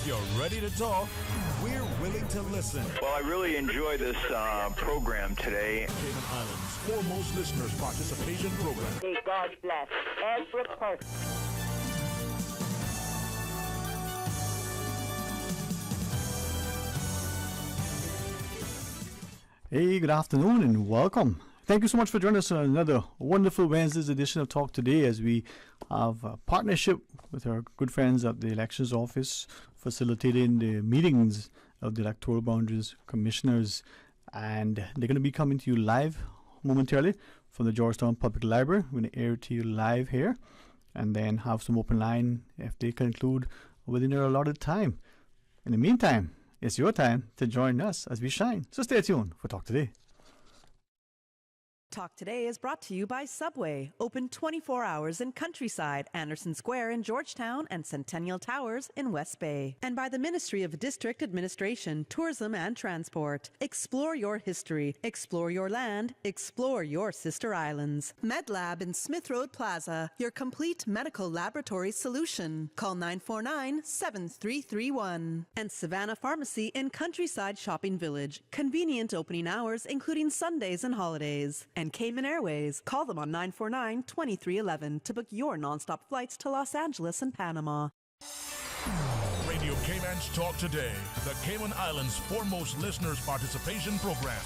If you're ready to talk, we're willing to listen. Well, I really enjoy this program today. Cayman Islands' foremost listeners participation program. May God bless every person. Hey, good afternoon and welcome. Thank you so much for joining us on another wonderful Wednesday's edition of Talk Today, as we have a partnership with our good friends at the Elections Office facilitating the meetings of the Electoral Boundaries Commissioners, and they're going to be coming to you live momentarily from the Georgetown Public Library. We're going to air it to you live here and then have some open line if they conclude within their allotted time. In the meantime, it's your time to join us as we shine. So stay tuned for Talk Today. Talk Today is brought to you by Subway, open 24 hours in Countryside, Anderson Square in Georgetown, and Centennial Towers in West Bay. And by the Ministry of District Administration, Tourism and Transport. Explore your history, explore your land, explore your sister islands. MedLab in Smith Road Plaza, your complete medical laboratory solution. Call 949-7331. And Savannah Pharmacy in Countryside Shopping Village, convenient opening hours including Sundays and holidays. And Cayman Airways. Call them on 949-2311 to book your nonstop flights to Los Angeles and Panama. Radio Cayman's Talk Today, the Cayman Islands' foremost listeners participation program.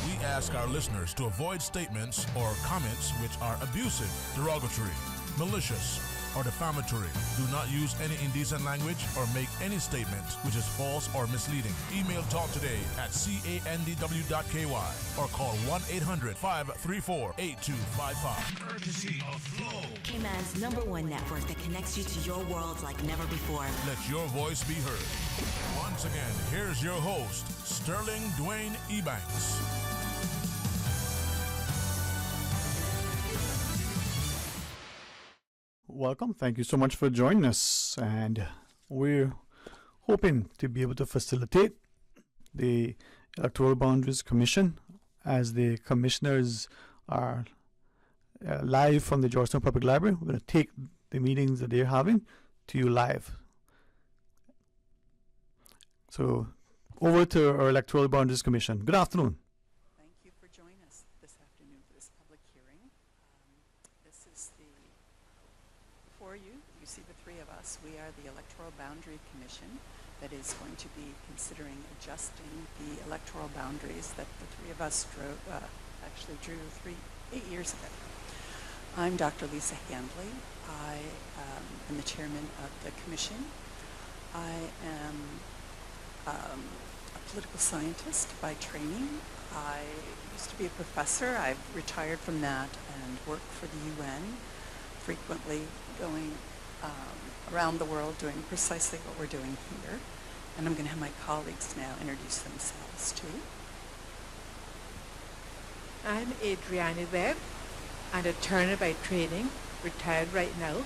We ask our listeners to avoid statements or comments which are abusive, derogatory, malicious, or defamatory. Do not use any indecent language or make any statement which is false or misleading. Email talktoday@candw.ky or call 1-800-534-8255. Courtesy of Flow. Cayman's #1 network that connects you to your world like never before. Let your voice be heard. Once again, here's your host, Sterling Dwayne Ebanks. Welcome. Thank you so much for joining us. And we're hoping to be able to facilitate the Electoral Boundaries Commission as the commissioners are live from the Georgetown Public Library. We're going to take the meetings that they're having to you live. So over to our Electoral Boundaries Commission. Good afternoon. Thank you for joining us this afternoon for this public hearing. This is before you see the three of us. We are the Electoral Boundary Commission that is going to be considering adjusting the electoral boundaries that the three of us drew 8 years ago. I'm Dr. Lisa Handley. I am the chairman of the commission. I am a political scientist by training. I used to be a professor. I've retired from that and work for the UN, frequently going around the world doing precisely what we're doing here. And I'm going to have my colleagues now introduce themselves too. I'm Adriana Webb. I'm a turner by training, retired right now.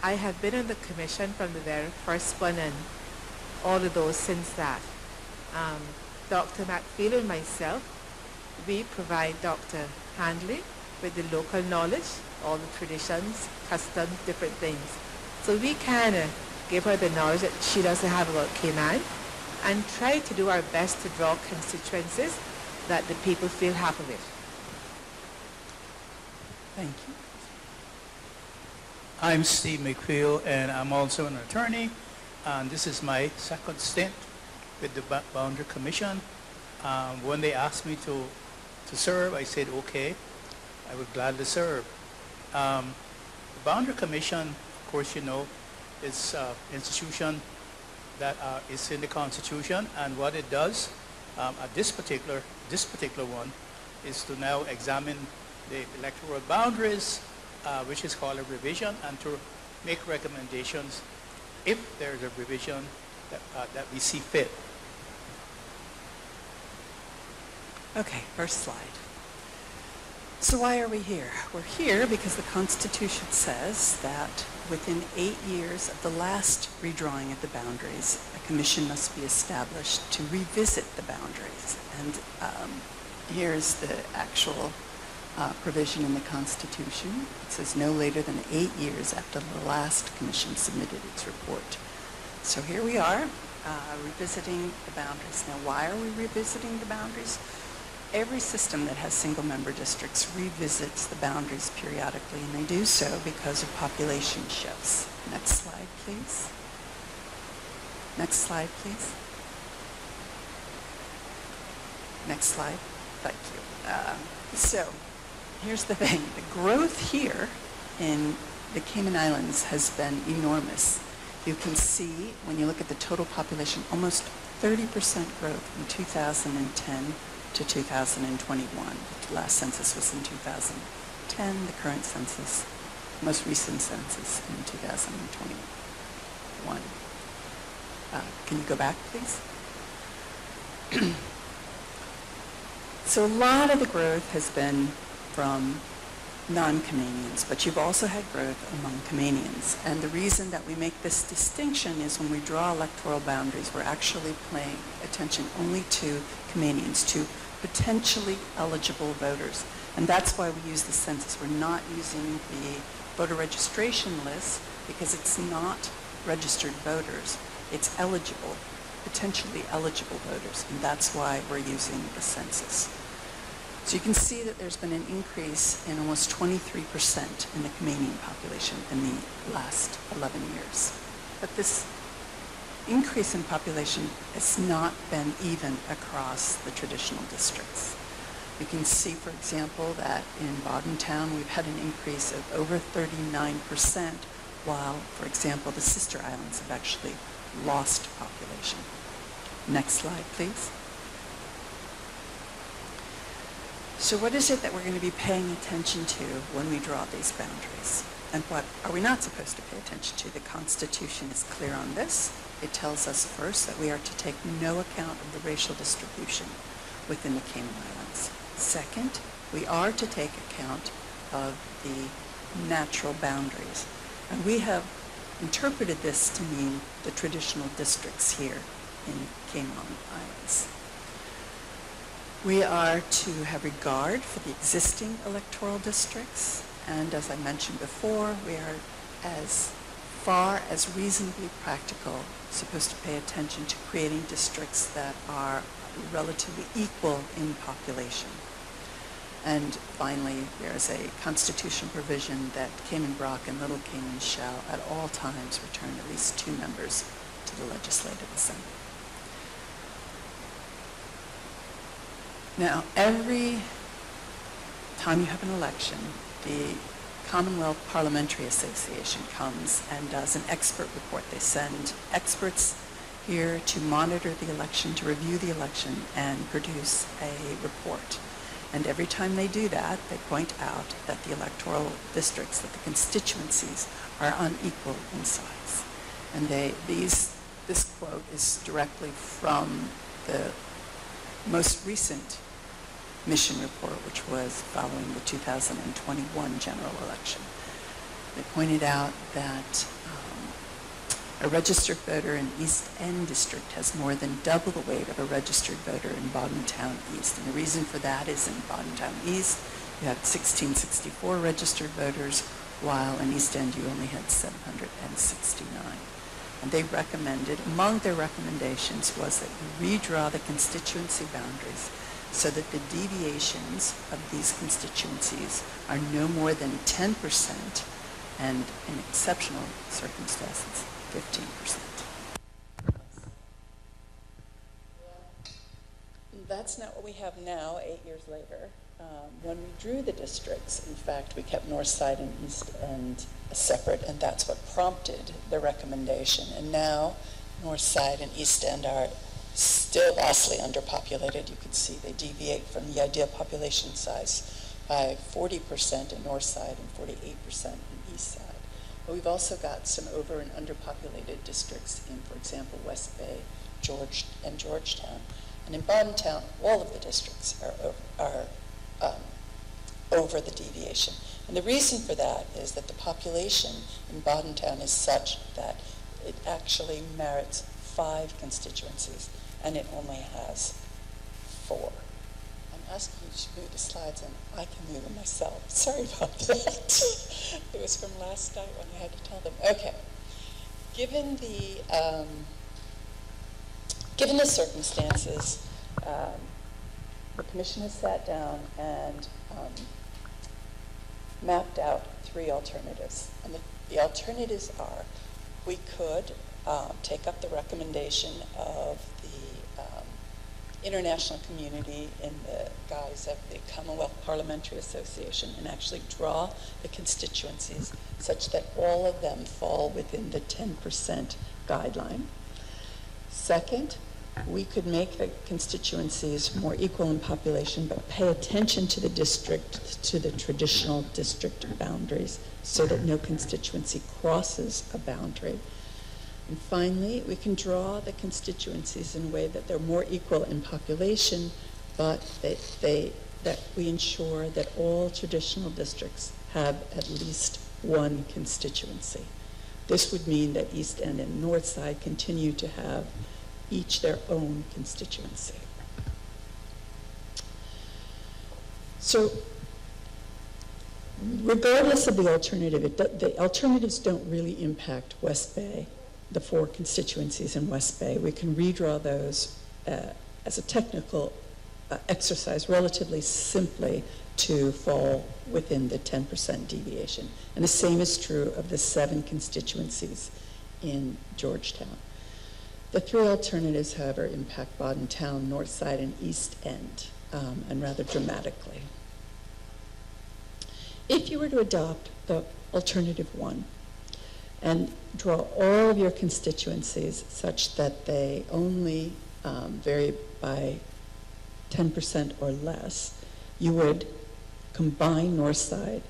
I have been on the commission from the very first one and all of those since that. Dr. McFeel and myself, we provide Dr. Handley with the local knowledge, all the traditions, customs, different things. So we kind of give her the knowledge that she doesn't have about Cayman and try to do our best to draw constituencies that the people feel happy with. Thank you. I'm Steve McPhail, and I'm also an attorney, and this is my second stint with the Boundary Commission. When they asked me to serve, I said, okay, I would gladly serve. The Boundary Commission, of course, you know, is an institution that is in the Constitution, and what it does at this particular one is to now examine the electoral boundaries, which is called a revision, and to make recommendations if there's a revision that we see fit. Okay, first slide. So why are we here? We're here because the Constitution says that within 8 years of the last redrawing of the boundaries, a commission must be established to revisit the boundaries. And here's the actual provision in the Constitution. It says no later than 8 years after the last commission submitted its report. So here we are, revisiting the boundaries. Now, why are we revisiting the boundaries? Every system that has single-member districts revisits the boundaries periodically, and they do so because of population shifts. Next slide, please. Next slide, please. Next slide. Thank you. So, here's the thing. The growth here in the Cayman Islands has been enormous. You can see, when you look at the total population, almost 30% growth from 2010 to 2021. The last census was in 2010, the current census, most recent census in 2021. Can you go back, please? So a lot of the growth has been from non-Caymanians, but you've also had growth among Caymanians. And the reason that we make this distinction is when we draw electoral boundaries, we're actually paying attention only to Caymanians, to potentially eligible voters. And that's why we use the census. We're not using the voter registration list because it's not registered voters. It's eligible, potentially eligible voters. And that's why we're using the census. So you can see that there's been an increase in almost 23% in the Caymanian population in the last 11 years. But this increase in population has not been even across the traditional districts. You can see, for example, that in Bordentown we've had an increase of over 39%, while, for example, the sister islands have actually lost population. Next slide, please. So what is it that we're going to be paying attention to when we draw these boundaries? And what are we not supposed to pay attention to? The Constitution is clear on this. It tells us first that we are to take no account of the racial distribution within the Cayman Islands. Second, we are to take account of the natural boundaries. And we have interpreted this to mean the traditional districts here in Cayman Islands. We are to have regard for the existing electoral districts, and as I mentioned before, we are, as far as reasonably practical, supposed to pay attention to creating districts that are relatively equal in population. And finally, there is a constitutional provision that Cayman Brac and Little Cayman shall at all times return at least 2 members to the Legislative Assembly. Now, every time you have an election, the Commonwealth Parliamentary Association comes and does an expert report. They send experts here to monitor the election, to review the election, and produce a report. And every time they do that, they point out that the electoral districts, that the constituencies are unequal in size. And this quote is directly from the most recent mission report, which was following the 2021 general election. They pointed out that a registered voter in East End district has more than double the weight of a registered voter in Bordentown East. And the reason for that is in Bordentown East, you have 1,664 registered voters, while in East End you only had 769. And they recommended, among their recommendations was that you redraw the constituency boundaries so that the deviations of these constituencies are no more than 10%, and in exceptional circumstances, 15%. That's not what we have now, 8 years later. When we drew the districts, in fact, we kept North Side and East End separate, and that's what prompted the recommendation. And now, North Side and East End are still vastly underpopulated. You can see they deviate from the ideal population size by 40% in North Side and 48% in East Side. But we've also got some over and underpopulated districts in, for example, West Bay, Georgetown. And in Bordentown, all of the districts are over the deviation. And the reason for that is that the population in Bordentown is such that it actually merits 5 constituencies, and it only has 4. I'm asking you to move the slides, and I can move them myself. Sorry about that. It was from last night when I had to tell them. Okay. Given the circumstances, the Commission has sat down and mapped out 3 alternatives. And the alternatives are, we could take up the recommendation of the international community in the guise of the Commonwealth Parliamentary Association and actually draw the constituencies such that all of them fall within the 10% guideline. Second, we could make the constituencies more equal in population, but pay attention to the traditional district boundaries so that no constituency crosses a boundary. And finally, we can draw the constituencies in a way that they're more equal in population, but that we ensure that all traditional districts have at least one constituency. This would mean that East End and North Side continue to have each their own constituency. So, regardless of the alternative, the alternatives don't really impact West Bay, the 4 constituencies in West Bay. We can redraw those as a technical exercise relatively simply to fall within the 10% deviation. And the same is true of the 7 constituencies in Georgetown. The 3 alternatives, however, impact Bodden Town, North Side, and East End, and rather dramatically. If you were to adopt the alternative 1 and draw all of your constituencies such that they only vary by 10% or less, you would combine North Side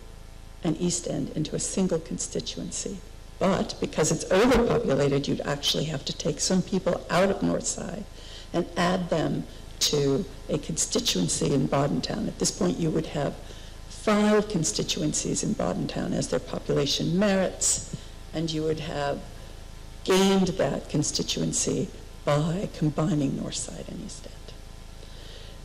and East End into a single constituency. But because it's overpopulated, you'd actually have to take some people out of North Side and add them to a constituency in Bodden Town. At this point, you would have 5 constituencies in Bodden Town as their population merits, and you would have gained that constituency by combining North Side and East End.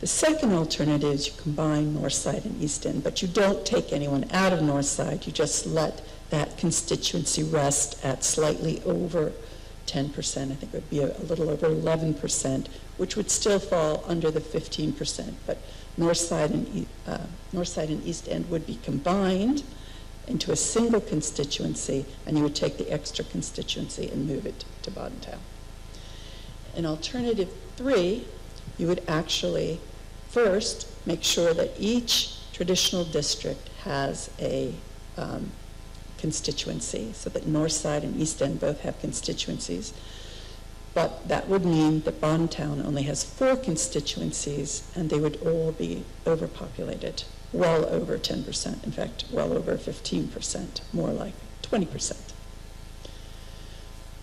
The second alternative is you combine North Side and East End, but you don't take anyone out of North Side, you just let that constituency rest at slightly over 10%. I think it would be a little over 11%, which would still fall under the 15%, but North Side and East End would be combined into a single constituency, and you would take the extra constituency and move it to Bodden Town. In alternative 3, you would actually first make sure that each traditional district has a constituency, so that North Side and East End both have constituencies. But that would mean that Bodden Town only has 4 constituencies, and they would all be overpopulated, well over 10%, in fact, well over 15%, more like 20%.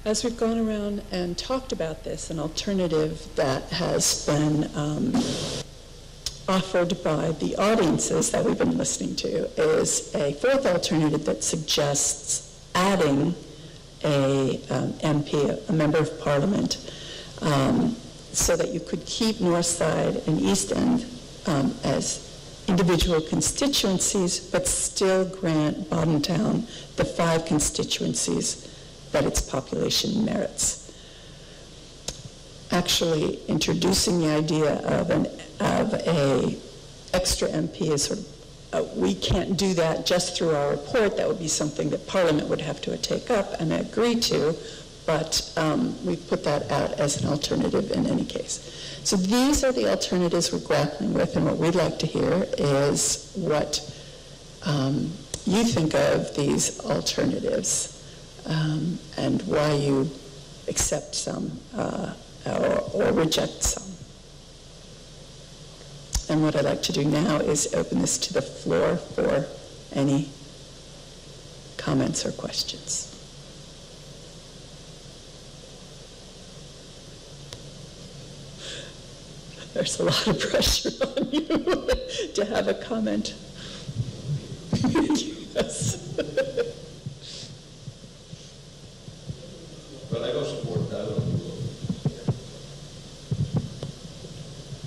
As we've gone around and talked about this, an alternative that has been offered by the audiences that we've been listening to is a 4th alternative that suggests adding a MP, a member of parliament, so that you could keep North Side and East End as individual constituencies, but still grant Bodden Town the 5 constituencies that its population merits. Actually, introducing the idea of a extra MP is sort of, we can't do that just through our report. That would be something that Parliament would have to take up and agree to, but we put that out as an alternative in any case. So these are the alternatives we're grappling with, and what we'd like to hear is what you think of these alternatives and why you accept some or reject some. And what I'd like to do now is open this to the floor for any comments or questions. There's a lot of pressure on you to have a comment. Yes. But I don't support that.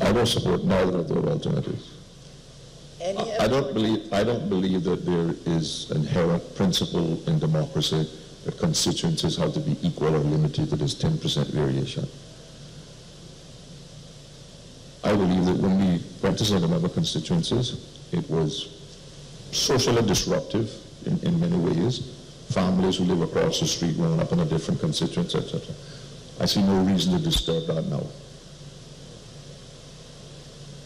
I don't support neither of those alternatives. I don't believe that there is inherent principle in democracy that constituencies have to be equal or limited to this 10% variation. I believe that when we went to single member constituencies, it was socially disruptive in many ways. Families who live across the street growing up in a different constituency, etc. I see no reason to disturb that now.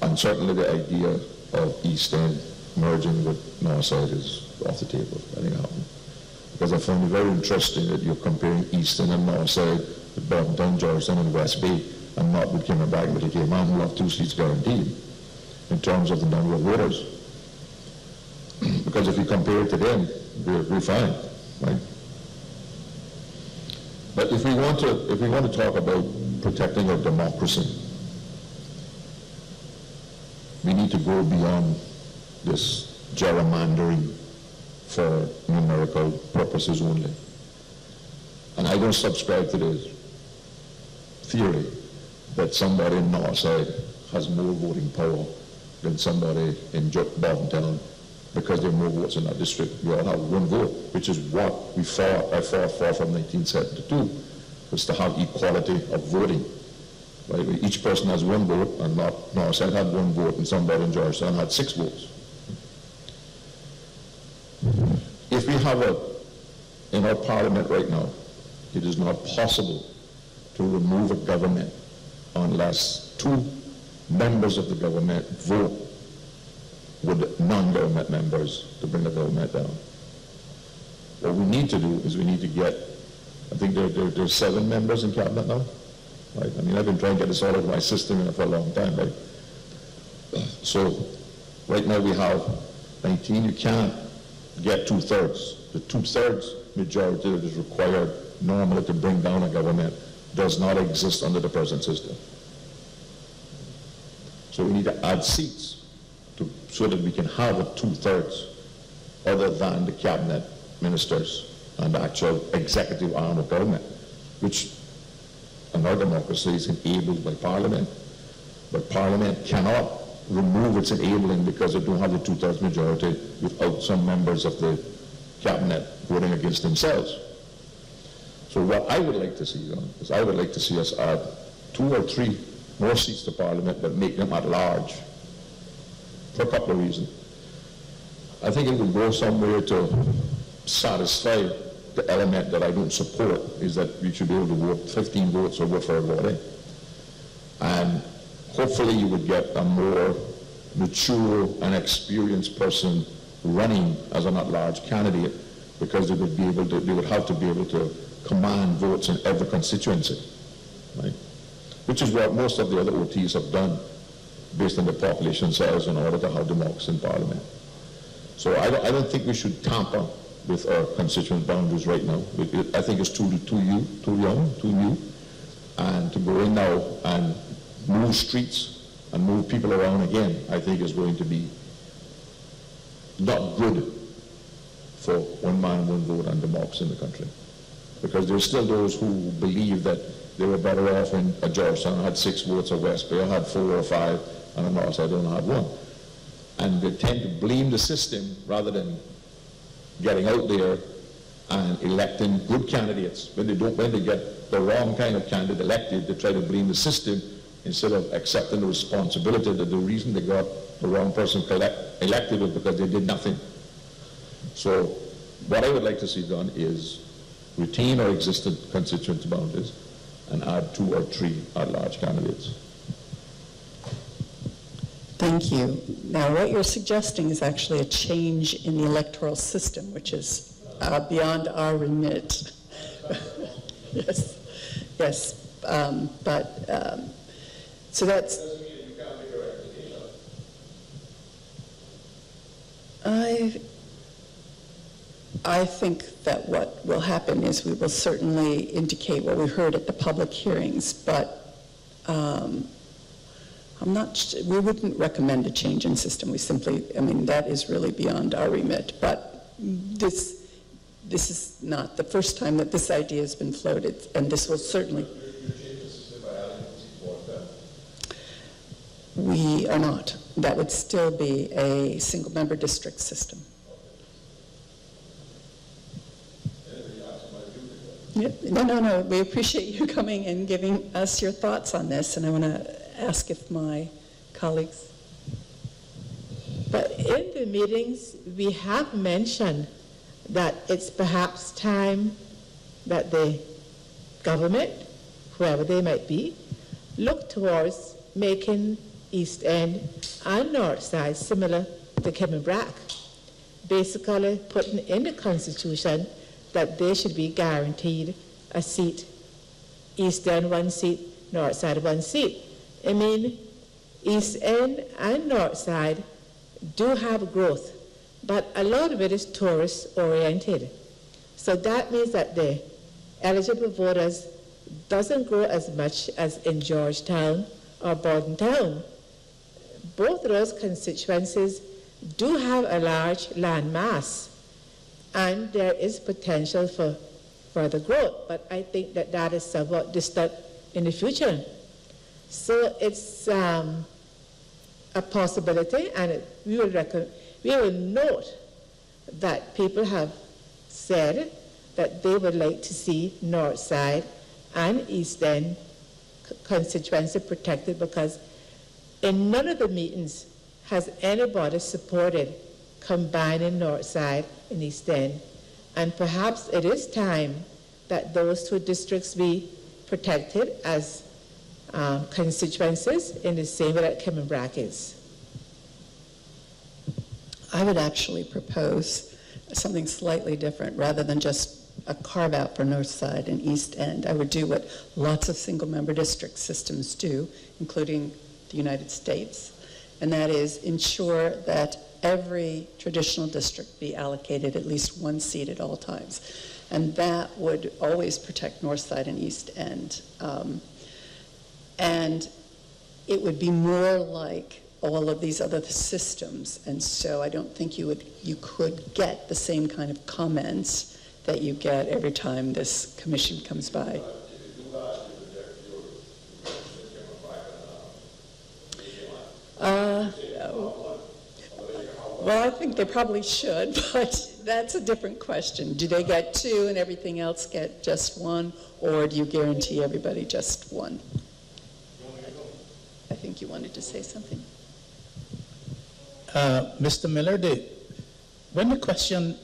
And certainly the idea of East End merging with Northside is off the table. I think it happened. Because I found it very interesting that you're comparing East End and Northside with Bottom, Georgetown, and West Bay, and not with Kimmerbag, Little Cayman, who have 2 seats guaranteed in terms of the number of voters. Because if you compare it to them, we're fine, right? But if we want to talk about protecting our democracy, we need to go beyond this gerrymandering for numerical purposes only. And I don't subscribe to this theory that somebody in Northside has more voting power than somebody in Bottom because there are more votes in that district. We all have one vote, which is what I fought for from 1972, was to have equality of voting. Right? Each person has one vote, and Northside had one vote, and somebody in Georgetown had 6 votes. If we have in our parliament right now, it is not possible to remove a government unless 2 members of the government vote with non-government members to bring the government down. What we need to do is we need to get, I think there's 7 members in cabinet now, right? I mean, I've been trying to get this all over my system for a long time, right? So right now we have 19. You can't get 2/3. The 2/3 majority that is required normally to bring down a government does not exist under the present system. So we need to add seats so that we can have a 2/3 other than the cabinet ministers and the actual executive arm of government, which in our democracy is enabled by Parliament. But Parliament cannot remove its enabling because it don't have the 2/3 majority without some members of the cabinet voting against themselves. So what I would like to see is I would like to see us add 2 or 3 more seats to Parliament, but make them at large for a couple of reasons. I think it would go somewhere to satisfy the element that I don't support, is that we should be able to vote 15 votes or vote for everybody. And hopefully you would get a more mature and experienced person running as an at-large candidate, because they would have to be able to command votes in every constituency, right? Which is what most of the other OTs have done based on the population size in order to have democracy in Parliament. So I don't think we should tamper with our constituent boundaries right now. I think it's too young, too new, and to go in now and move streets and move people around again, I think is going to be not good for one man, one vote and democracy in the country. Because there's still those who believe that they were better off when a Georgetown had 6 votes, or West Bay had 4 or 5, and a Northside only had 1. And they tend to blame the system rather than getting out there and electing good candidates. When they get the wrong kind of candidate elected, they try to blame the system instead of accepting the responsibility that the reason they got the wrong person elected was because they did nothing. So what I would like to see done is retain our existing constituent boundaries and add 2 or 3 at-large candidates. Thank you. Now, what you're suggesting is actually a change in the electoral system, which is beyond our remit. Yes, yes. So that's... I think that what will happen is we will certainly indicate what we heard at the public hearings, but we wouldn't recommend a change in system. We simply, that is really beyond our remit. But this is not the first time that this idea has been floated, and this will certainly... We are not. That would still be a single-member district system. No. We appreciate you coming and giving us your thoughts on this, and I want to ask if my colleagues. But in the meetings, we have mentioned that it's perhaps time that the government, whoever they might be, look towards making East End and North Side similar to Kimmelbrack. Basically putting in the Constitution that they should be guaranteed a seat, East End 1 seat, North Side 1 seat. I mean, East End and North Side do have growth, but a lot of it is tourist oriented. So that means that the eligible voters doesn't grow as much as in Georgetown or Bordentown. Both of those constituencies do have a large land mass, and there is potential for further growth, but I think that that is somewhat distant in the future. So it's a possibility, and we will note that people have said that they would like to see North Side and East End constituency protected, because in none of the meetings has anybody supported combining North Side and East End. And perhaps it is time that those two districts be protected as constituencies in the same way that Kimmelbrack is. I would actually propose something slightly different rather than just a carve out for North Side and East End. I would do what lots of single member district systems do, including the United States, and that is ensure that every traditional district be allocated at least one seat at all times. And that would always protect North Side and East End. And it would be more like all of these other systems. And so I don't think you could get the same kind of comments that you get every time this commission comes by. Well, I think they probably should, but that's a different question. Do they get two and everything else get just one, or do you guarantee everybody just one? I think you wanted to say something. Mr. Miller, when the question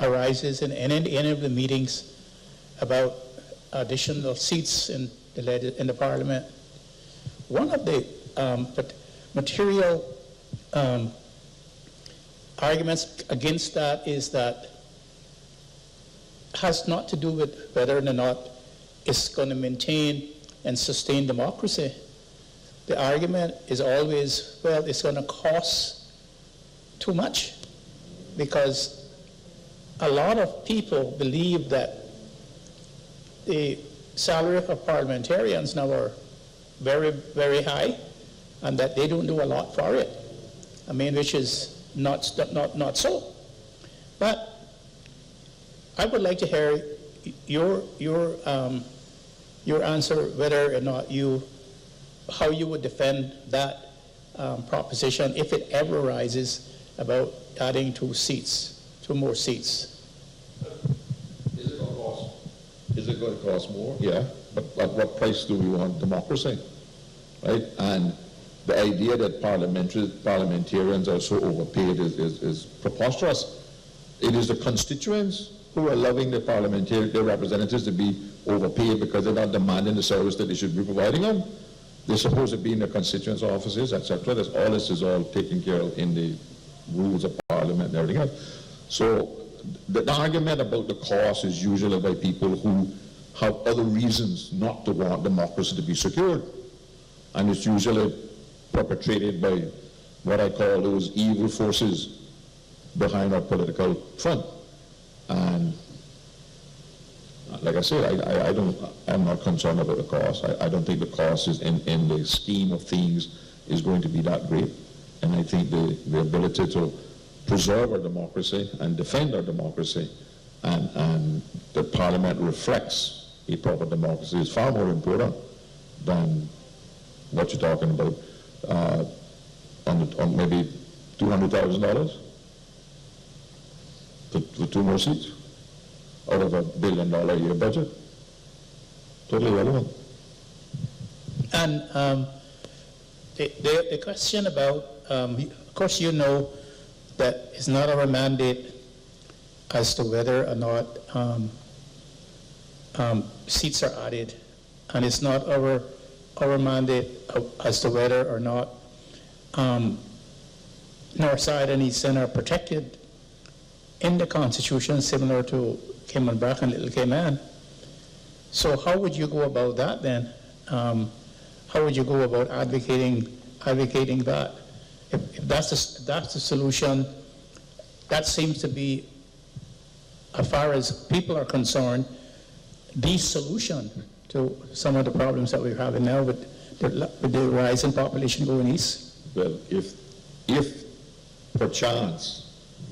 arises in any of the meetings about additional seats in the Parliament, one of the material arguments against that is that has not to do with whether or not it's going to maintain and sustain democracy. The argument is always, well, it's going to cost too much, because a lot of people believe that the salary of parliamentarians now are very, very high, and that they don't do a lot for it. I mean, which is not so. But I would like to hear your answer, whether or not how you would defend that proposition if it ever arises about adding two more seats. Is it going to cost? Is it going to cost more? Yeah, but at what price do we want democracy? Right? And the idea that parliamentarians are so overpaid is preposterous. It is the constituents who are allowing their representatives to be overpaid because they're not demanding the service that they should be providing them. They're supposed to be in the constituents' offices, etc. All this is all taken care of in the rules of Parliament and everything else. So the argument about the cost is usually by people who have other reasons not to want democracy to be secured. And it's usually perpetrated by what I call those evil forces behind our political front. And like I said, I'm not concerned about the cost. I don't think the cost is in the scheme of things is going to be that great. And I think the ability to preserve our democracy and defend our democracy and the Parliament reflects a proper democracy is far more important than what you're talking about on maybe $200,000 for two more seats. out of $1 billion a year budget. Totally relevant. And the question about, of course you know that it's not our mandate as to whether or not seats are added, and it's not our mandate as to whether or not Northside and East End are protected in the Constitution, similar to Cayman Brac and Little Cayman. So how would you go about that then? How would you go about advocating that? If that's the solution, that seems to be, as far as people are concerned, the solution to some of the problems that we're having now with the rise in population going east. Well, if perchance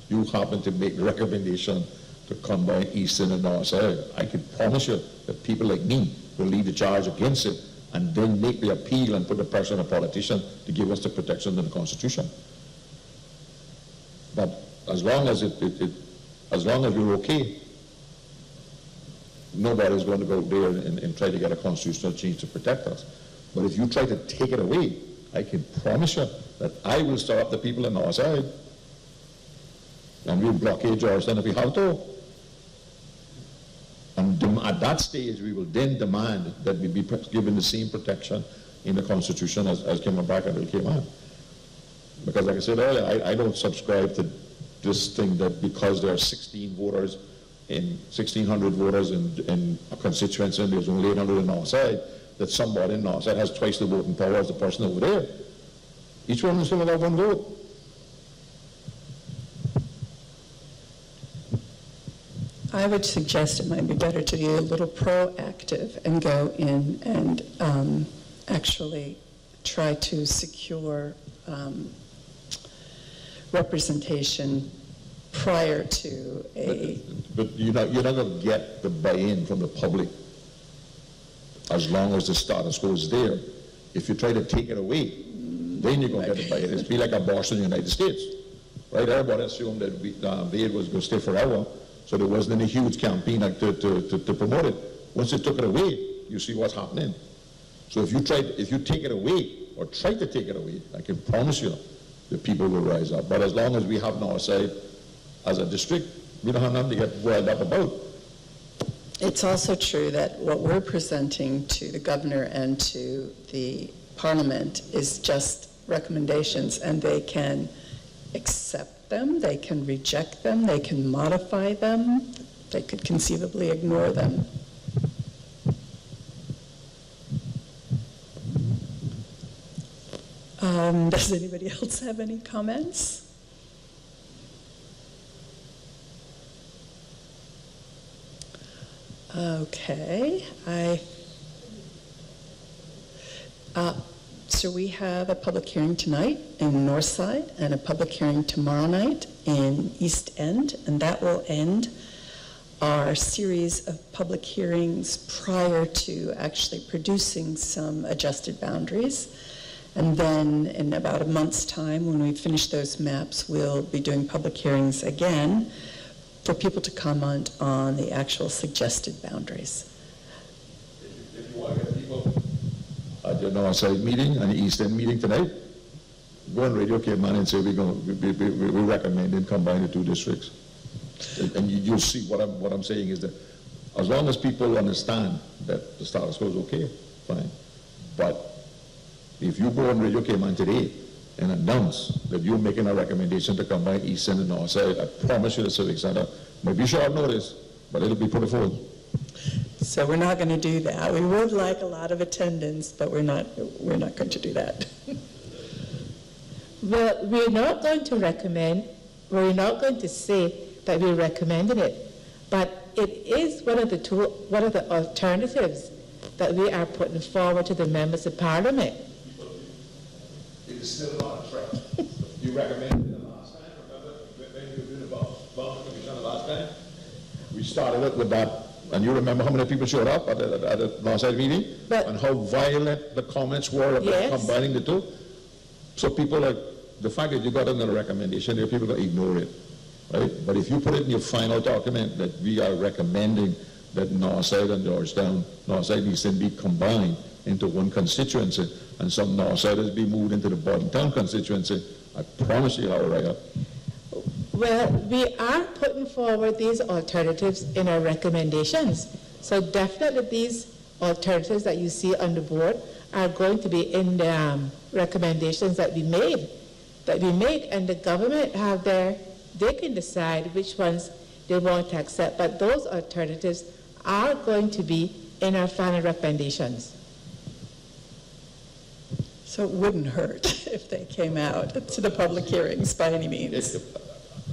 you happen to make the recommendation to combine Eastern and North Side, I can promise you that people like me will lead the charge against it and then make the appeal and put the pressure on a politician to give us the protection in the Constitution. But as long as as long as we're okay, nobody's going to go there and try to get a constitutional change to protect us. But if you try to take it away, I can promise you that I will stir up the people on the North Side, and we'll blockade Georgetown if we have to. And at that stage, we will then demand that we be given the same protection in the Constitution as Cayman Brac and Little Cayman. Because like I said earlier, I don't subscribe to this thing that because there are 16 voters in 1,600 voters in a constituency and there's only 800 in North Side, that somebody in North Side has twice the voting power as the person over there. Each one will still have one vote. I would suggest it might be better to be a little proactive and go in and actually try to secure representation prior to a... But you're not going to get the buy-in from the public as long as the status quo is there. If you try to take it away, then you're going to get the buy-in. It's be like abortion in the United States, right? Everybody assumed that VA was going to stay forever, so there wasn't any huge campaign to promote it. Once they took it away, you see what's happening. So if you take it away, or try to take it away, I can promise you the people will rise up. But as long as we have North Side as a district, we don't have nothing to get wild up about. It's also true that what we're presenting to the governor and to the parliament is just recommendations, and they can accept them, they can reject them, they can modify them, they could conceivably ignore them. Does anybody else have any comments? Okay, so we have a public hearing tonight in Northside and a public hearing tomorrow night in East End, and that will end our series of public hearings prior to actually producing some adjusted boundaries. And then in about a month's time, when we finish those maps, we'll be doing public hearings again for people to comment on the actual suggested boundaries. If you want to get people at the North Side meeting and the East End meeting tonight, go on Radio Cayman and say we recommend and combine the two districts. And you'll see what I'm saying is that as long as people understand that the status quo is okay, fine. But if you go on Radio Cayman today and announce that you're making a recommendation to combine East End and North Side, I promise you the Civic Center may be short notice, but it'll be put forward. So we're not going to do that. We would like a lot of attendance, but we're not going to do that. Well, we're not going to recommend, we're not going to say that we're recommending it, but it is one of the alternatives that we are putting forward to the members of Parliament. It is still not a threat. You recommended it last time, remember when you were doing the Boundary Commission last time? We started it with that, and you remember how many people showed up at the North Side meeting? And how violent the comments were about combining the two? So people the fact that you got another recommendation, there are people that ignore it. right? But if you put it in your final document that we are recommending that Northside and Georgetown, Northside and Easton be combined into one constituency, and some Northsiders be moved into the Bordentown constituency, I promise you I'll write up. Well, we are putting forward these alternatives in our recommendations. So definitely these alternatives that you see on the board are going to be in the recommendations that we made. And the government they can decide which ones they want to accept, but those alternatives are going to be in our final recommendations. So it wouldn't hurt if they came out to the public hearings by any means.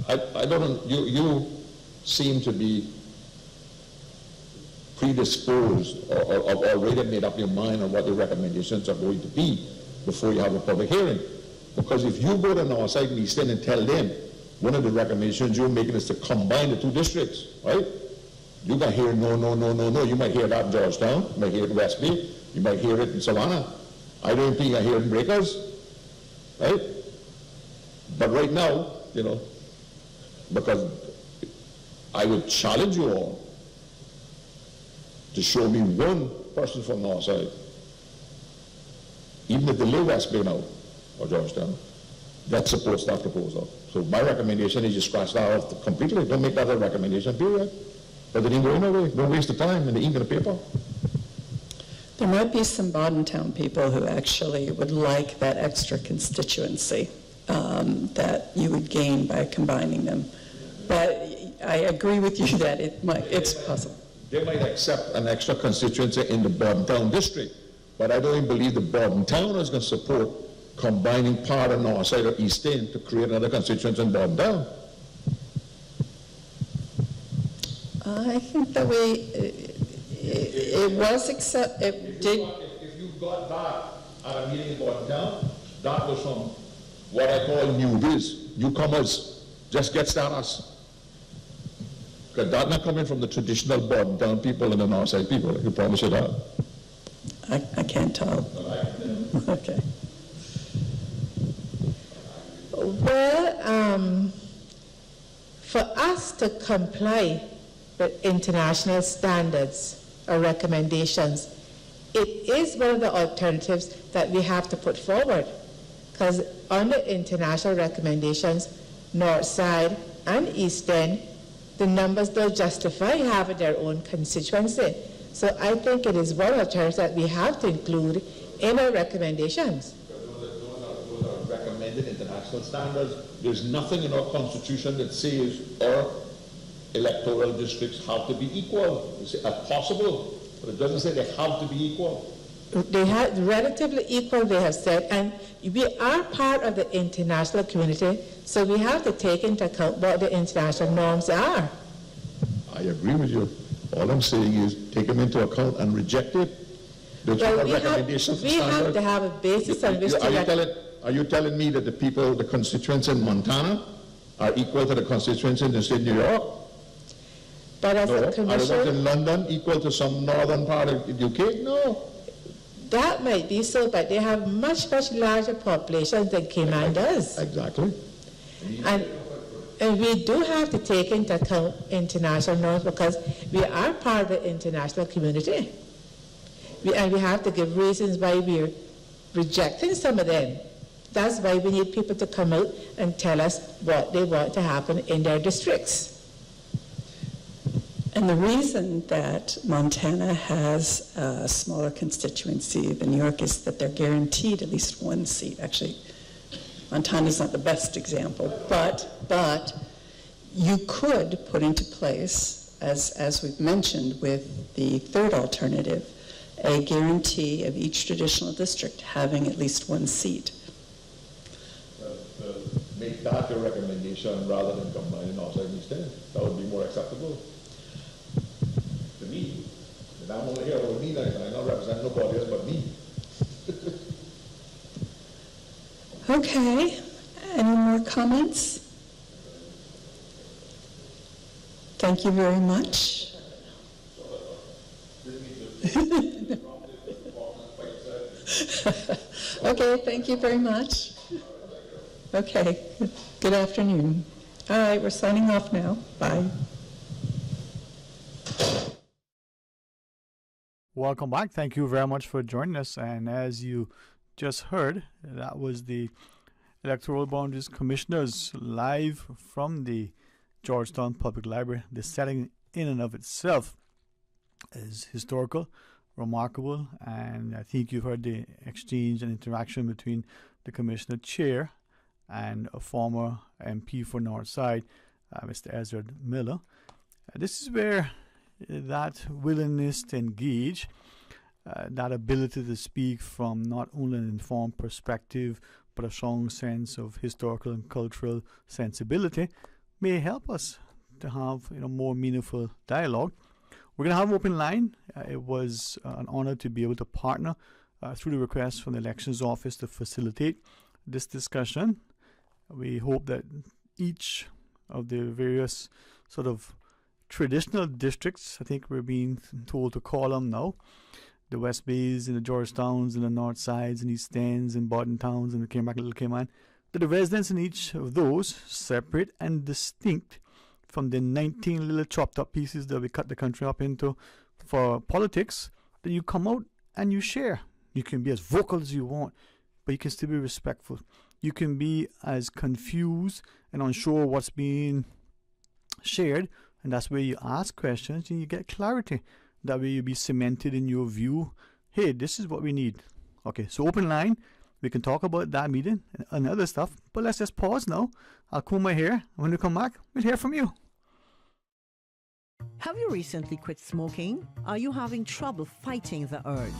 I don't know, you seem to be predisposed or already made up your mind on what the recommendations are going to be before you have a public hearing. Because if you go to Northside and Easton and tell them one of the recommendations you're making is to combine the two districts, right? You might hear no. You might hear that in Georgetown, you might hear it in West Bay, you might hear it in Savannah. I don't think I hear it in Breakers, right? But right now, because I would challenge you all to show me one person from Northside, even if they live West Bay now, or Georgetown, that supports that proposal. So my recommendation is you scratch that off completely. Don't make that a recommendation, period. But it ain't going away. Don't waste the time and the ink and the paper. There might be some Bordentown people who actually would like that extra constituency that you would gain by combining them. But I agree with you that it's possible. They might accept an extra constituency in the Bordentown district, but I don't even believe the Bordentown is going to support combining part of Northside or East End to create another constituency in Bordentown. I think that it was accept. It did. If you got that at a meeting in Bordentown, that was from what I call newbies, newcomers, just get starters. Because that's not coming from the traditional Bordentown people and the Northside people. I can promise you that. I can't tell. Okay. Well, for us to comply with international standards or recommendations, it is one of the alternatives that we have to put forward. Because under international recommendations, Northside and East End, the numbers don't justify having their own constituency. So I think it is one alternative that we have to include in our recommendations. Those are recommended international standards. There's nothing in our constitution that says our electoral districts have to be equal. It's possible, but it doesn't say they have to be equal. They have relatively equal, they have said, and we are part of the international community, so we have to take into account what the international norms are. I agree with you. All I'm saying is take them into account and reject it. Don't you have recommendations for standards? We have to have a basis on which to... Are you telling me that the people, the constituents in Montana are equal to the constituents in the state of New York? But as a commission... Are the ones in London equal to some northern part of the UK? No. That might be so, but they have much larger populations than Cayman does. Exactly. And we do have to take into account international norms because we are part of the international community. And we have to give reasons why we're rejecting some of them. That's why we need people to come out and tell us what they want to happen in their districts. And the reason that Montana has a smaller constituency than New York is that they're guaranteed at least one seat. Actually, Montana's not the best example, but you could put into place, as we've mentioned with the third alternative, a guarantee of each traditional district having at least one seat. Make that your recommendation rather than combining Northside and East End. That would be more acceptable. To me, and I'm only here for me, I don't represent nobody else but me. Okay, any more comments? Thank you very much. Okay, thank you very much. Okay, good afternoon. All right, we're signing off now. Bye. Welcome back. Thank you very much for joining us. And as you just heard, that was the Electoral Boundaries Commissioners live from the Georgetown Public Library. The setting in and of itself is historical, remarkable, and I think you've heard the exchange and interaction between the Commissioner Chair and a former MP for Northside, Mr. Ezra Miller. This is where that willingness to engage, that ability to speak from not only an informed perspective but a strong sense of historical and cultural sensibility may help us to have more meaningful dialogue. We're going to have an open line. It was an honor to be able to partner through the request from the Elections Office to facilitate this discussion. We hope that each of the various sort of traditional districts, I think we're being told to call them now, the West Bays and the Georgetowns and the North Sides and East Ends and Bodden Towns and the Cayman, Little Cayman, that the residents in each of those, separate and distinct from the 19 little chopped up pieces that we cut the country up into for politics, that you come out and you share. You can be as vocal as you want, but you can still be respectful. You can be as confused and unsure what's being shared, and that's where you ask questions and you get clarity. That way you'll be cemented in your view. Hey, this is what we need. Okay, so open line. We can talk about that meeting and other stuff, but let's just pause now. I'll comb my hair. When we come back, we'll hear from you. Have you recently quit smoking? Are you having trouble fighting the urge?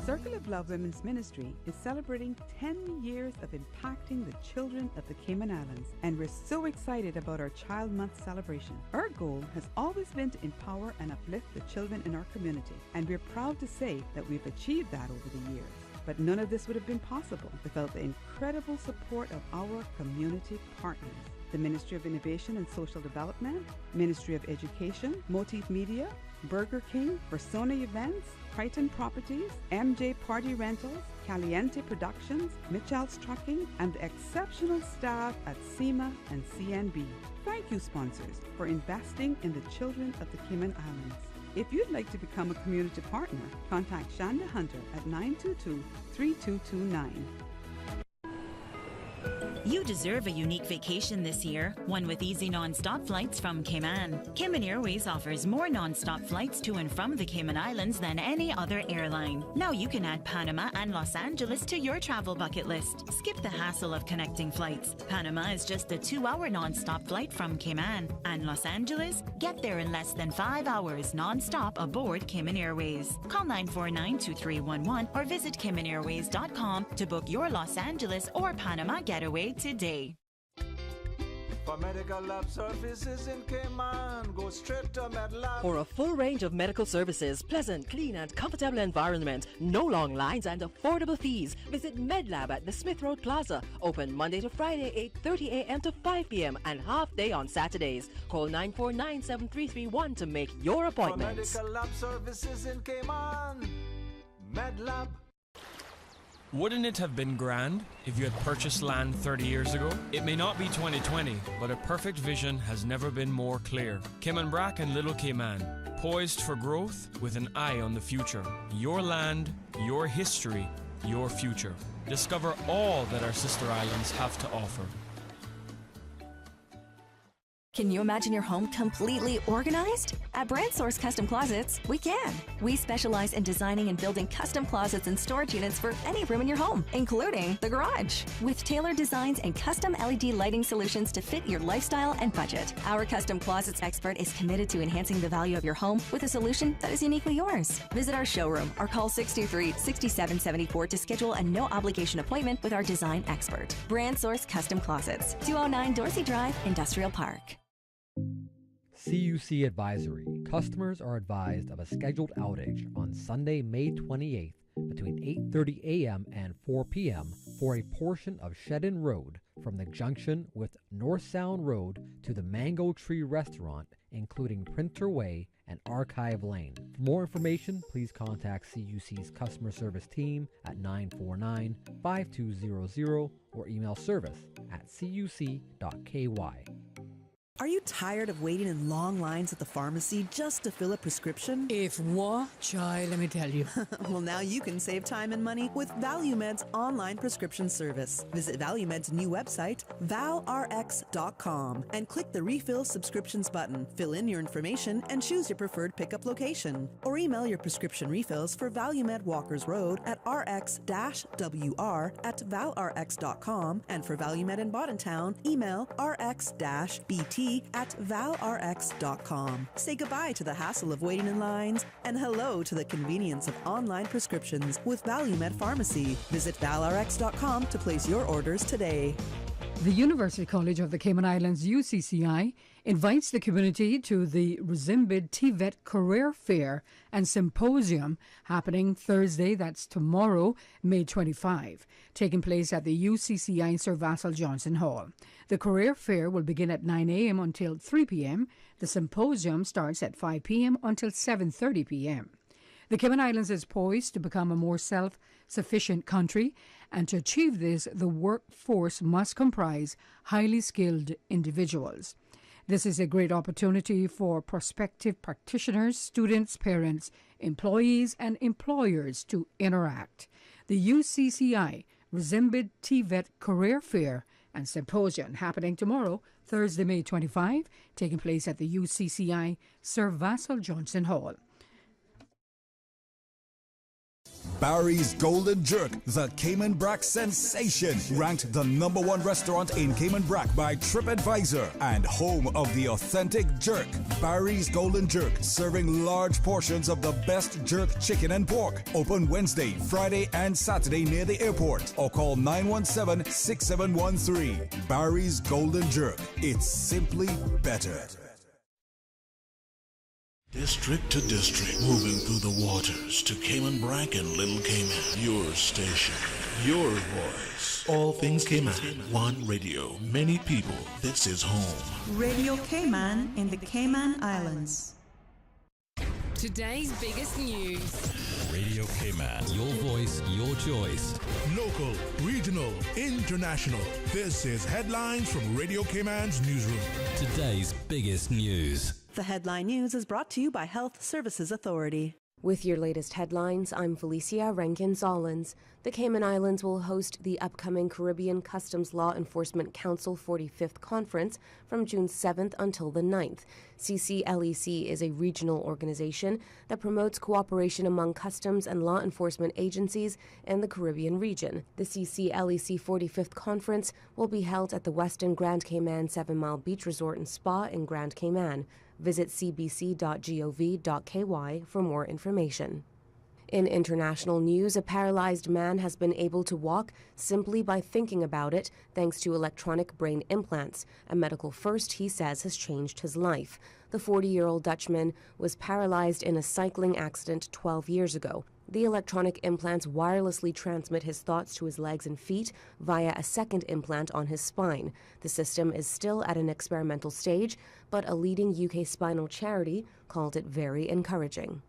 Circle of Love Women's Ministry is celebrating 10 years of impacting the children of the Cayman Islands, and we're so excited about our Child Month celebration. Our goal has always been to empower and uplift the children in our community, and we're proud to say that we've achieved that over the years. But none of this would have been possible without the incredible support of our community partners. The Ministry of Innovation and Social Development, Ministry of Education, Motif Media, Burger King, Persona Events, Crichton Properties, MJ Party Rentals, Caliente Productions, Mitchell's Trucking, and the exceptional staff at SEMA and CNB. Thank you, sponsors, for investing in the children of the Cayman Islands. If you'd like to become a community partner, contact Shanda Hunter at 922-3229. You deserve a unique vacation this year, one with easy non-stop flights from Cayman. Cayman Airways offers more non-stop flights to and from the Cayman Islands than any other airline. Now you can add Panama and Los Angeles to your travel bucket list. Skip the hassle of connecting flights. Panama is just a 2-hour non-stop flight from Cayman. And Los Angeles? Get there in less than 5 hours non-stop aboard Cayman Airways. Call 949-2311 or visit CaymanAirways.com to book your Los Angeles or Panama getaway today. For medical lab services in Cayman, go straight to MedLab. For a full range of medical services, pleasant, clean and comfortable environment, no long lines and affordable fees, visit MedLab at the Smith Road Plaza. Open Monday to Friday, 8:30 a.m. to 5 p.m. and half day on Saturdays. Call 949-7331 to make your appointment. For medical lab services in Cayman, MedLab. Wouldn't it have been grand if you had purchased land 30 years ago? It may not be 2020, but a perfect vision has never been more clear. Cayman Brac and Little Cayman, poised for growth with an eye on the future. Your land, your history, your future. Discover all that our sister islands have to offer. Can you imagine your home completely organized? At Brand Source Custom Closets, we can. We specialize in designing and building custom closets and storage units for any room in your home, including the garage. With tailored designs and custom LED lighting solutions to fit your lifestyle and budget. Our Custom Closets expert is committed to enhancing the value of your home with a solution that is uniquely yours. Visit our showroom or call 623-6774 to schedule a no-obligation appointment with our design expert. Brand Source Custom Closets, 209 Dorsey Drive, Industrial Park. CUC Advisory. Customers are advised of a scheduled outage on Sunday, May 28th between 8:30 a.m. and 4 p.m. for a portion of Shedden Road from the junction with North Sound Road to the Mango Tree Restaurant, including Printer Way and Archive Lane. For more information, please contact CUC's customer service team at 949-5200 or email service@cuc.ky. Are you tired of waiting in long lines at the pharmacy just to fill a prescription? If what, child, let me tell you. Well, now you can save time and money with ValueMed's online prescription service. Visit ValueMed's new website, valrx.com, and click the Refill Subscriptions button. Fill in your information and choose your preferred pickup location. Or email your prescription refills for ValueMed Walkers Road at rx-wr@valrx.com, and for ValueMed in Boddentown, email rx-bt@valrx.com. Say goodbye to the hassle of waiting in lines and hello to the convenience of online prescriptions with ValueMed Pharmacy. Visit valrx.com to place your orders today. The University College of the Cayman Islands, UCCI, invites the community to the Rezimbid TVET Career Fair and Symposium happening Thursday, that's tomorrow, May 25, taking place at the UCCI Sir Vassal Johnson Hall. The Career Fair will begin at 9 a.m. until 3 p.m. The Symposium starts at 5 p.m. until 7:30 p.m. The Cayman Islands is poised to become a more self-sufficient country, and to achieve this, the workforce must comprise highly skilled individuals. This is a great opportunity for prospective practitioners, students, parents, employees, and employers to interact. The UCCI Rezimbid TVET Career Fair and Symposium happening tomorrow, Thursday, May 25, taking place at the UCCI Sir Vassal Johnson Hall. Barry's Golden Jerk, the Cayman Brac sensation, ranked the #1 restaurant in Cayman Brac by TripAdvisor and home of the authentic jerk. Barry's Golden Jerk, serving large portions of the best jerk chicken and pork. Open Wednesday, Friday, and Saturday near the airport, or call 917-6713. Barry's Golden Jerk. It's simply better. District to district, moving through the waters to Cayman Brac and Little Cayman. Your station, your voice. All things Cayman, one radio, many people. This is home. Radio Cayman in the Cayman Islands. Today's biggest news. Radio Cayman. Your voice, your choice. Local, regional, international. This is headlines from Radio Cayman's newsroom. Today's biggest news. The headline news is brought to you by Health Services Authority. With your latest headlines, I'm Felicia Rankin-Zollins. The Cayman Islands will host the upcoming Caribbean Customs Law Enforcement Council 45th Conference from June 7th until the 9th. CCLEC is a regional organization that promotes cooperation among customs and law enforcement agencies in the Caribbean region. The CCLEC 45th Conference will be held at the Westin Grand Cayman 7 Mile Beach Resort and Spa in Grand Cayman. Visit cbc.gov.ky for more information. In international news, a paralyzed man has been able to walk simply by thinking about it, thanks to electronic brain implants. A medical first, he says, has changed his life. The 40-year-old Dutchman was paralyzed in a cycling accident 12 years ago. The electronic implants wirelessly transmit his thoughts to his legs and feet via a second implant on his spine. The system is still at an experimental stage, but a leading UK spinal charity called it very encouraging.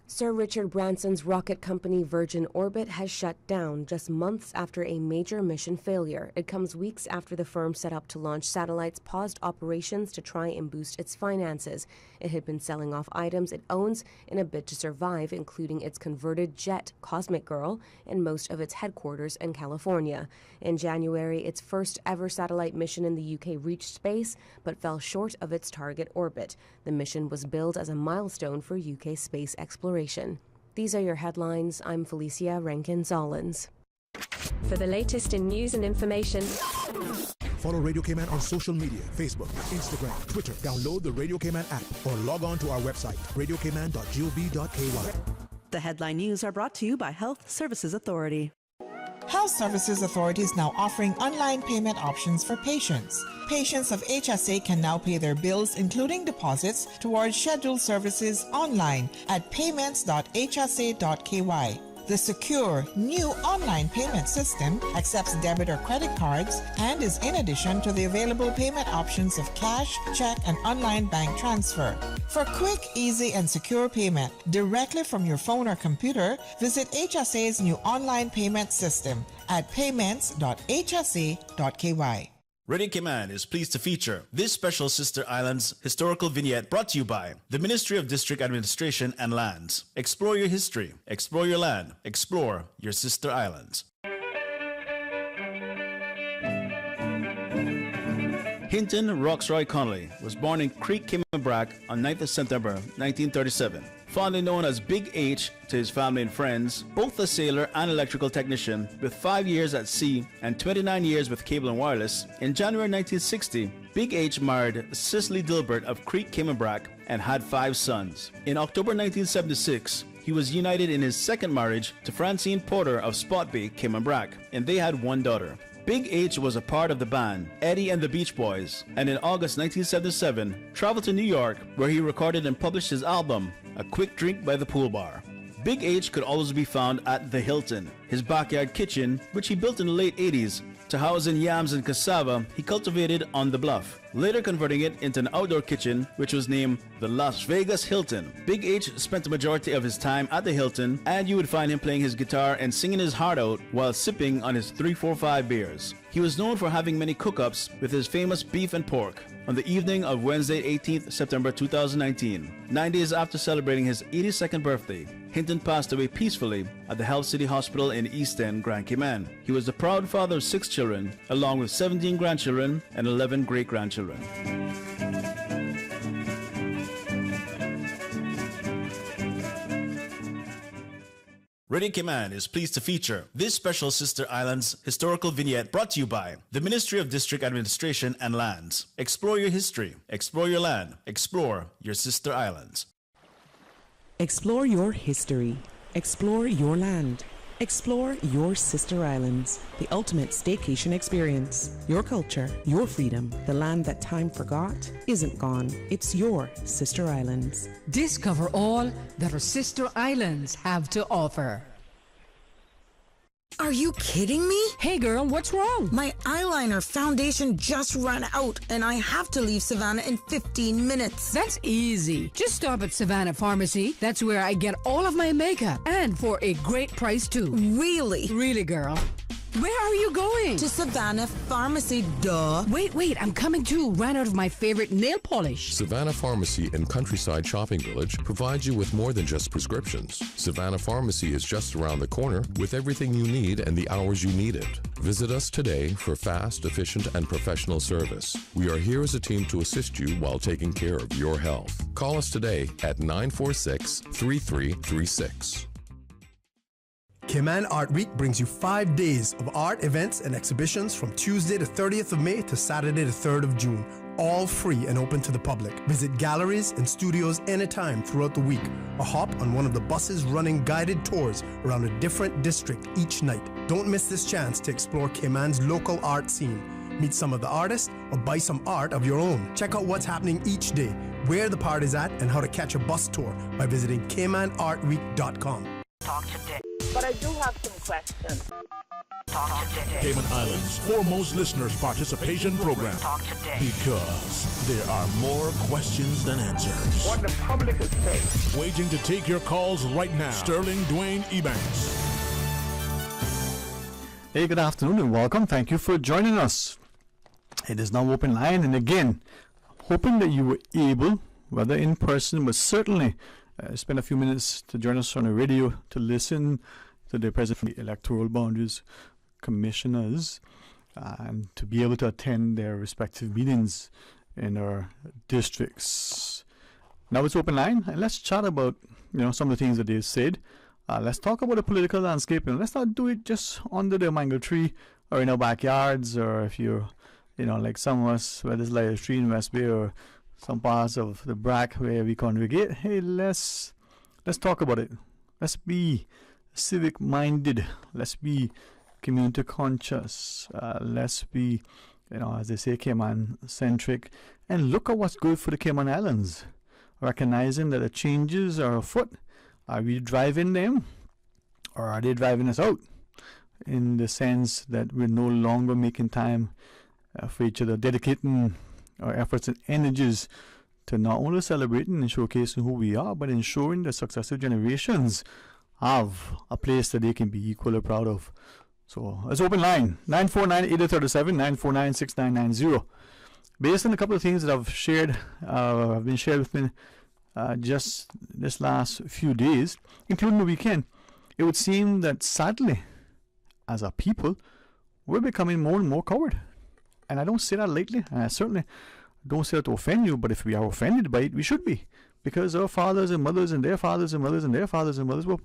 Sir Richard Branson's rocket company Virgin Orbit has shut down just months after a major mission failure. It comes weeks after the firm set up to launch satellites paused operations to try and boost its finances. It had been selling off items it owns in a bid to survive, including its converted jet, Cosmic Girl, and most of its headquarters in California. In January, its first ever satellite mission in the UK reached space, but fell short of its target orbit. The mission was billed as a milestone for UK space exploration. These are your headlines. I'm Felicia Rankin-Zollins. For the latest in news and information, follow Radio Cayman on social media, Facebook, Instagram, Twitter. Download the Radio Cayman app or log on to our website, radiocayman.gov.ky. The headline news are brought to you by Health Services Authority. Health Services Authority is now offering online payment options for patients. Patients of HSA can now pay their bills, including deposits, towards scheduled services online at payments.hsa.ky. The secure, new online payment system accepts debit or credit cards and is in addition to the available payment options of cash, check, and online bank transfer. For quick, easy, and secure payment directly from your phone or computer, visit HSA's new online payment system at payments.hsa.ky. Radio Cayman is pleased to feature this special Sister Islands historical vignette brought to you by the Ministry of District Administration and Lands. Explore your history, explore your land, explore your Sister Islands. Hinton Roxroy Connolly was born in Creek, Cayman Brac on 9th of September 1937. Fondly known as Big H to his family and friends, both a sailor and electrical technician with 5 years at sea and 29 years with cable and wireless, in January 1960, Big H married Cicely Dilbert of Creek, Cayman Brac and had 5 sons. In October 1976, he was united in his second marriage to Francine Porter of Spot Bay, Cayman Brac, and they had 1 daughter. Big H was a part of the band Eddie and the Beach Boys, and in August 1977 traveled to New York, where he recorded and published his album A Quick Drink by the Pool Bar. Big H could always be found at the Hilton, his backyard kitchen, which he built in the late 80s to house in yams and cassava he cultivated on the bluff, later converting it into an outdoor kitchen which was named the Las Vegas Hilton. Big H spent the majority of his time at the Hilton, and you would find him playing his guitar and singing his heart out while sipping on his 345 beers. He was known for having many cook-ups with his famous beef and pork. On the evening of Wednesday, 18th September 2019, 9 days after celebrating his 82nd birthday, Hinton passed away peacefully at the Health City Hospital in East End, Grand Cayman. He was the proud father of 6 children, along with 17 grandchildren and 11 great-grandchildren. Radio Cayman is pleased to feature this special Sister Islands historical vignette brought to you by the Ministry of District Administration and Lands. Explore your history, explore your land, explore your Sister Islands. Explore your history, explore your land, explore your Sister Islands, the ultimate staycation experience. Your culture, your freedom, the land that time forgot isn't gone. It's your Sister Islands. Discover all that our Sister Islands have to offer. Are you kidding me? Hey girl, what's wrong? My eyeliner foundation just ran out and I have to leave Savannah in 15 minutes. That's easy. Just stop at Savannah Pharmacy. That's where I get all of my makeup, and for a great price too. Really? Really, girl. Where are you going? To Savannah Pharmacy, duh. Wait, I'm coming too. Ran out of my favorite nail polish. Savannah Pharmacy in Countryside Shopping Village provides you with more than just prescriptions. Savannah Pharmacy is just around the corner with everything you need and the hours you need it. Visit us today for fast, efficient, and professional service. We are here as a team to assist you while taking care of your health. Call us today at 946-3336. Cayman Art Week brings you 5 days of art events and exhibitions from Tuesday the 30th of May to Saturday the 3rd of June, all free and open to the public. Visit galleries and studios anytime throughout the week, or hop on one of the buses running guided tours around a different district each night. Don't miss this chance to explore Cayman's local art scene. Meet some of the artists or buy some art of your own. Check out what's happening each day, where the party's at, and how to catch a bus tour by visiting CaymanArtWeek.com. Talk today. But I do have some questions. Talk today. Cayman Islands' foremost listeners participation program. Talk today. Because there are more questions than answers. What the public is saying. Waiting to take your calls right now. Sterling Dwayne Ebanks. Hey, good afternoon and welcome. Thank you for joining us. It is now open line, and again, hoping that you were able, whether in person, but certainly spend a few minutes to join us on the radio to listen to the president from the Electoral Boundaries Commissioners and to be able to attend their respective meetings in our districts. Now it's open line, and let's chat about some of the things that they said. Let's talk about the political landscape, and let's not do it just under the mango tree or in our backyards, or if you're like some of us, whether it's like a tree in West Bay or some parts of the Brac where we congregate. Hey, let's talk about it. Let's be civic minded. Let's be community conscious. Let's be, as they say, Cayman centric, and look at what's good for the Cayman Islands. Recognizing that the changes are afoot. Are we driving them, or are they driving us out? In the sense that we're no longer making time for each other, dedicating our efforts and energies to not only celebrating and showcasing who we are, but ensuring that successive generations have a place that they can be equally proud of. So let's open line 949-8037, 949-6990. Based on a couple of things that I've shared, have been shared with me just this last few days, including the weekend, it would seem that sadly, as a people, we're becoming more and more coward. And I don't say that lightly, and I certainly don't say that to offend you, but if we are offended by it, we should be. Because our fathers and mothers and their fathers and mothers and their fathers and mothers were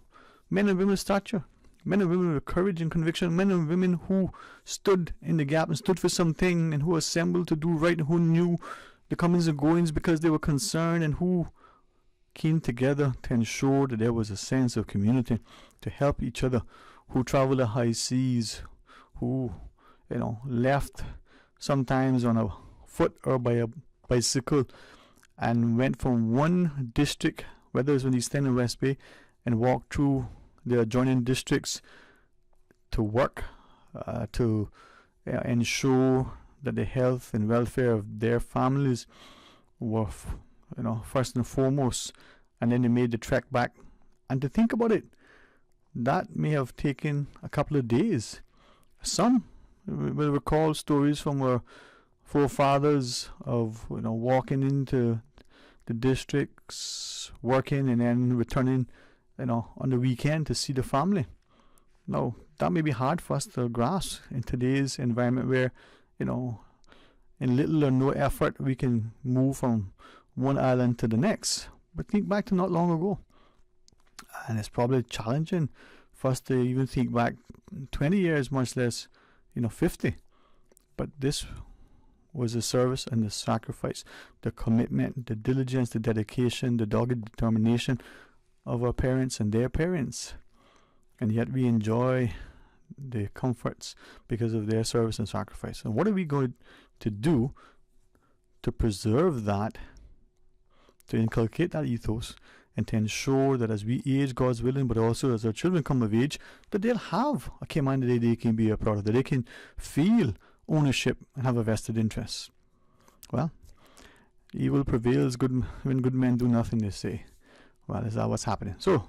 men and women of stature, men and women with courage and conviction, men and women who stood in the gap and stood for something, and who assembled to do right, and who knew the comings and goings because they were concerned, and who came together to ensure that there was a sense of community, to help each other, who traveled the high seas, who, left sometimes on a foot or by a bicycle, and went from one district, whether it was in East End or West Bay, and walked through the adjoining districts to work, to ensure that the health and welfare of their families were, first and foremost. And then they made the trek back. And to think about it, that may have taken a couple of days. Some will recall stories from our forefathers of walking into the districts, working, and then returning on the weekend to see the family. Now, that may be hard for us to grasp in today's environment where, in little or no effort, we can move from one island to the next. But think back to not long ago. And it's probably challenging for us to even think back 20 years, much less, 50. But this was the service and the sacrifice, the commitment, the diligence, the dedication, the dogged determination of our parents and their parents. And yet we enjoy the comforts because of their service and sacrifice. And what are we going to do to preserve that, to inculcate that ethos, and to ensure that as we age, God's willing, but also as our children come of age, that they'll have a Cayman that they can be a part of, that they can feel ownership and have a vested interest. Well, evil prevails when good men do nothing, they say. Well, is that what's happening? So,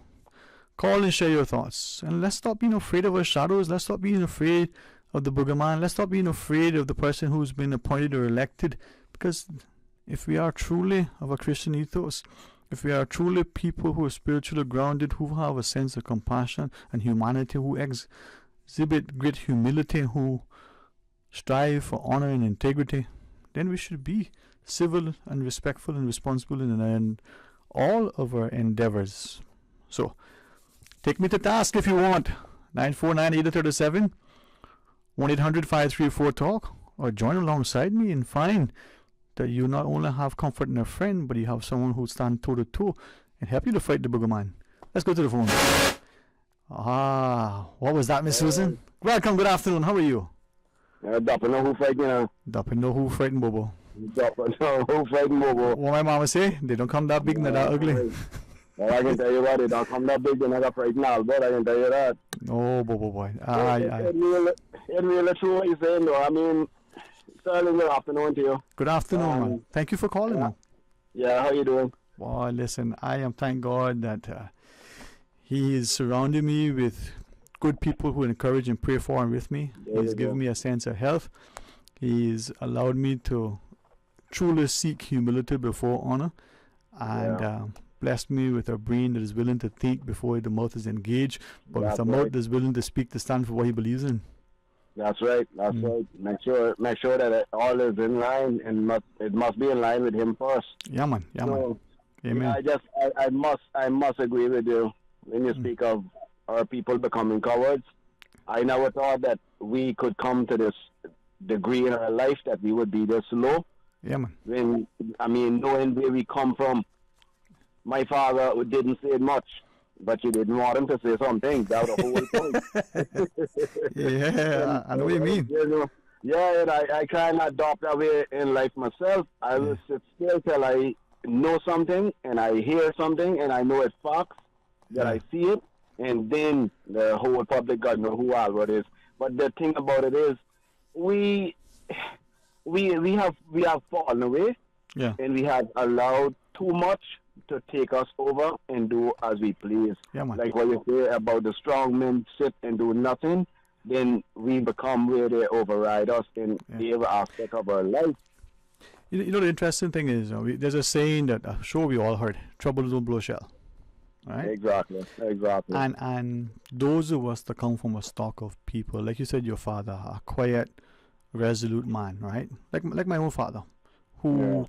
call and share your thoughts. And let's stop being afraid of our shadows. Let's stop being afraid of the boogeyman. Let's stop being afraid of the person who's been appointed or elected. Because if we are truly of a Christian ethos, if we are truly people who are spiritually grounded, who have a sense of compassion and humanity, who exhibit great humility, who strive for honor and integrity, then we should be civil and respectful and responsible in all of our endeavors. So, take me to task if you want. 949-8037, 1-800-534-TALK, or join alongside me and find that you not only have comfort in a friend, but you have someone who stands toe to toe and help you to fight the boogeyman. Let's go to the phone. What was that, Miss Susan? Welcome, good afternoon. How are you? Dapper know who fighting now. Dapper know who fighting Bobo. Dapper know who fighting Bobo. What my mama say? They don't come that big and that ugly. Well, I can tell you what, they don't come that big and not frightened Albert, I can tell you that. Oh, Bobo boy. It really true what you're saying though. I mean, Sterling, good afternoon to you. Good afternoon, man. Thank you for calling, man. Yeah, how you doing? Well, listen, I am thank God that He is surrounding me with good people who encourage and pray for and with me. He's given me a sense of health. He's allowed me to truly seek humility before honor, and blessed me with a brain that is willing to think before the mouth is engaged, but with a mouth that is willing to speak, to stand for what he believes in. That's right. That's right. Make sure that it all is in line, and it must be in line with him first. Yeah, man. Yeah, man. Amen. Yeah, I must agree with you when you speak of our people becoming cowards. I never thought that we could come to this degree in our life that we would be this low. Yeah, man. Knowing where we come from, my father didn't say much, but you didn't want him to say something. That was the whole point. Yeah, I know what you mean. And I kind of adopt that way in life myself. I will sit still till I know something, and I hear something, and I know it's facts, that I see it, and then the whole public got to know who Albert is. But the thing about it is, we have fallen away, and we have allowed too much to take us over and do as we please. Yeah, like what you say about the strong men sit and do nothing. then we become where they override us in every aspect of our life. You know the interesting thing is, there's a saying that I'm sure we all heard: "Trouble don't blow shell." Right? Exactly. And those of us that come from a stock of people, like you said, your father, a quiet, resolute man, right? Like my own father, who,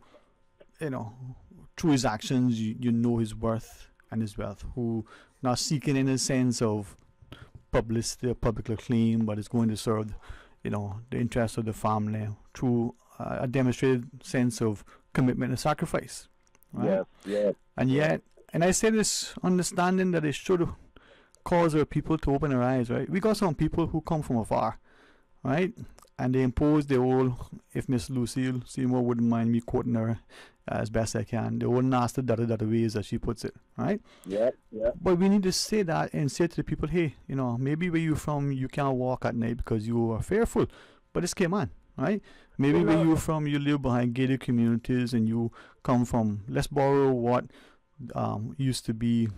through his actions, you know his worth and his wealth. Who not seeking in a sense of publicity or public acclaim, but is going to serve, the interests of the family through a demonstrated sense of commitment and sacrifice. Right? Yes. And yet. And I say this understanding that it should cause our people to open their eyes, right? We got some people who come from afar, right? And they impose their old, if Miss Lucille Seymour wouldn't mind me quoting her as best I can, the old nasty da ways as she puts it, right? Yeah. But we need to say that and say to the people, hey, maybe where you're from, you can't walk at night because you are fearful, but it's came on, right? Maybe where you're from, you live behind gated communities and you come from, let's borrow what used to be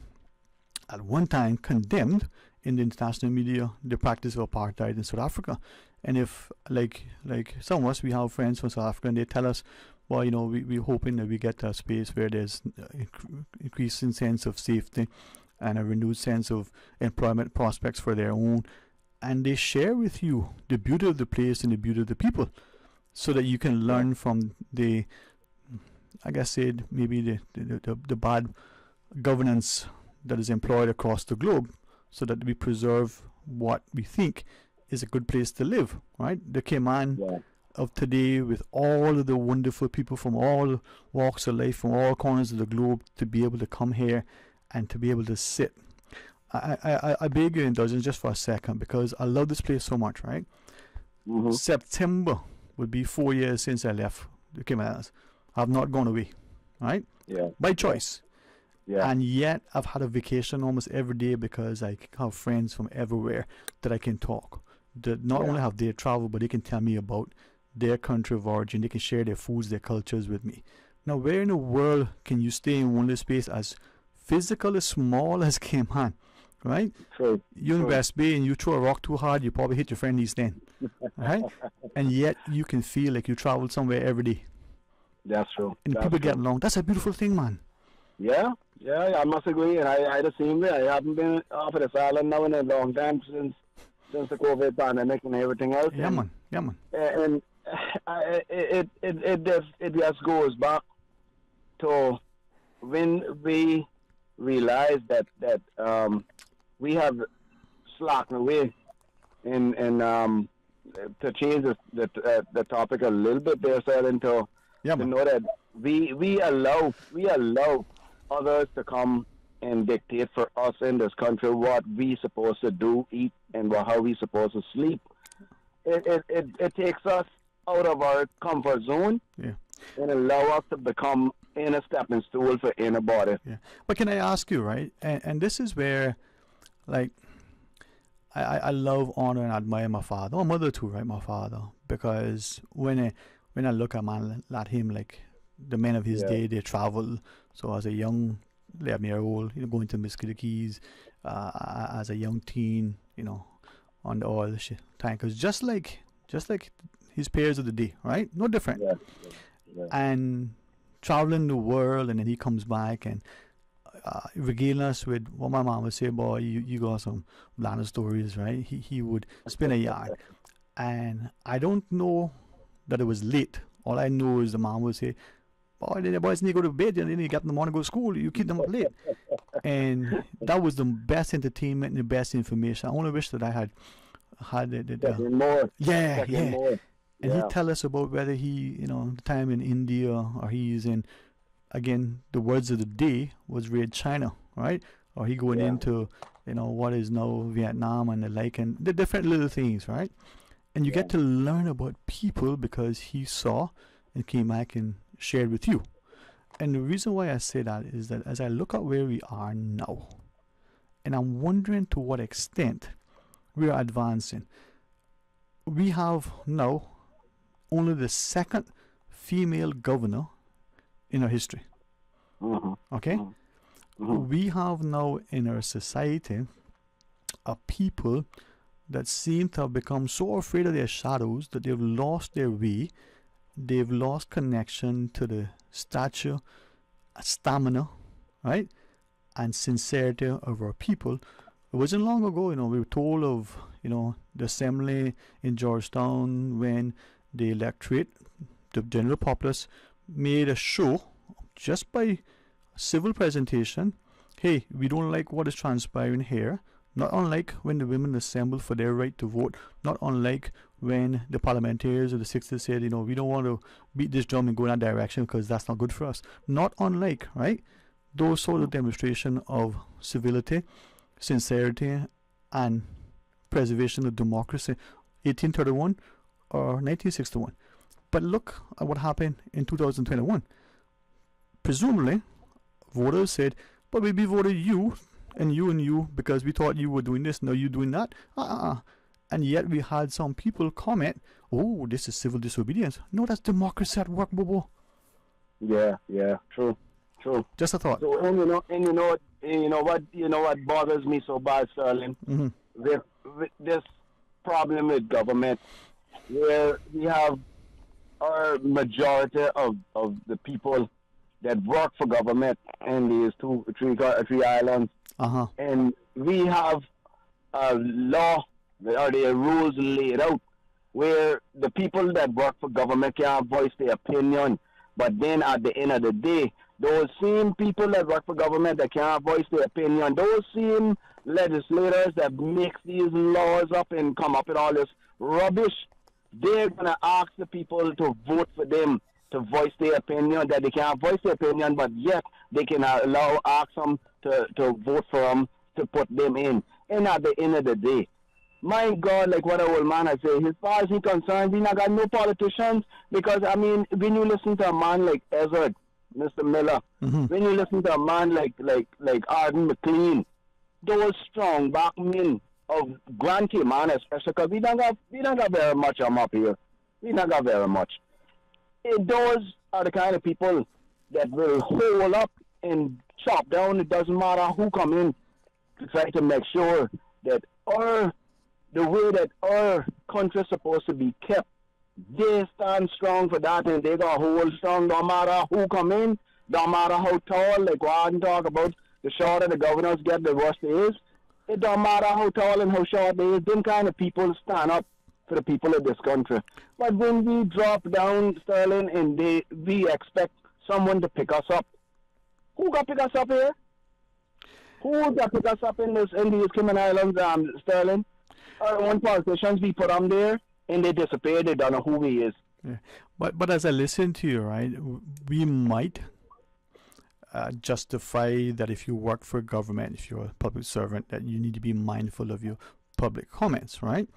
at one time condemned in the international media, the practice of apartheid in South Africa. And if like some of us, we have friends from South Africa and they tell us, well, we're hoping that we get to a space where there's increasing sense of safety and a renewed sense of employment prospects for their own, and they share with you the beauty of the place and the beauty of the people, so that you can learn from the, like I said, maybe the bad governance that is employed across the globe, so that we preserve what we think is a good place to live, right? The Cayman of today, with all of the wonderful people from all walks of life, from all corners of the globe, to be able to come here and to be able to sit. I beg your indulgence just for a second, because I love this place so much, right? September would be 4 years since I left the Cayman Islands. I've not gone away, right? Yeah. By choice. Yeah. And yet I've had a vacation almost every day, because I have friends from everywhere that I can talk. That not only have they traveled, but they can tell me about their country of origin. They can share their foods, their cultures with me. Now, where in the world can you stay in one space as physical, as small as Cayman, right? True. You're in West Bay and you throw a rock too hard, you probably hit your friend East End, right? And yet you can feel like you travel somewhere every day. That's true. And people get along. That's a beautiful thing, man. Yeah, I must agree. And I the same way. I haven't been off of this island now in a long time since the COVID pandemic and everything else. Yeah, man. And it just goes back to when we realize that we have slacked away and to change the topic a little bit there, Sterling, to know that we allow others to come and dictate for us in this country what we supposed to do, eat, and how we supposed to sleep. It takes us out of our comfort zone and allow us to become in a stepping stool for anybody. Yeah. But can I ask you, right? And this is where, like, I love, honor, and admire my father, or mother too, right? My father, because when I look at man like him, like the men of his day, they travel. So as a young 11-year-old, going to Mosquito Keys, as a young teen, on the oil tankers, just like his peers of the day, right? No different. Yeah. And traveling the world, and then he comes back and regaling us with what my mom would say, boy, you got some Blanda stories, right? He would spin a yard. And I don't know that it was late. All I know is the mom would say, boy, the boys need to go to bed, and then you get in the morning to go to school. You keep them up late. And that was the best entertainment and the best information. I only wish that I had more. Yeah. More. And he'd tell us about whether he, the time in India, or he's in, again, the words of the day was Raid China, right? Or he going into, what is now Vietnam and the like, and the different little things, right? And you get to learn about people because he saw and came back and shared with you. And the reason why I say that is that as I look at where we are now, and I'm wondering to what extent we are advancing. We have now only the second female governor in our history. Okay? We have now in our society a people that seem to have become so afraid of their shadows that they've lost their way. They've lost connection to the stature, stamina, right, and sincerity of our people. It wasn't long ago, we were told of, the assembly in Georgetown when the electorate, the general populace, made a show just by civil presentation. Hey, we don't like what is transpiring here. Not unlike when the women assembled for their right to vote. Not unlike when the parliamentarians of the 60s said, we don't want to beat this drum and go in that direction because that's not good for us. Not unlike, right, those sort of demonstration of civility, sincerity, and preservation of democracy, 1831 or 1961. But look at what happened in 2021. Presumably, voters said, but we voted you and you because we thought you were doing this, now you're doing that. And yet we had some people comment, oh, this is civil disobedience. No, that's democracy at work, Bobo. Yeah, true. Just a thought. So, and you know what bothers me so bad, Sterling? Mm-hmm. With this problem with government, where we have our majority of the people that work for government in these three islands, and we have a law or the rules laid out where the people that work for government can't voice their opinion, but then at the end of the day, those same people that work for government that can't voice their opinion, those same legislators that make these laws up and come up with all this rubbish, they're going to ask the people to vote for them to voice their opinion, that they can't voice their opinion, but yet they can ask them to vote for them, to put them in. And at the end of the day, my God, like what an old man I say, as far as he's concerned, we not got no politicians, because, when you listen to a man like Ezra, Mr. Miller, when you listen to a man like Arden McLean, those strong back men of Grand Cayman, especially, because we don't got very much of them up here. We don't got very much. Those are the kind of people that will hold up and chop down. It doesn't matter who come in to try to make sure that the way that our country is supposed to be kept, they stand strong for that, and they got hold strong. No matter who come in, no matter how tall, like Warden talk about, the shorter the governors get, the worse it is. It don't matter how tall and how short they is. Them kind of people stand up for the people of this country. But when we drop down, Sterling, and we expect someone to pick us up, who got pick us up here? Who got pick us up in these Cayman Islands, Sterling? One politicians, we put them there, and they disappear. They don't know who he is. Yeah. But as I listen to you, right, we might justify that if you work for government, if you're a public servant, that you need to be mindful of your public comments, right?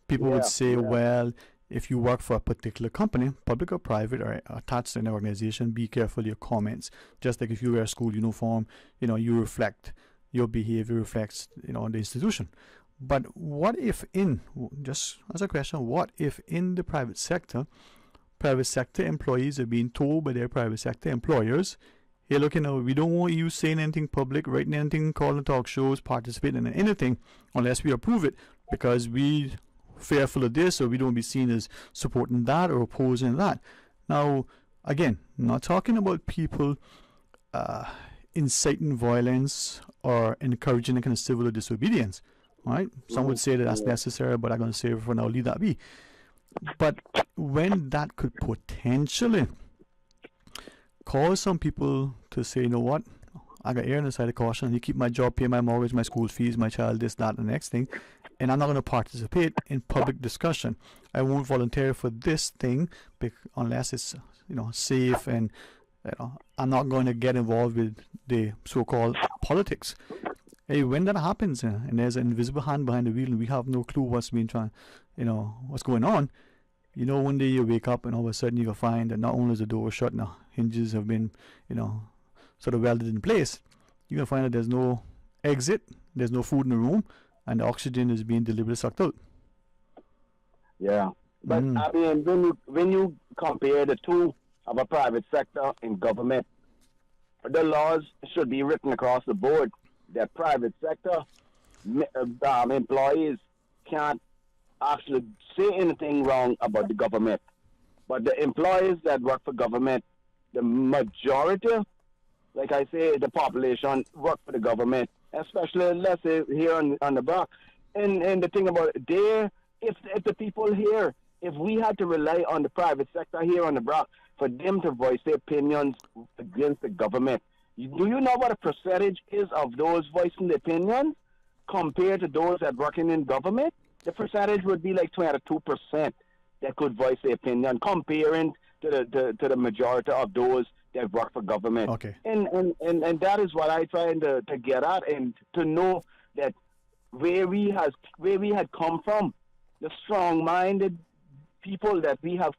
People would say, well, if you work for a particular company, public or private or attached to an organization, be careful of your comments. Just like if you wear a school uniform, you reflect, your behavior reflects, the institution. But what if just as a question, what if in the private sector employees are being told by their private sector employers, hey, look, we don't want you saying anything public, writing anything, calling talk shows, participating in anything unless we approve it, because we fearful of this, or we don't be seen as supporting that or opposing that. Now, again, not talking about people inciting violence or encouraging a kind of civil disobedience, right? Some would say that that's necessary, but I'm going to say for now, leave that be. But when that could potentially cause some people to say, you know what, I got air on the side of caution, you keep my job, pay my mortgage, my school fees, my child, this, that, and the next thing, and I'm not going to participate in public discussion. I won't volunteer for this thing unless it's safe, and I'm not going to get involved with the so-called politics. Hey, when that happens, and there's an invisible hand behind the wheel, and we have no clue what's going on, one day you wake up and all of a sudden you find that not only is the door shut, now hinges have been, sort of welded in place. You're going to find that there's no exit, there's no food in the room, and the oxygen is being deliberately sucked out. Yeah. But, when you compare the two of a private sector and government, the laws should be written across the board that private sector employees can't actually say anything wrong about the government. But the employees that work for government, the majority, like I say, the population work for the government, especially, let's say, here on the block. And the thing about it, if the people here, if we had to rely on the private sector here on the block for them to voice their opinions against the government, do you know what a percentage is of those voicing the opinions compared to those that working in government? The percentage would be like 22% that could voice their opinion, comparing to the majority of those that work for government. Okay. And that is what I trying to get at, and to know that where we had come from, the strong-minded people that we have,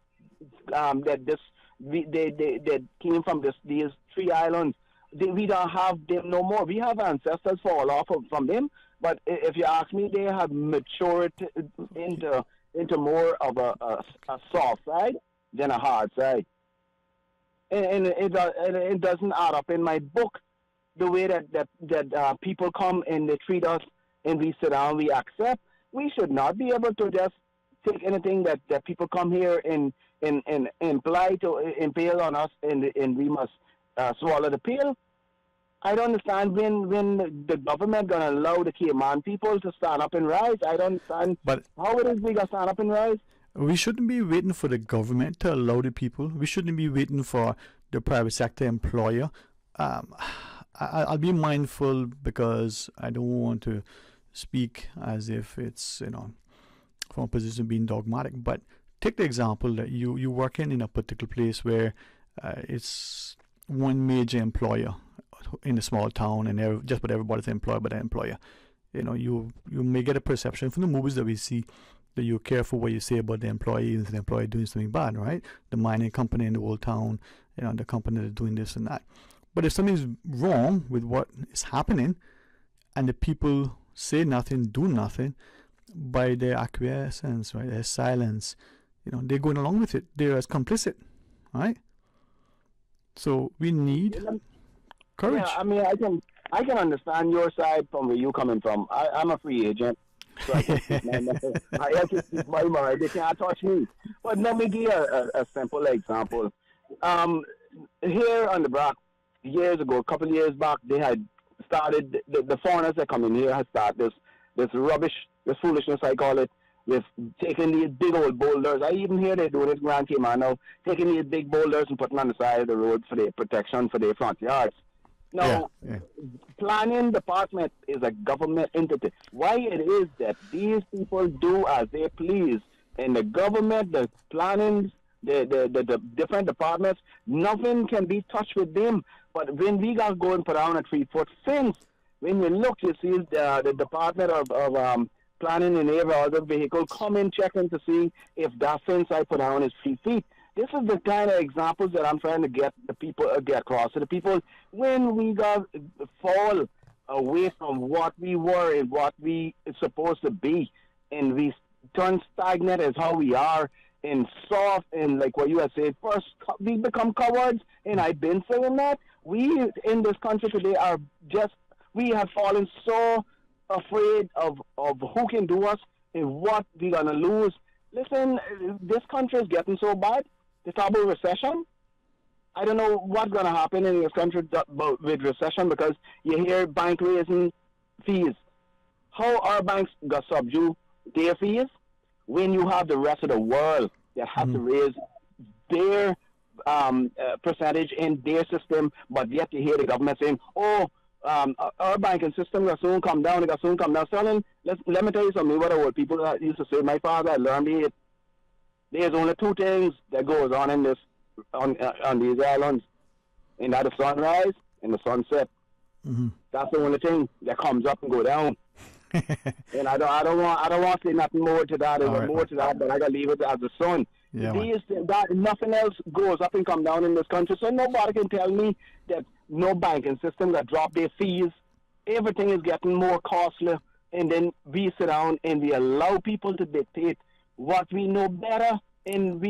that came from these 3 islands, we don't have them no more. We have ancestors fall off from them, but if you ask me, they have matured into more of a soft side than a hard side. And it doesn't add up in my book the way that people come and they treat us and we sit down, we accept. We should not be able to just take anything that people come here and imply to impale on us, and we must swallow the pill. I don't understand when the government gonna allow the Cayman people to stand up and rise. I don't understand how it is we gonna stand up and rise. We shouldn't be waiting for the government to allow the people. We shouldn't be waiting for the private sector employer. I'll be mindful because I don't want to speak as if it's, from a position of being dogmatic. But take the example that you're working in a particular place where it's one major employer in a small town, and just about everybody's employed by the employer. You may get a perception from the movies that we see that you're careful what you say about the employee and the employee doing something bad, right? The mining company in the old town, the company that's doing this and that. But if something's wrong with what is happening and the people say nothing, do nothing, by their acquiescence, right, their silence, they're going along with it. They're as complicit, right? So we need courage. Yeah, I mean, I can understand your side from where you're coming from. I'm a free agent. So I can speak my mind. They can't touch me. But let me give you a simple example. Here on the block, years ago, a couple of years back, they had started, the foreigners that come in here had started this rubbish, this foolishness, I call it, with taking these big old boulders. I even hear they do it in Grand Cayman now, taking these big boulders and putting on the side of the road for their protection for their front yards. Now, planning department is a government entity. Why it is that these people do as they please, and the government, the planning, the different departments, nothing can be touched with them. But when we got to go and put down a 3-foot fence, when you look, you see the Department of Planning and every other vehicle come in checking to see if that fence I put down is 3 feet. This is the kind of examples that I'm trying to get the people get across to the people. When we got fall away from what we were and what we are supposed to be, and we turn stagnant as how we are, and soft, and like what you had said, first we become cowards, and I've been saying that. We in this country today we have fallen so afraid of who can do us and what we're going to lose. Listen, this country is getting so bad. The double recession. I don't know what's going to happen in this country with recession, because you hear bank raising fees. How our banks got subdue their fees when you have the rest of the world that have to raise their percentage in their system, but yet you hear the government saying, our banking system will soon come down, it will soon come down. Sterling, let me tell you something, what old people used to say. My father learned it. There's only 2 things that goes on in this on these islands, and that is sunrise and the sunset. That's the only thing that comes up and go down. And I don't want to say nothing more to that. There's more to that, but I gotta leave it as the sun. Nothing else goes up and come down in this country, so nobody can tell me that no banking system that drop their fees. Everything is getting more costly, and then we sit down and we allow people to dictate what we know better, and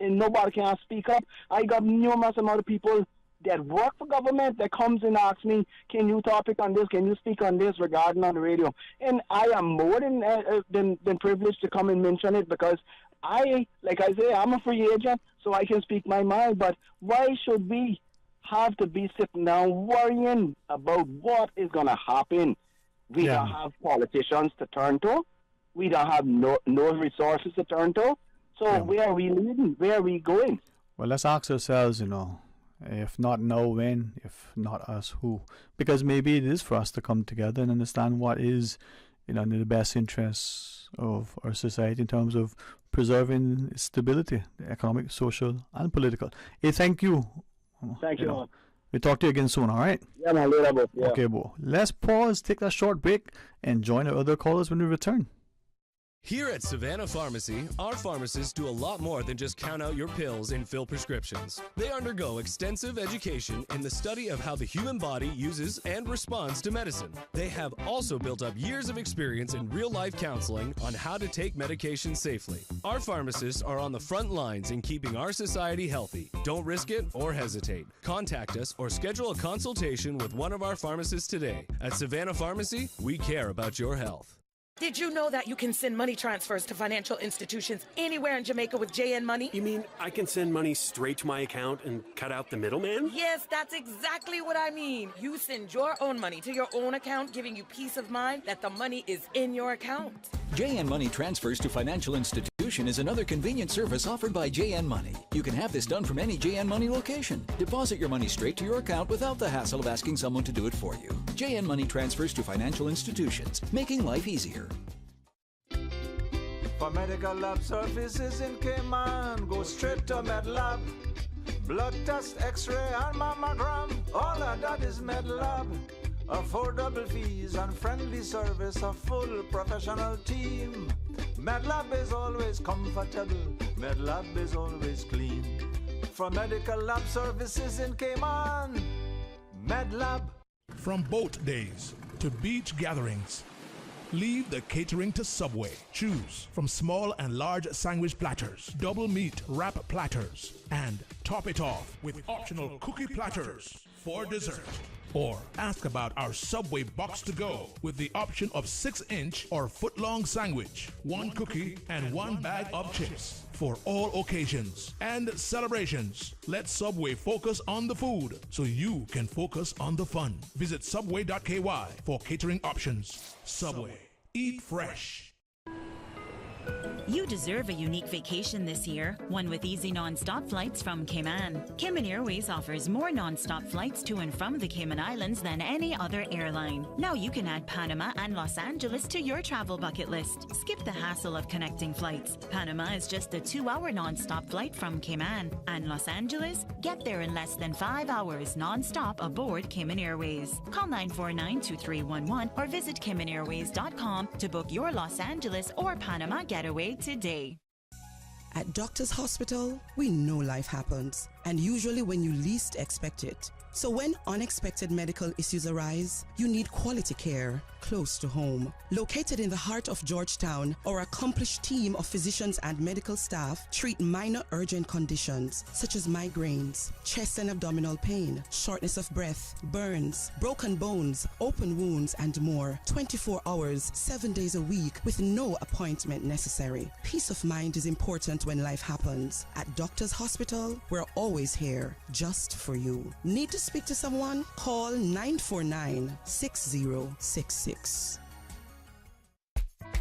nobody can speak up. I got numerous amount of people that work for government that comes and asks me, can you topic on this? Can you speak on this regarding on the radio? And I am more than privileged to come and mention it because like I say, I'm a free agent, so I can speak my mind. But why should we have to be sitting down worrying about what is going to happen? We don't have politicians to turn to. We don't have no resources to turn to. So where are we leading? Where are we going? Well, let's ask ourselves, if not now, when? If not us, who? Because maybe it is for us to come together and understand what is, in the best interests of our society in terms of preserving stability, economic, social, and political. Hey, thank you. Thank you. We'll talk to you again soon, all right? Yeah, man, later, bro. Yeah. Okay, Bo. Let's pause, take a short break, and join our other callers when we return. Here at Savannah Pharmacy, our pharmacists do a lot more than just count out your pills and fill prescriptions. They undergo extensive education in the study of how the human body uses and responds to medicine. They have also built up years of experience in real-life counseling on how to take medication safely. Our pharmacists are on the front lines in keeping our society healthy. Don't risk it or hesitate. Contact us or schedule a consultation with one of our pharmacists today. At Savannah Pharmacy, we care about your health. Did you know that you can send money transfers to financial institutions anywhere in Jamaica with JN Money? You mean I can send money straight to my account and cut out the middleman? Yes, that's exactly what I mean. You send your own money to your own account, giving you peace of mind that the money is in your account. JN Money transfers to financial institution is another convenient service offered by JN Money. You can have this done from any JN Money location. Deposit your money straight to your account without the hassle of asking someone to do it for you. JN Money transfers to financial institutions, making life easier. For medical lab services in Cayman, go straight to MedLab. Blood test, x-ray and mammogram, all of that is MedLab. Affordable fees and friendly service, a full professional team. MedLab is always comfortable, MedLab is always clean. For medical lab services in Cayman, MedLab. From boat days to beach gatherings, leave the catering to Subway. Choose from small and large sandwich platters, double meat wrap platters, and top it off with optional cookie platters for dessert. Or ask about our Subway box to go with the option of 6-inch or foot-long sandwich, 1 cookie, and 1 bag of chips. For all occasions and celebrations, let Subway focus on the food so you can focus on the fun. Visit subway.ky for catering options. Subway. Eat fresh. You deserve a unique vacation this year, one with easy non-stop flights from Cayman. Cayman Airways offers more non-stop flights to and from the Cayman Islands than any other airline. Now you can add Panama and Los Angeles to your travel bucket list. Skip the hassle of connecting flights. Panama is just a 2-hour non-stop flight from Cayman. And Los Angeles? Get there in less than 5 hours non-stop aboard Cayman Airways. Call 949-2311 or visit CaymanAirways.com to book your Los Angeles or Panama getaway today. At Doctors Hospital, we know life happens, and usually when you least expect it. So when unexpected medical issues arise, you need quality care close to home. Located in the heart of Georgetown, our accomplished team of physicians and medical staff treat minor urgent conditions such as migraines, chest and abdominal pain, shortness of breath, burns, broken bones, open wounds, and more. 24 hours, 7 days a week with no appointment necessary. Peace of mind is important when life happens. At Doctors Hospital, we're always here just for you. Need to speak to someone? Call 949-6066.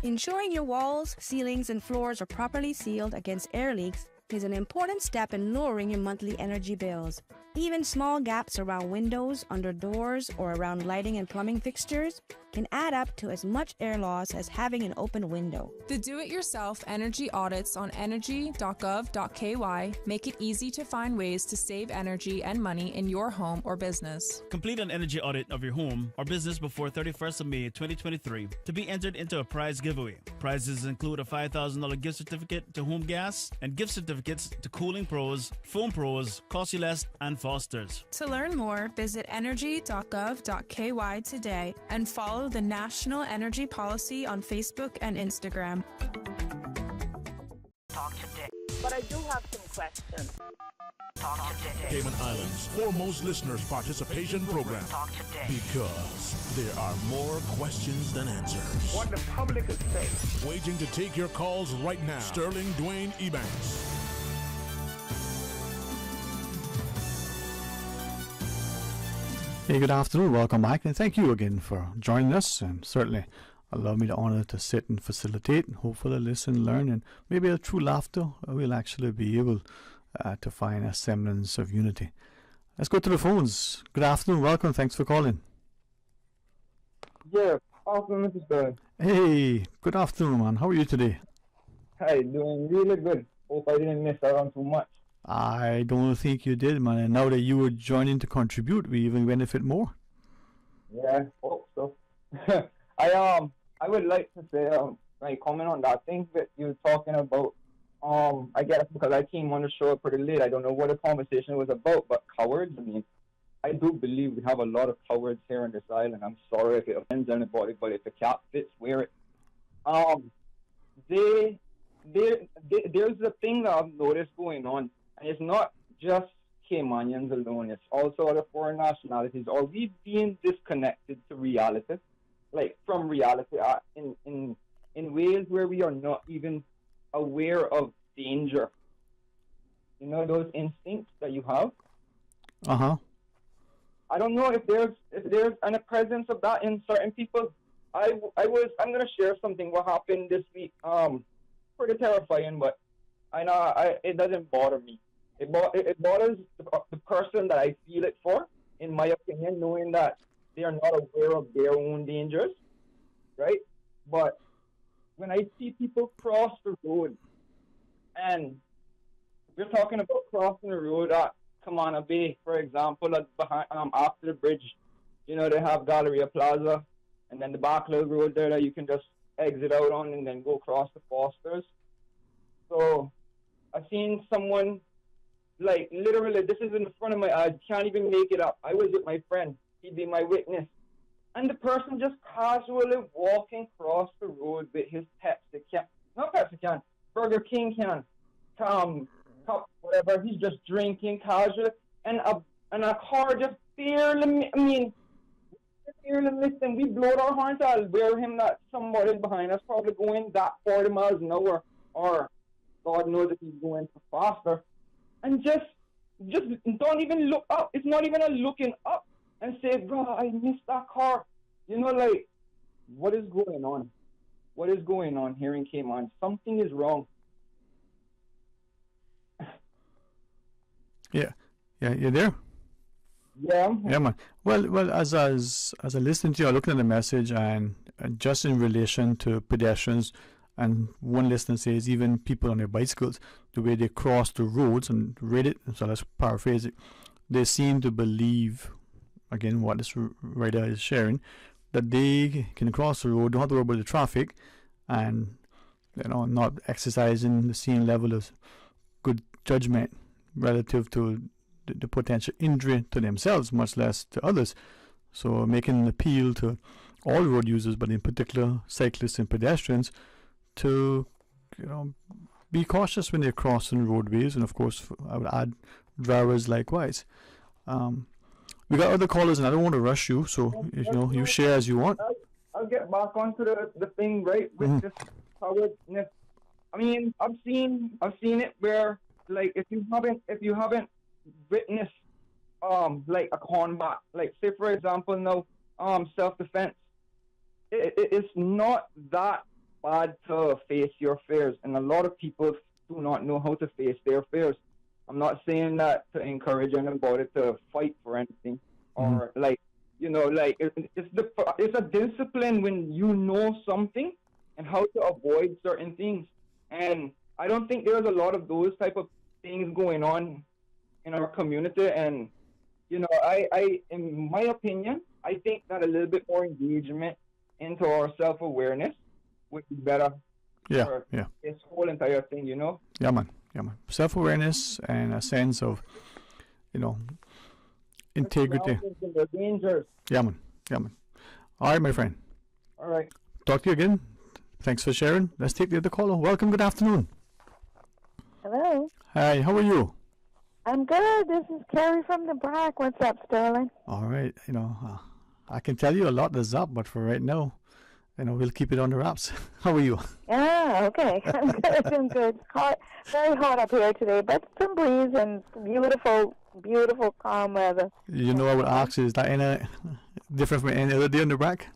Ensuring your walls, ceilings, and floors are properly sealed against air leaks is an important step in lowering your monthly energy bills. Even small gaps around windows, under doors, or around lighting and plumbing fixtures can add up to as much air loss as having an open window. The do-it-yourself energy audits on energy.gov.ky make it easy to find ways to save energy and money in your home or business. Complete an energy audit of your home or business before 31st of May 2023 to be entered into a prize giveaway. Prizes include a $5,000 gift certificate to Home Gas and gift certificates to Cooling Pros, Foam Pros, Costuless, and Foster's. To learn more, visit energy.gov.ky today and follow the National Energy Policy on Facebook and Instagram. Talk today. But I do have some questions. Cayman Islands' foremost listeners participation program. Because there are more questions than answers. What the public is saying. Waiting to take your calls right now. Sterling Dwayne Ebanks. Hey, good afternoon. Welcome back, and thank you again for joining us. And certainly, allow me the honor to sit and facilitate, and hopefully listen, learn, and maybe through laughter, we'll actually be able to find a semblance of unity. Let's go to the phones. Good afternoon. Welcome. Thanks for calling. Yeah, afternoon, Mr. Stern. Hey, good afternoon, man. How are you today? Hi, doing really good. Hope I didn't miss out on too much. I don't think you did, man. And now that you were joining to contribute, we even benefit more. Yeah, hope so. I would like to say like comment on that thing that you were talking about. I guess because I came on the show pretty late, I don't know what the conversation was about, but cowards. I mean, I do believe we have a lot of cowards here on this island. I'm sorry if it offends anybody, but if the cap fits, wear it. There's a thing that I've noticed going on, and it's not just Caymanians alone. It's also other foreign nationalities. Are we being disconnected to reality, like from reality, in ways where we are not even aware of danger? You know, those instincts that you have. I don't know if there's a presence of that in certain people. I'm gonna share something what happened this week. Pretty terrifying, but I know it doesn't bother me. It bothers the person that I feel it for, in my opinion, knowing that they are not aware of their own dangers, right? But when I see people cross the road, and we're talking about crossing the road at Kamana Bay, for example, behind after the bridge, you know, they have Galleria Plaza, and then the back little road there that you can just exit out on and then go across the Fosters. So I've seen someone, like, literally, this is in front of my eyes, can't even make it up. I was with my friend, he'd be my witness. And the person just casually walking across the road with his Pepsi can, not Pepsi can, Burger King can, cup, whatever, he's just drinking casually, and a car just barely missed him. We blowed our horns. I'll bear him that somebody behind us probably going that 40 miles an hour, or God knows if he's going faster, and just don't even look up. It's not even a looking up and say, bro, I missed that car. You know, like, what is going on? What is going on here in Cayman? Something is wrong. Yeah, you're there? Yeah, man. Well, as I listen to you, I looking at the message, and just in relation to pedestrians, and one listener says even people on their bicycles, the way they cross the roads and read it, so let's paraphrase it, they seem to believe, again, what this writer is sharing, that they can cross the road, don't have to worry about the traffic, and, you know, not exercising the same level of good judgment relative to the potential injury to themselves, much less to others. So making an appeal to all road users, but in particular cyclists and pedestrians, to, you know, be cautious when they're crossing roadways, and of course I would add drivers likewise. We got other callers, and I don't want to rush you, so you share as you want. I'll get back onto the thing, right, with this cowardness. I mean, I've seen it where, like, if you haven't witnessed like a combat, like, say for example now, self-defense, it's not that bad to face your fears, and a lot of people do not know how to face their fears. I'm not saying that to encourage anybody to fight for anything, or like, you know, like, it's a discipline when you know something and how to avoid certain things. And I don't think there's a lot of those type of things going on in our community. And, you know, I in my opinion, I think that a little bit more engagement into our self-awareness would be better. For this whole entire thing, you know? Yeah, man. Self-awareness and a sense of, you know, integrity. The dangers. Yeah, man. All right, my friend. All right. Talk to you again. Thanks for sharing. Let's take the other caller. Welcome. Good afternoon. Hello. Hi. How are you? I'm good. This is Carrie from the Brack. What's up, Sterling? All right. I can tell you a lot that's up, but for right now, we'll keep it on the wraps. How are you? Yeah, okay. I'm good. I'm good. Hot, very hot up here today, but some breeze and beautiful, beautiful, calm weather. I would ask you, is that any different from any other day on the Brack?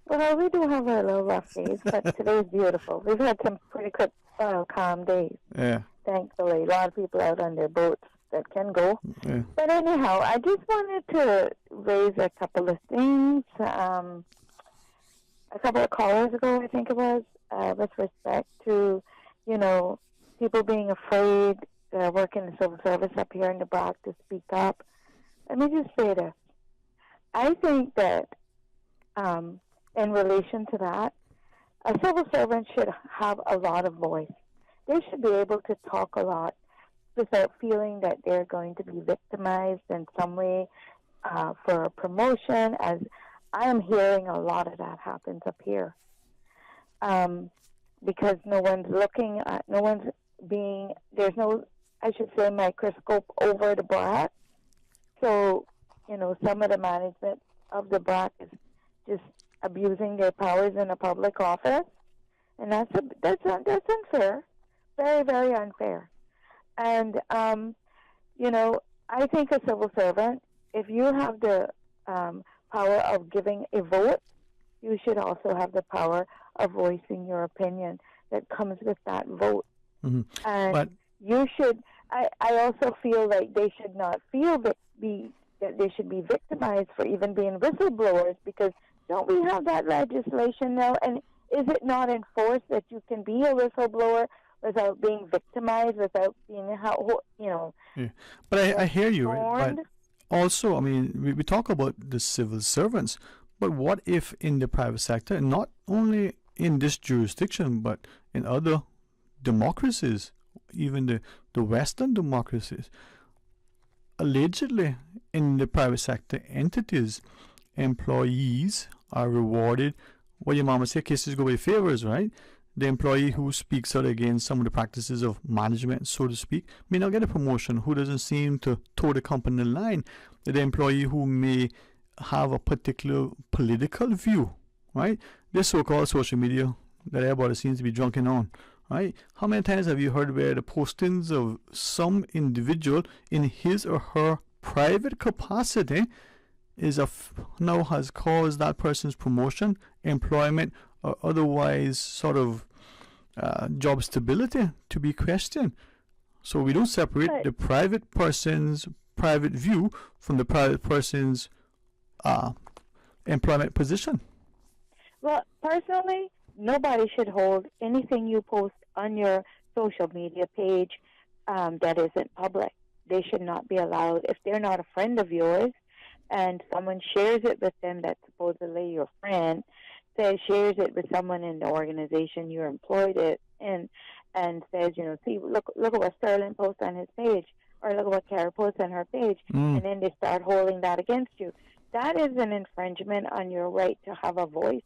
Well, we do have our little rough days, but today's beautiful. We've had some pretty good, calm days. Yeah. Thankfully, a lot of people out on their boats that can go. Yeah. But anyhow, I just wanted to raise a couple of things. A couple of callers ago, I think it was, with respect to, people being afraid working in civil service up here in the Brack to speak up. Let me just say this. I think that in relation to that, a civil servant should have a lot of voice. They should be able to talk a lot without feeling that they're going to be victimized in some way for a promotion, as I am hearing a lot of that happens up here. Because no one's looking at, there's no, I should say, microscope over the Brack. So, some of the management of the Brack is just abusing their powers in a public office. And that's unfair. Very, very unfair. And, I think a civil servant, if you have the power of giving a vote, you should also have the power of voicing your opinion that comes with that vote. Mm-hmm. And you should, I also feel like they should not feel that they should be victimized for even being whistleblowers, because don't we have that legislation now? And is it not enforced that you can be a whistleblower without being victimized, without being, Yeah. But I hear you, right? But also, we talk about the civil servants, but what if in the private sector, and not only in this jurisdiction, but in other democracies, even the Western democracies, allegedly in the private sector entities, employees are rewarded, what your mama say, cases go by favors, right? The employee who speaks out against some of the practices of management, so to speak, may not get a promotion, who doesn't seem to toe the company line. The employee who may have a particular political view, right? This so-called social media that everybody seems to be drunken on, right? How many times have you heard where the postings of some individual in his or her private capacity now has caused that person's promotion, employment, or otherwise sort of job stability to be questioned? So we don't separate the private person's private view from the private person's employment position. Well, personally, nobody should hold anything you post on your social media page that isn't public. They should not be allowed. If they're not a friend of yours and someone shares it with them that's supposedly your friend, shares it with someone in the organization you're employed in, and says, see, look at what Sterling posts on his page, or look at what Kara posts on her page, and then they start holding that against you. That is an infringement on your right to have a voice.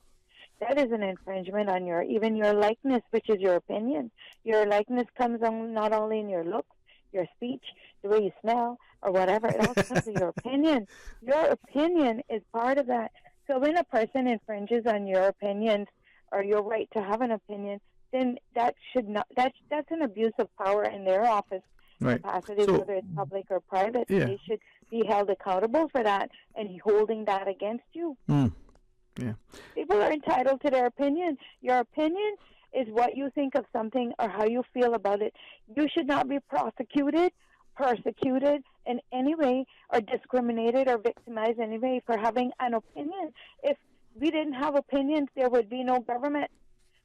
That is an infringement on even your likeness, which is your opinion. Your likeness comes on not only in your looks, your speech, the way you smell, or whatever. It also comes with your opinion. Your opinion is part of that. So when a person infringes on your opinions or your right to have an opinion, then that should not. That's an abuse of power in their office capacity, So, whether it's public or private. yeah. They should be held accountable for that and holding that against you. Yeah. People are entitled to their opinion. Your opinion is what you think of something or how you feel about it. You should not be prosecuted, persecuted in any way, or discriminated or victimized in any way for having an opinion. If we didn't have opinions, there would be no government.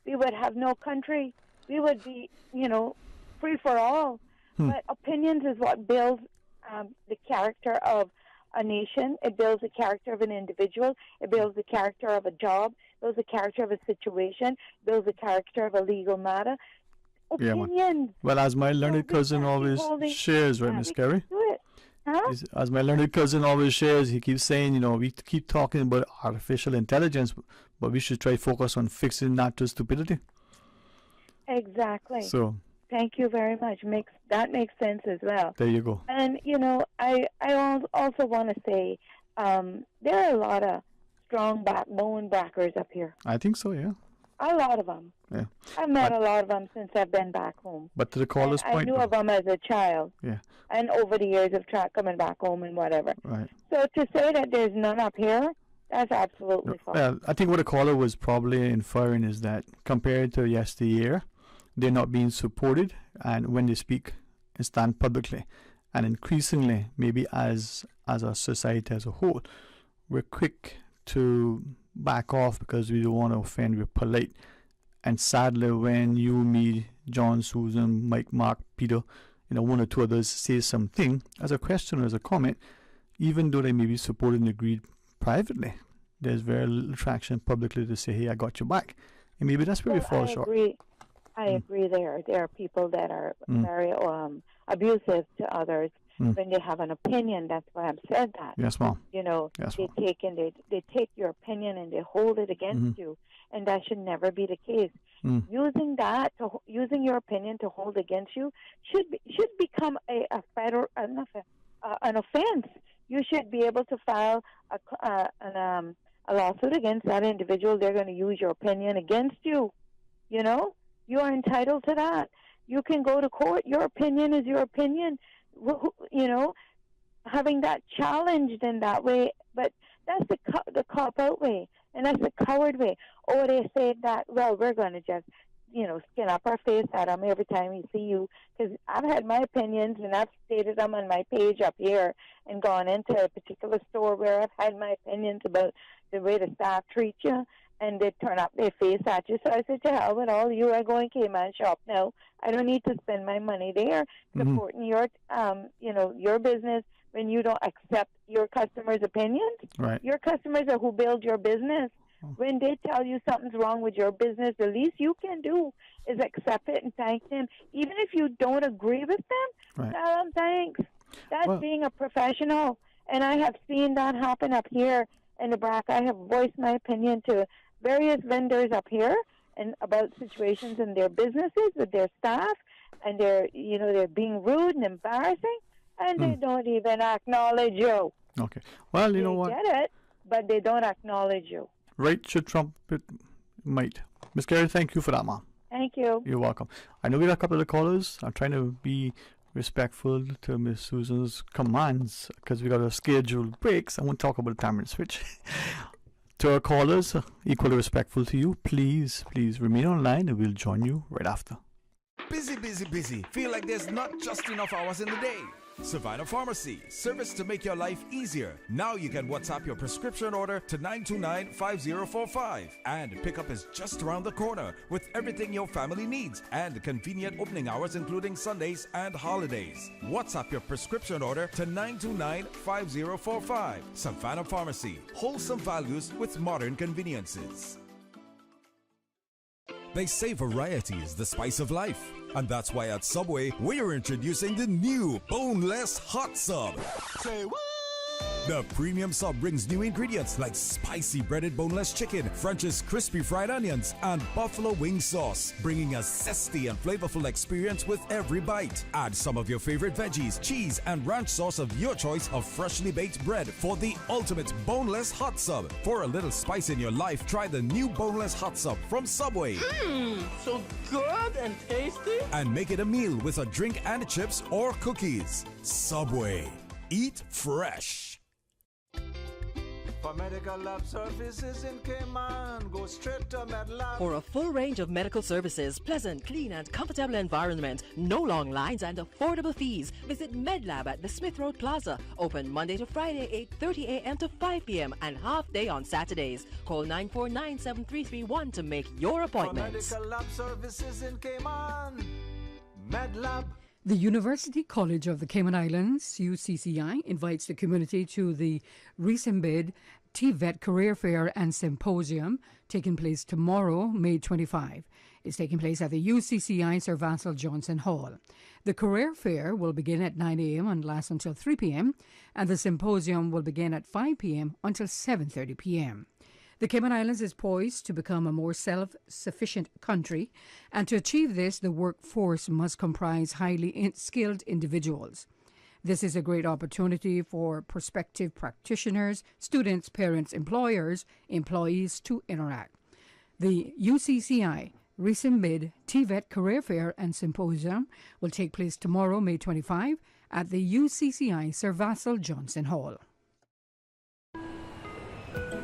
We would have no country. We would be, free for all. But opinions is what builds the character of a nation. It builds the character of an individual. It builds the character of a job. It builds the character of a situation. It builds the character of a legal matter. Opinions. Yeah, well, as my learned cousin always shares, right, Miss Carey? Huh? As my learned cousin always shares, he keeps saying, we keep talking about artificial intelligence, but we should try to focus on fixing natural stupidity. Exactly. So Thank you very much. That makes sense as well. There you go. And, I also want to say there are a lot of strong backbone backers up here. I think so, yeah. A lot of them. Yeah. I've met a lot of them since I've been back home. But to the caller's I point, knew of them as a child. Yeah. And over the years of coming back home and whatever. Right. So to say that there's none up here, that's absolutely false. Well, I think what the caller was probably inferring is that compared to yesteryear, they're not being supported, and when they speak and stand publicly, and increasingly, maybe as a society as a whole, we're quick to back off because we don't want to offend. We're polite, and sadly, when you, me, John, Susan, Mike, Mark, Peter, one or two others say something as a question or as a comment, even though they may be supported and agreed privately, there's very little traction publicly to say, hey, I got your back. And maybe that's where we fall short. I agree there. There are people that are very abusive to others when they have an opinion. That's why I've said that. Yes, ma'am. Yes, they take your opinion and they hold it against you, and that should never be the case. Using your opinion to hold against you should become an offense. You should be able to file a lawsuit against that individual. They're going to use your opinion against you. You are entitled to that. You can go to court. Your opinion is your opinion. Having that challenged in that way, but that's the cop-out way, and that's the coward way. Or they say that, well, we're going to just, skin up our face at them every time we see you, because I've had my opinions, and I've stated them on my page up here and gone into a particular store where I've had my opinions about the way the staff treat you, and they turn up their face at you. So I said, to hell with all you, I go in Cayman shop now. I don't need to spend my money there supporting your business when you don't accept your customers' opinions. Right. Your customers are who build your business. When they tell you something's wrong with your business, the least you can do is accept it and thank them. Even if you don't agree with them, tell them thanks. That's being a professional. And I have seen that happen up here in the BRAC. I have voiced my opinion to various vendors up here and about situations in their businesses with their staff, and they're being rude and embarrassing, and they don't even acknowledge you. Okay. Well, you know what? They get it, but they don't acknowledge you. Right should trump it might. Miss Carey, thank you for that, Mom. Thank you. You're welcome. I know we got a couple of callers. I'm trying to be respectful to Miss Susan's commands because we got a scheduled breaks. I won't talk about the time and switch. To our callers, equally respectful to you, please remain online and we'll join you right after. Busy. Feel like there's not just enough hours in the day. Savannah Pharmacy, service to make your life easier. Now you can WhatsApp your prescription order to 929-5045. And pickup is just around the corner with everything your family needs and convenient opening hours including Sundays and holidays. WhatsApp your prescription order to 929-5045. Savannah Pharmacy, wholesome values with modern conveniences. They say variety is the spice of life. And that's why at Subway, we're introducing the new Boneless Hot Sub. Say what? The premium sub brings new ingredients like spicy breaded boneless chicken, French's crispy fried onions, and buffalo wing sauce, bringing a zesty and flavorful experience with every bite. Add some of your favorite veggies, cheese, and ranch sauce of your choice of freshly baked bread for the ultimate boneless hot sub. For a little spice in your life, try the new Boneless Hot Sub from Subway. So good and tasty. And make it a meal with a drink and chips or cookies. Subway. Eat fresh. For medical lab services in Cayman, go straight to MedLab. For a full range of medical services, pleasant, clean and comfortable environment, no long lines and affordable fees, visit MedLab at the Smith Road Plaza. Open Monday to Friday, 8:30 a.m. to 5 p.m. and half day on Saturdays. Call 949-7331 to make your appointment. For medical lab services in Cayman, MedLab. The University College of the Cayman Islands, UCCI, invites the community to the Resembid TVET Career Fair and Symposium taking place tomorrow, May 25. It's taking place at the UCCI Sir Vassal Johnson Hall. The Career Fair will begin at 9 a.m. and last until 3 p.m. and the Symposium will begin at 5 p.m. until 7:30 p.m. The Cayman Islands is poised to become a more self-sufficient country, and to achieve this, the workforce must comprise highly skilled individuals. This is a great opportunity for prospective practitioners, students, parents, employers, employees to interact. The UCCI recent bid TVET Career Fair and Symposium will take place tomorrow, May 25, at the UCCI Sir Vassal Johnson Hall.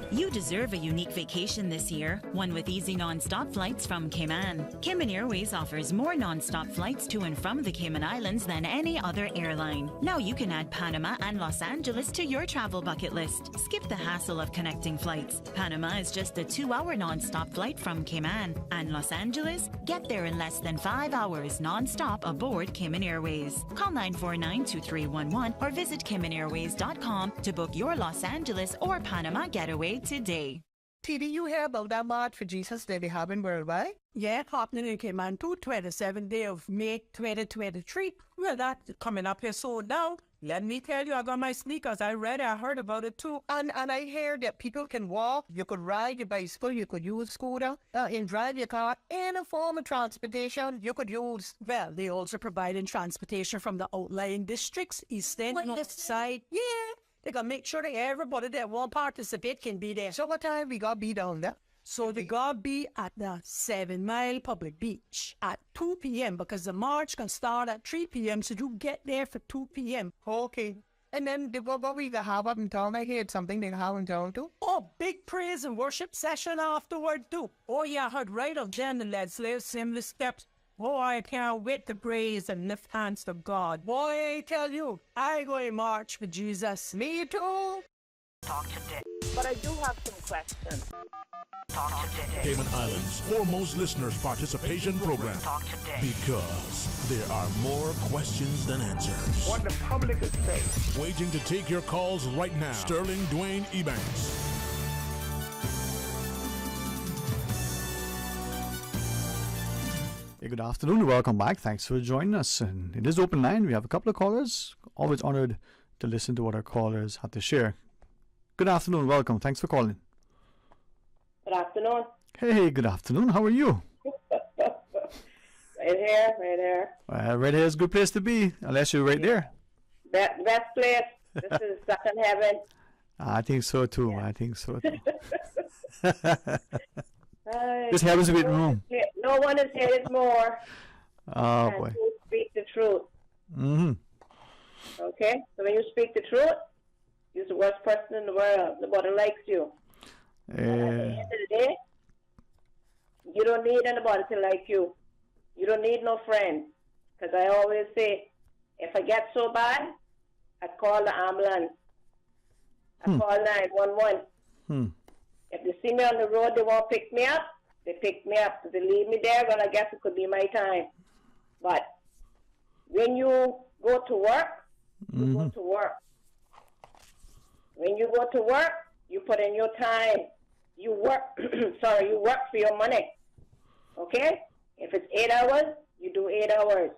You deserve a unique vacation this year, one with easy non-stop flights from Cayman. Cayman Airways offers more non-stop flights to and from the Cayman Islands than any other airline. Now you can add Panama and Los Angeles to your travel bucket list. Skip the hassle of connecting flights. Panama is just a 2-hour non-stop flight from Cayman. And Los Angeles? Get there in less than 5 hours non-stop aboard Cayman Airways. Call 949-2311 or visit CaymanAirways.com to book your Los Angeles or Panama getaway today. TD, you hear about that March for Jesus that they have in worldwide? Yeah, happening in Cayman too, 27th day of May 2023. Well, that's coming up here soon now. Let me tell you, I got my sneakers. I heard about it too. And I hear that people can walk, you could ride your bicycle, you could use scooter, and drive your car, any form of transportation you could use. Well, they also provide transportation from the outlying districts, east end, north side. Yeah. They got to make sure that everybody that won't participate can be there. So what time we got to be down there? So they got to be at the 7 Mile Public Beach at 2 p.m. because the march can start at 3 p.m. So you get there for 2 p.m. Okay. And then what we have up in town? I heard something they have in town too. Oh, big praise and worship session afterward too. Oh yeah, I heard right of then the legislative assembly steps. Oh, I can't wait to praise and lift hands to God. Boy, I tell you, I go in march for Jesus. Me too. Talk today. But I do have some questions. Talk today. Cayman Islands' foremost listeners participation program. Talk today. Because there are more questions than answers. What the public is saying. Waiting to take your calls right now. Sterling Dwayne Ebanks. Good afternoon, welcome back. Thanks for joining us. And it is open line. We have a couple of callers. Always honored to listen to what our callers have to share. Good afternoon, welcome. Thanks for calling. Good afternoon. Hey, good afternoon. How are you? Right here. Well, right here is a good place to be, unless you're right there. Best place. This is second heaven. I think so too. Yeah. I think so too. This happens to be room. No one has said it more. Oh boy. You speak the truth. Mm-hmm. Okay? So when you speak the truth, you're the worst person in the world. Nobody likes you. And at the end of the day, you don't need anybody to like you. You don't need no friends. Because I always say, if I get so bad, I call the ambulance. I call 911. If they see me on the road, they won't pick me up. They pick me up. If they leave me there, well, I guess it could be my time. But when you go to work, you go to work. When you go to work, you put in your time. You work, you work for your money. Okay? If it's 8 hours, you do 8 hours.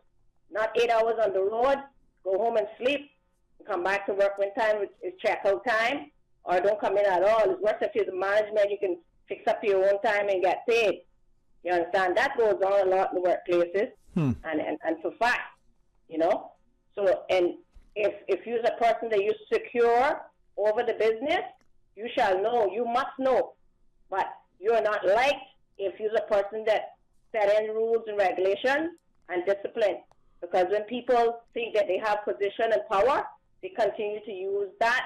Not 8 hours on the road, go home and sleep, and come back to work when time is check-out time, or don't come in at all. It's worse if you're the management, you can fix up your own time and get paid. You understand? That goes on a lot in the workplaces, and for fact, you know. So, and if you're a person that you secure over the business, you shall know, you must know. But you're not liked if you're a person that set in rules and regulations and discipline. Because when people think that they have position and power, they continue to use that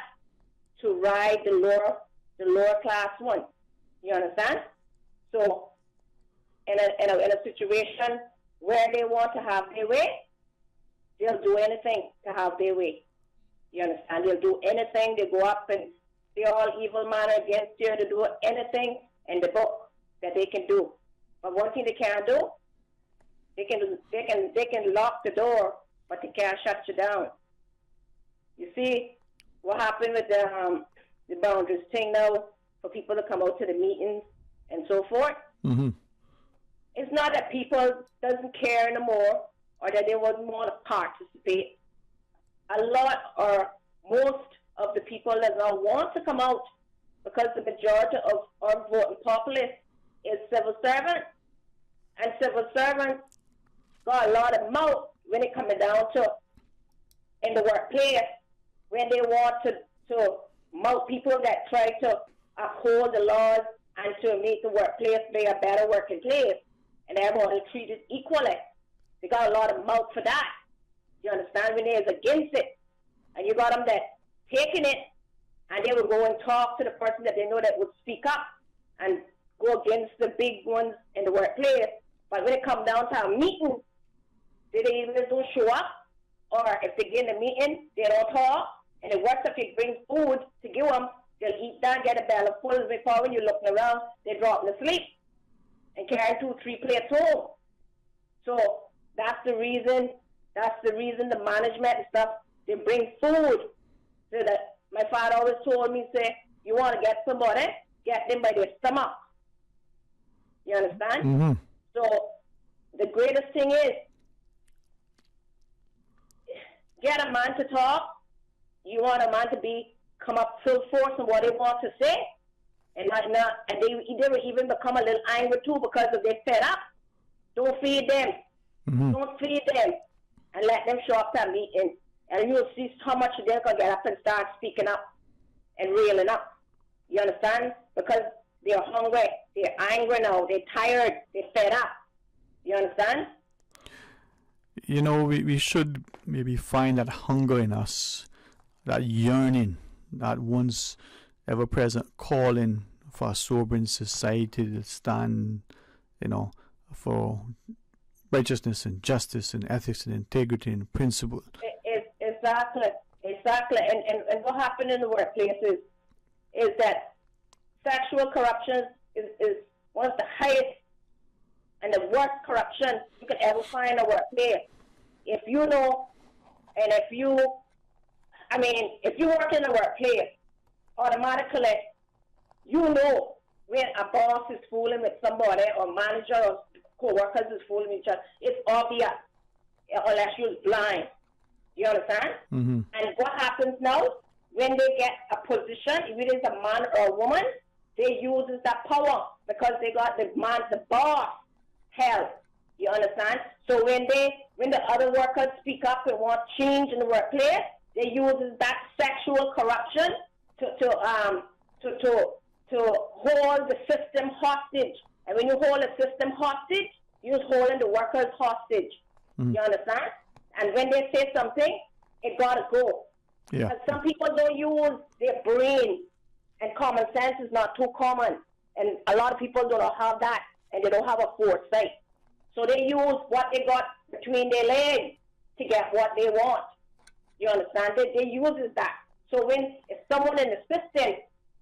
to ride the lower class one. You understand? So, in a situation where they want to have their way, they'll do anything to have their way. You understand? They'll do anything. They go up and say all evil manner against you. They do anything in the book that they can do. But one thing they can't do, they can lock the door, but they can't shut you down. You see what happened with the boundaries thing now for people to come out to the meetings and so forth? Mm-hmm. It's not that people doesn't care anymore or that they wouldn't want to participate. A lot or most of the people that now want to come out because the majority of our voting populace is civil servants. And civil servants got a lot of mouth when it comes down to in the workplace, when they want to mouth people that try to uphold the laws and to make the workplace be a better working place, and everyone is treated equally. They got a lot of mouth for that. You understand? When they're against it, and you got them that taking it, and they would go and talk to the person that they know that would speak up and go against the big ones in the workplace. But when it comes down to a meeting, they either don't show up, or if they get in a meeting, they don't talk. And it works if you bring food to give them, they'll eat that, get a belly full. Before when you're looking around, they drop to sleep and carry 2-3 plates home. So that's the reason. That's the reason the management and stuff, they bring food. So that my father always told me, say, you want to get somebody, get them by their stomach. You understand? Mm-hmm. So the greatest thing is, get a man to talk. You want a man to come up full force on what they want to say, and they will even become a little angry too because of they fed up. Don't feed them. Mm-hmm. Don't feed them, and let them show up to a meeting, and you'll see how much they're gonna get up and start speaking up and reeling up. You understand? Because they're hungry, they're angry now, they're tired, they're fed up. You understand? You know, we should maybe find that hunger in us, that yearning, that once ever present calling for a sobering society to stand, you know, for righteousness and justice and ethics and integrity and principle. Exactly. And what happened in the workplace is that sexual corruption is one of the highest and the worst corruption you can ever find in a workplace. If you know, and if you work in a workplace, automatically, you know when a boss is fooling with somebody, or manager or co-workers is fooling with each other. It's obvious, unless you're blind. You understand? Mm-hmm. And what happens now, when they get a position, if it is a man or a woman, they use that power because they got the boss held. You understand? So when the other workers speak up and want change in the workplace, they use that sexual corruption to hold the system hostage. And when you hold a system hostage, you're holding the workers hostage. Mm-hmm. You understand? And when they say something, it gotta go. Yeah. And some people don't use their brain, and common sense is not too common. And a lot of people don't have that, and they don't have a foresight. So they use what they got between their legs to get what they want. You understand? They use that. So if someone in the system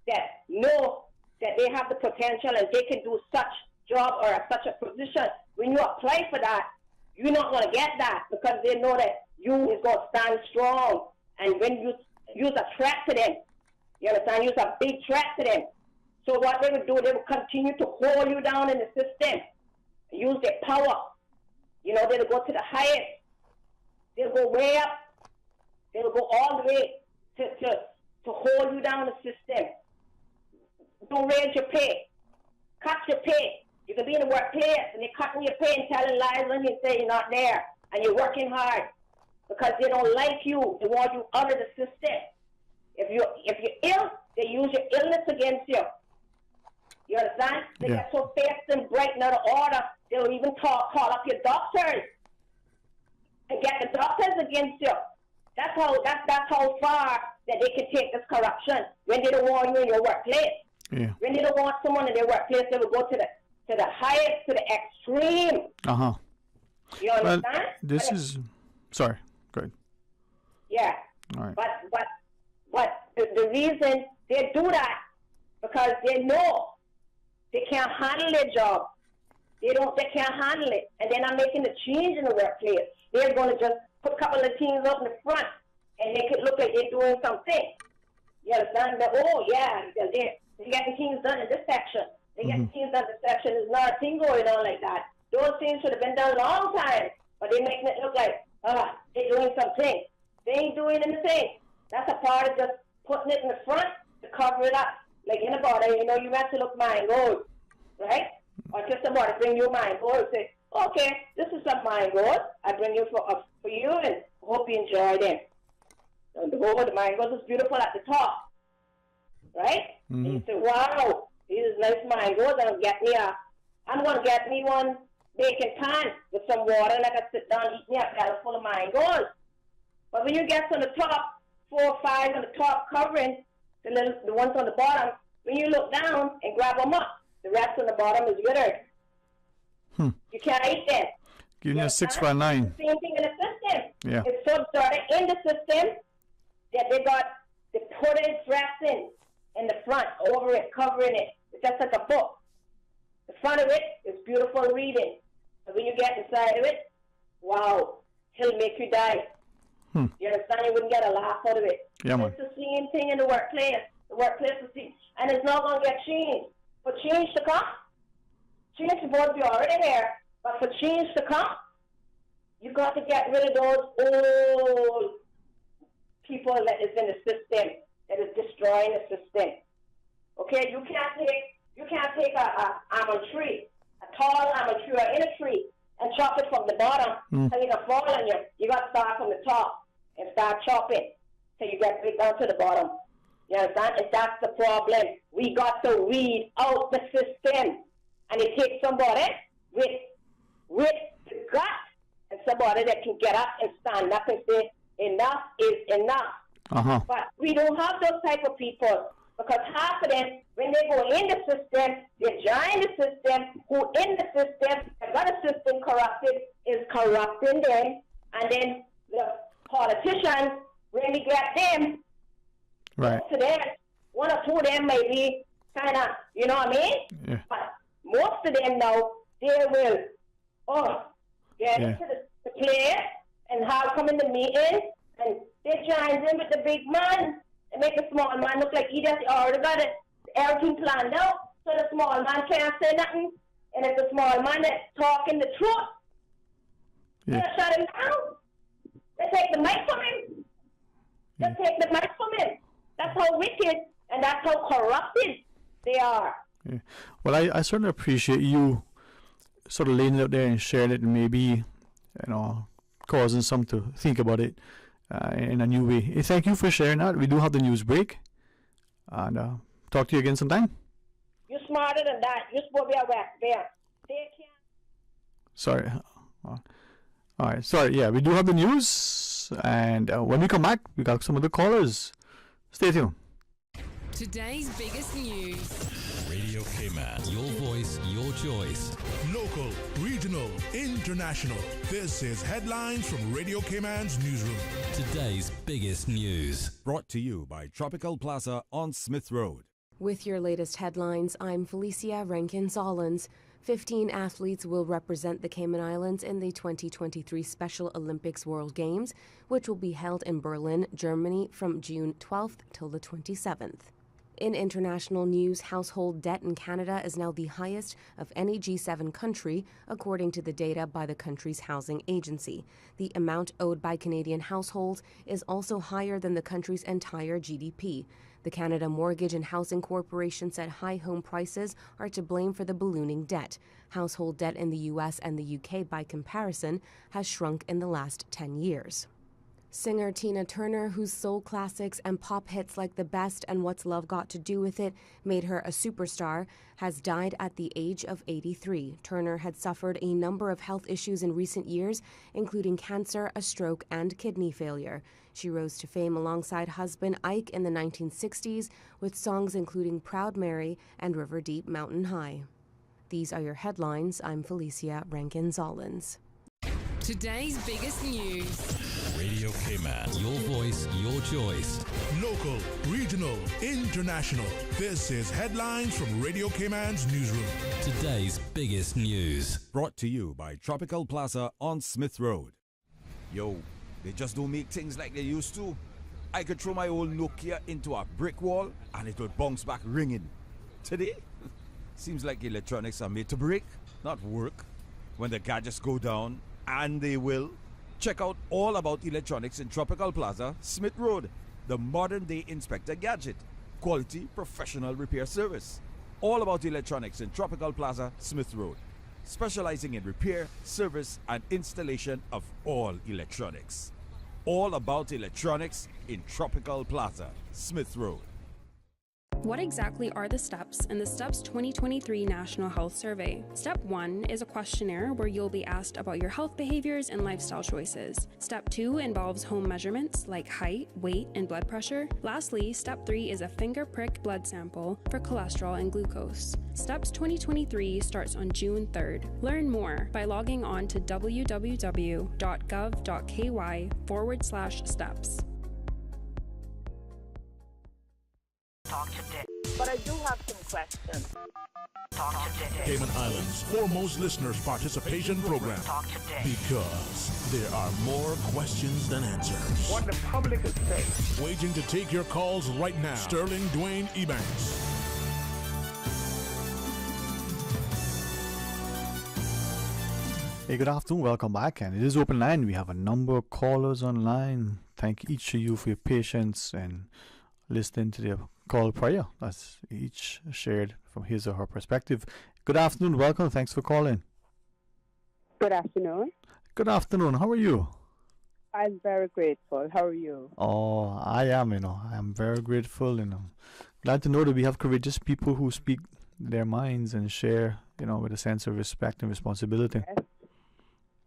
that know that they have the potential and they can do such job or such a position, when you apply for that, you're not going to get that because they know that you is going to stand strong. And when you use a threat to them, you understand, use a big threat to them. So what they would do, they would continue to hold you down in the system, use their power. You know, they'll go to the highest. They'll go way up. They'll go all the way to hold you down in the system. Don't raise your pay. Cut your pay. You can be in the workplace and they're cutting your pay and telling lies when you say you're not there and you're working hard because they don't like you. They want you out of the system. If you're ill, they use your illness against you. You understand? They get so fast and bright and out of order, they'll even call up your doctors and get the doctors against you. That's how far that they can take this corruption when they don't want you in your workplace. Yeah. When they don't want someone in their workplace, they will go to the highest, to the extreme. Uh-huh. You understand? Well, this is... Sorry, go ahead. Yeah. All right. But the reason they do that, because they know they can't handle their job. They can't handle it. And they're not making a change in the workplace. They're going to just put a couple of teams up in the front and make it look like they're doing something. You understand? That, oh, yeah, they're getting things done in this section. They're getting things done in this section. There's not a thing going on like that. Those things should have been done a long time, but they're making it look like, they're doing something. They ain't doing anything. That's a part of just putting it in the front to cover it up. like in a border, you know, you have to look mangoes, right? Or just a border bring you mangoes. Say, okay, this is some mangoes. I bring you for you, and hope you enjoy them. And the mangoes is beautiful at the top, right? And you say, wow, these are nice mangoes. I'm going to get me one baking pan with some water, and I can sit down and eat me a pail full of mangoes. But when you get on the top, 4 or 5 on the top covering, the ones on the bottom, when you look down and grab them up, the rest on the bottom is withered. You can't eat them. Give me a 6 for a 9. The same thing in the system. Yeah. It's so dirty in the system that they put in dressing in the front, over it, covering it. It's just like a book. The front of it is beautiful reading. But when you get inside of it, wow, he'll make you die. You understand? You wouldn't get a laugh out of it. Yeah, man. It's the same thing in the workplace. The workplace is the same. And it's not going to get changed. For change to come, change is supposed to be already here. But for change to come, you got to get rid of those old people that is in the system, that is destroying the system. Okay, you can't take a almond tree, a tall almond tree or any tree, and chop it from the bottom so you can fall on you. You got to start from the top and start chopping so you get right down to the bottom. You understand? And that's the problem. We got to weed out the system, and it takes somebody with the gut and somebody that can get up and stand up and say, enough is enough. But we don't have those type of people, because half of them, when they go in the system, they join the system, who in the system, the other system corrupted, is corrupting them, and then the politicians, when we get them, right, to them, 1 or 2 of them may be kind of, you know what I mean? Yeah. But most of them now, they will, get into the place and have come in the meeting, and they join in with the big man and make the small man look like he just already got everything planned out, so the small man can't say nothing. And if the small man that's talking the truth, they'll shut him down. They take the mic from him. They'll take the mic from him. That's how wicked and that's how corrupted they are. Yeah. Well, I certainly appreciate you sort of laying it out there and sharing it, and maybe, causing some to think about it in a new way. Hey, thank you for sharing that. We do have the news break, and talk to you again sometime. You're smarter than that. You're supposed to be a wax bear. They can't. Sorry. All right. Sorry. Yeah, we do have the news, and when we come back, we got some of the callers. Stay tuned. Today's biggest news. Radio Cayman. Your voice, your choice. Local, regional, international. This is Headlines from Radio Cayman's newsroom. Today's biggest news. Brought to you by Tropical Plaza on Smith Road. With your latest headlines, I'm Felicia Rankin-Zollins. 15 athletes will represent the Cayman Islands in the 2023 Special Olympics World Games, which will be held in Berlin, Germany from June 12th till the 27th. In international news, household debt in Canada is now the highest of any G7 country, according to the data by the country's housing agency. The amount owed by Canadian households is also higher than the country's entire GDP. The Canada Mortgage and Housing Corporation said high home prices are to blame for the ballooning debt. Household debt in the U.S. and the U.K., by comparison, has shrunk in the last 10 years. Singer Tina Turner, whose soul classics and pop hits like The Best and What's Love Got to Do With It made her a superstar, has died at the age of 83. Turner had suffered a number of health issues in recent years, including cancer, a stroke, and kidney failure. She rose to fame alongside husband Ike in the 1960s with songs including Proud Mary and River Deep Mountain High. These are your headlines. I'm Felicia Rankin-Zollins. Today's biggest news. Radio Cayman. Your voice, your choice. Local, regional, international. This is Headlines from Radio Cayman's newsroom. Today's biggest news. Brought to you by Tropical Plaza on Smith Road. Yo, they just don't make things like they used to. I could throw my old Nokia into a brick wall and it would bounce back ringing. Today, seems like electronics are made to break, not work. When the gadgets go down, and they will, check out all about electronics in Tropical Plaza, Smith Road, the modern-day Inspector Gadget. quality professional repair service. All about electronics in Tropical Plaza, Smith Road. Specializing in repair, service, and installation of all electronics. All about electronics in Tropical Plaza, Smith Road. What exactly are the steps in the STEPS 2023 National Health Survey? Step 1 is a questionnaire where you'll be asked about your health behaviors and lifestyle choices. Step 2 involves home measurements like height, weight, and blood pressure. Lastly, Step 3 is a finger prick blood sample for cholesterol and glucose. STEPS 2023 starts on June 3rd. Learn more by logging on to www.gov.ky/steps. Talk today. But I do have some questions. Talk today. Cayman Islands' foremost listeners participation program. Talk today. Because there are more questions than answers. What the public is saying. Waiting to take your calls right now. Sterling Dwayne Ebanks. Hey, good afternoon. Welcome back. And it is open line. We have a number of callers online. Thank each of you for your patience and listening to the call prior. That's each shared from his or her perspective. Good afternoon. Welcome. Thanks for calling. Good afternoon. Good afternoon. How are you? I'm very grateful. How are you? Oh, I am, I am very grateful, Glad to know that we have courageous people who speak their minds and share, with a sense of respect and responsibility. Yes.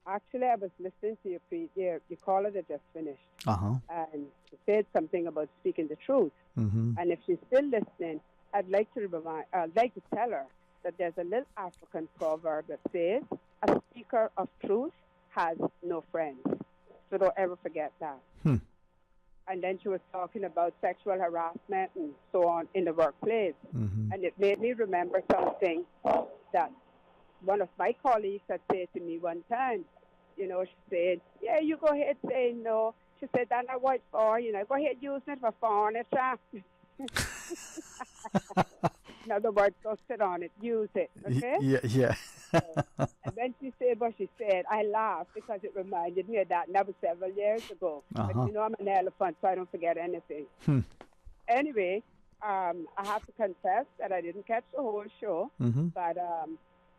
Actually, I was listening to your caller that just finished. And she said something about speaking the truth. Mm-hmm. And if she's still listening, I'd like to tell her that there's a little African proverb that says, "A speaker of truth has no friends." So don't ever forget that. And then she was talking about sexual harassment and so on in the workplace. Mm-hmm. And it made me remember something that one of my colleagues had said to me one time. She said, "Yeah, you go ahead saying no." She said, "That's not what for, go ahead using it for furniture." In other words, go sit on it, use it, okay? Yeah. And then she said what she said. I laughed because it reminded me of that, and that was several years ago. But I'm an elephant, so I don't forget anything. Anyway, I have to confess that I didn't catch the whole show, but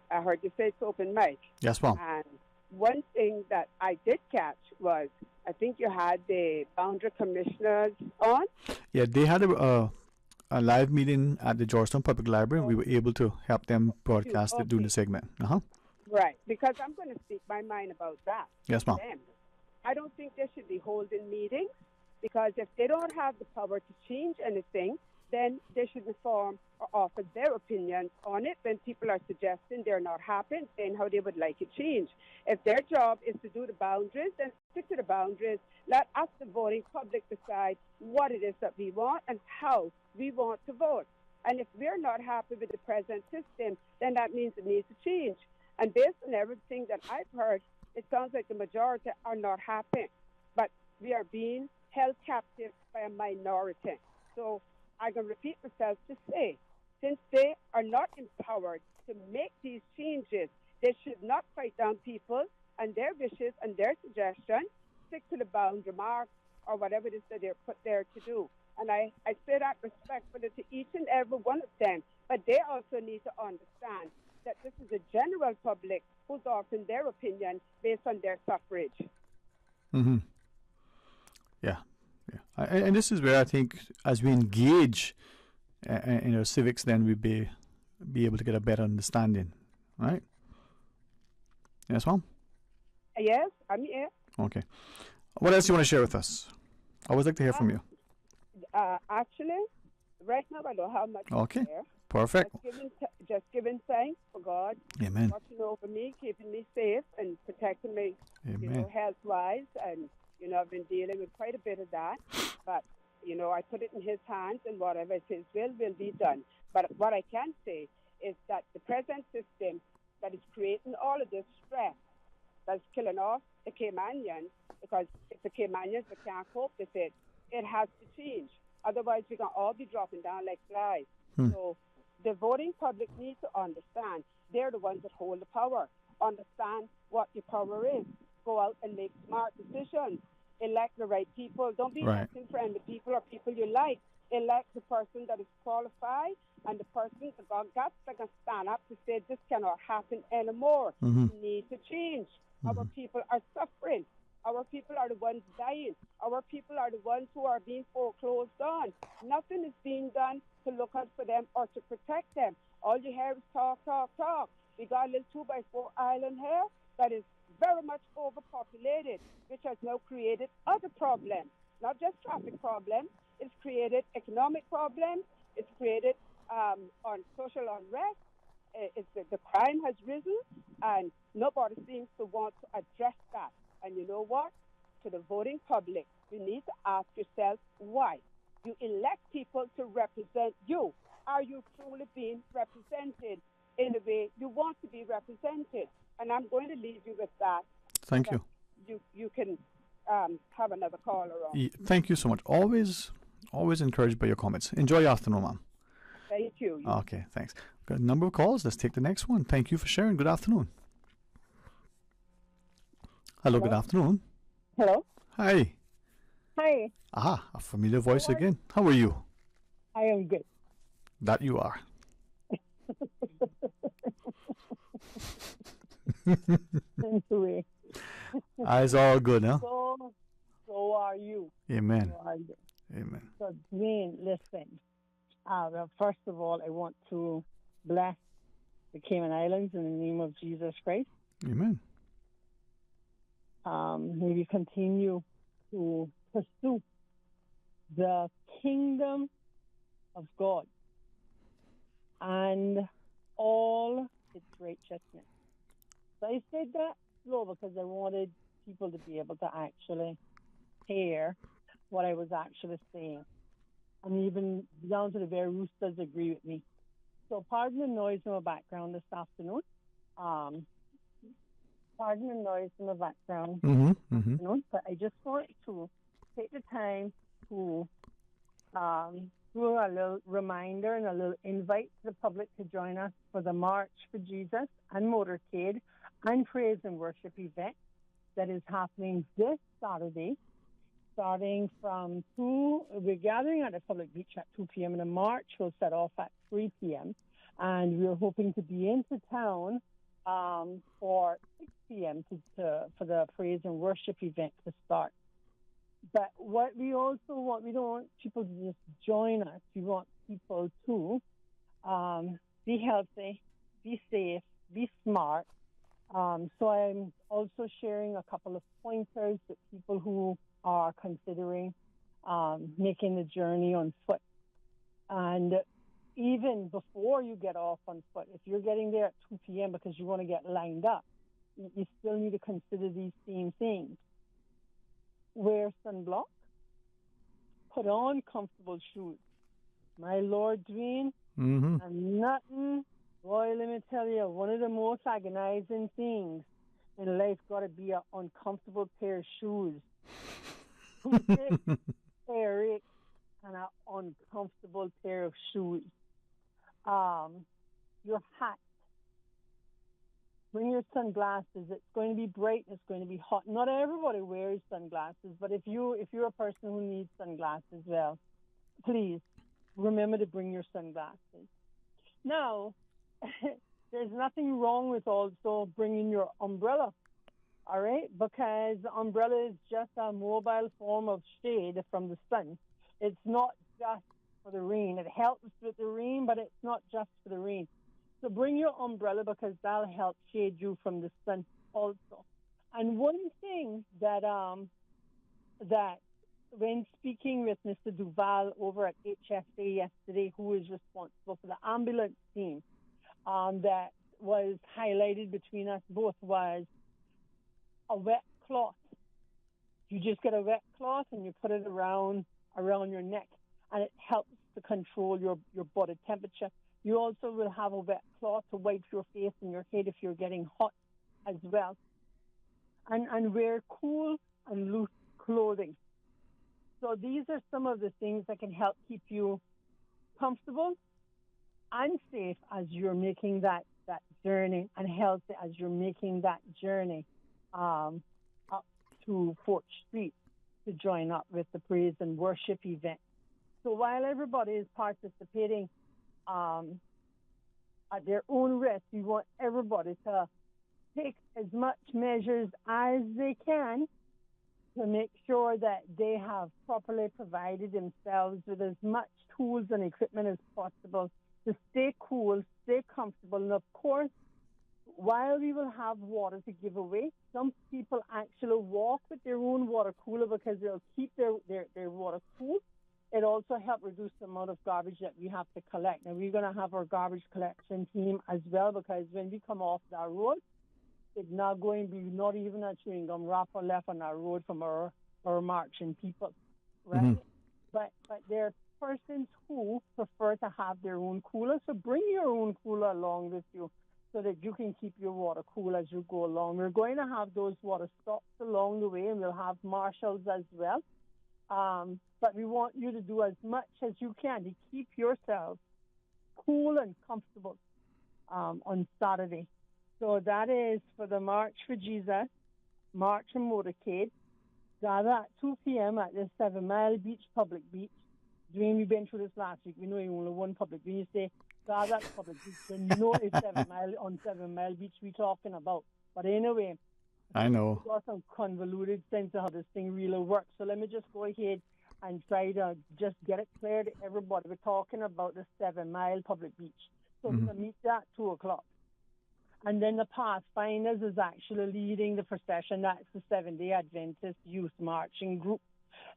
I heard you say it's open mic. Yes, ma'am. And one thing that I did catch was, I think you had the boundary commissioners on. Yeah, they had a live meeting at the Georgetown Public Library, and we were able to help them broadcast it during the segment. Right, because I'm going to speak my mind about that. Yes, ma'am. I don't think they should be holding meetings, because if they don't have the power to change anything, then they should inform or offer their opinions on it when people are suggesting they're not happy and saying how they would like it changed. If their job is to do the boundaries, then stick to the boundaries. Let us, the voting public, decide what it is that we want and how we want to vote. And if we're not happy with the present system, then that means it needs to change. And based on everything that I've heard, it sounds like the majority are not happy. But we are being held captive by a minority. So I can repeat myself to say, since they are not empowered to make these changes, they should not fight down people and their wishes and their suggestions. Stick to the boundary mark or whatever it is that they're put there to do. And I say that respectfully to each and every one of them. But they also need to understand that this is a general public who's offering their opinion based on their suffrage. Mm-hmm. Yeah. And this is where I think as we engage in our civics, then we'll be able to get a better understanding, right? Yes, ma'am? Yes, I'm here. Okay. What else do you want to share with us? I would like to hear from you. Actually, right now I don't have much Okay. to share. Perfect. Just giving thanks for God. Amen. Watching over me, keeping me safe, and protecting me, Amen. health-wise. And, I've been dealing with quite a bit of that. But, I put it in His hands, and whatever is His will be done. But what I can say is that the present system that is creating all of this stress, that's killing off the Caymanians, because if the Caymanians can't cope with it, it has to change. Otherwise, we're going to all be dropping down like flies. So the voting public needs to understand they're the ones that hold the power. Understand what your power is. Go out and make smart decisions. Elect the right people. Don't be electing friendly people or people you like. elect the person that is qualified and the person that got guts that can stand up to say this cannot happen anymore. Mm-hmm. We need to change. Our people are suffering. Our people are the ones dying. Our people are the ones who are being foreclosed on. Nothing is being done to look out for them or to protect them. All you hear is talk, talk, talk. We got a little 2x4 island here that is very much overpopulated, which has now created other problems, not just traffic problems. It's created economic problems. It's created on social unrest. The crime has risen, and nobody seems to want to address that. And you know what? To the voting public, you need to ask yourself why. You elect people to represent you. Are you truly being represented in the way you want to be represented? And I'm going to leave you with that. Thank you. You can have another caller on. Thank you so much. Always encouraged by your comments. Enjoy your afternoon, ma'am. Thank you. Okay, thanks. Got a number of calls. Let's take the next one. Thank you for sharing. Good afternoon. Hello. Good afternoon. Hello. Hi. Hi. Aha, a familiar voice again. How are you? I am good. That you are. Eyes all good, huh? So are you. Amen. So are you. Amen. So, Dwayne, listen. Well, first of all, I want to bless the Cayman Islands in the name of Jesus Christ. Amen. May we continue to pursue the kingdom of God and all its righteousness. So I said that slow because I wanted people to be able to actually hear what I was actually saying. And even down to the very roosters agree with me. So pardon the noise in my background this afternoon. Pardon the noise in the background. But I just want to take the time to do a little reminder and a little invite to the public to join us for the March for Jesus and Motorcade and Praise and Worship event that is happening this Saturday, starting from 2. We're gathering at the public beach at 2 p.m. and the march will set off at 3 p.m. And we're hoping to be into town for 6 p.m. for the Praise and Worship event to start. But what we also want, we don't want people to just join us. We want people to be healthy, be safe, be smart. So I'm also sharing a couple of pointers with people who are considering making the journey on foot. And even before you get off on foot, if you're getting there at 2 p.m. because you want to get lined up, you still need to consider these same things. Wear sunblock. Put on comfortable shoes. My Lord, Dwayne, and nothing, boy, let me tell you, one of the most agonizing things in life got to be an uncomfortable pair of shoes. Eric, and an uncomfortable pair of shoes. Your hat. Bring your sunglasses. It's going to be bright. It's going to be hot. Not everybody wears sunglasses, but if you're a person who needs sunglasses, well, please remember to bring your sunglasses. Now, there's nothing wrong with also bringing your umbrella. All right, because the umbrella is just a mobile form of shade from the sun. It's not just for the rain. It helps with the rain, but it's not just for the rain. So bring your umbrella because that'll help shade you from the sun also. And one thing that when speaking with Mr. Duval over at HSA yesterday, who is responsible for the ambulance team, that was highlighted between us both was a wet cloth. You just get a wet cloth and you put it around your neck, and it helps to control your body temperature. You also will have a wet cloth to wipe your face and your head if you're getting hot as well. And wear cool and loose clothing. So these are some of the things that can help keep you comfortable and safe as you're making that journey, and healthy as you're making that journey up to 4th Street to join up with the Praise and Worship event. So while everybody is participating at their own risk, we want everybody to take as much measures as they can to make sure that they have properly provided themselves with as much tools and equipment as possible to stay cool, stay comfortable. And of course, while we will have water to give away, some people actually walk with their own water cooler because they'll keep their water cool. It also helps reduce the amount of garbage that we have to collect. And we're going to have our garbage collection team as well, because when we come off our road, it's not going to be not even a chewing gum wrapper left on our road from our marching people, right? Mm-hmm. But there are persons who prefer to have their own cooler, so bring your own cooler along with you so that you can keep your water cool as you go along. We're going to have those water stops along the way, and we'll have marshals as well. But we want you to do as much as you can to keep yourself cool and comfortable on Saturday. So that is for the March for Jesus, March and Motorcade. Gather at 2 p.m. at the 7 Mile Beach, public beach. Dwayne, we've been through this last week. We know you only one public. When you say gather at public beach, then you know it's 7 Mile on 7 Mile Beach we're talking about. But anyway, I know. We've got some convoluted sense of how this thing really works. So let me just go ahead and try to just get it clear to everybody. We're talking about the 7 Mile public beach. So we're going to meet at 2 o'clock. And then the Pathfinders is actually leading the procession. That's the Seventh-day Adventist Youth Marching Group.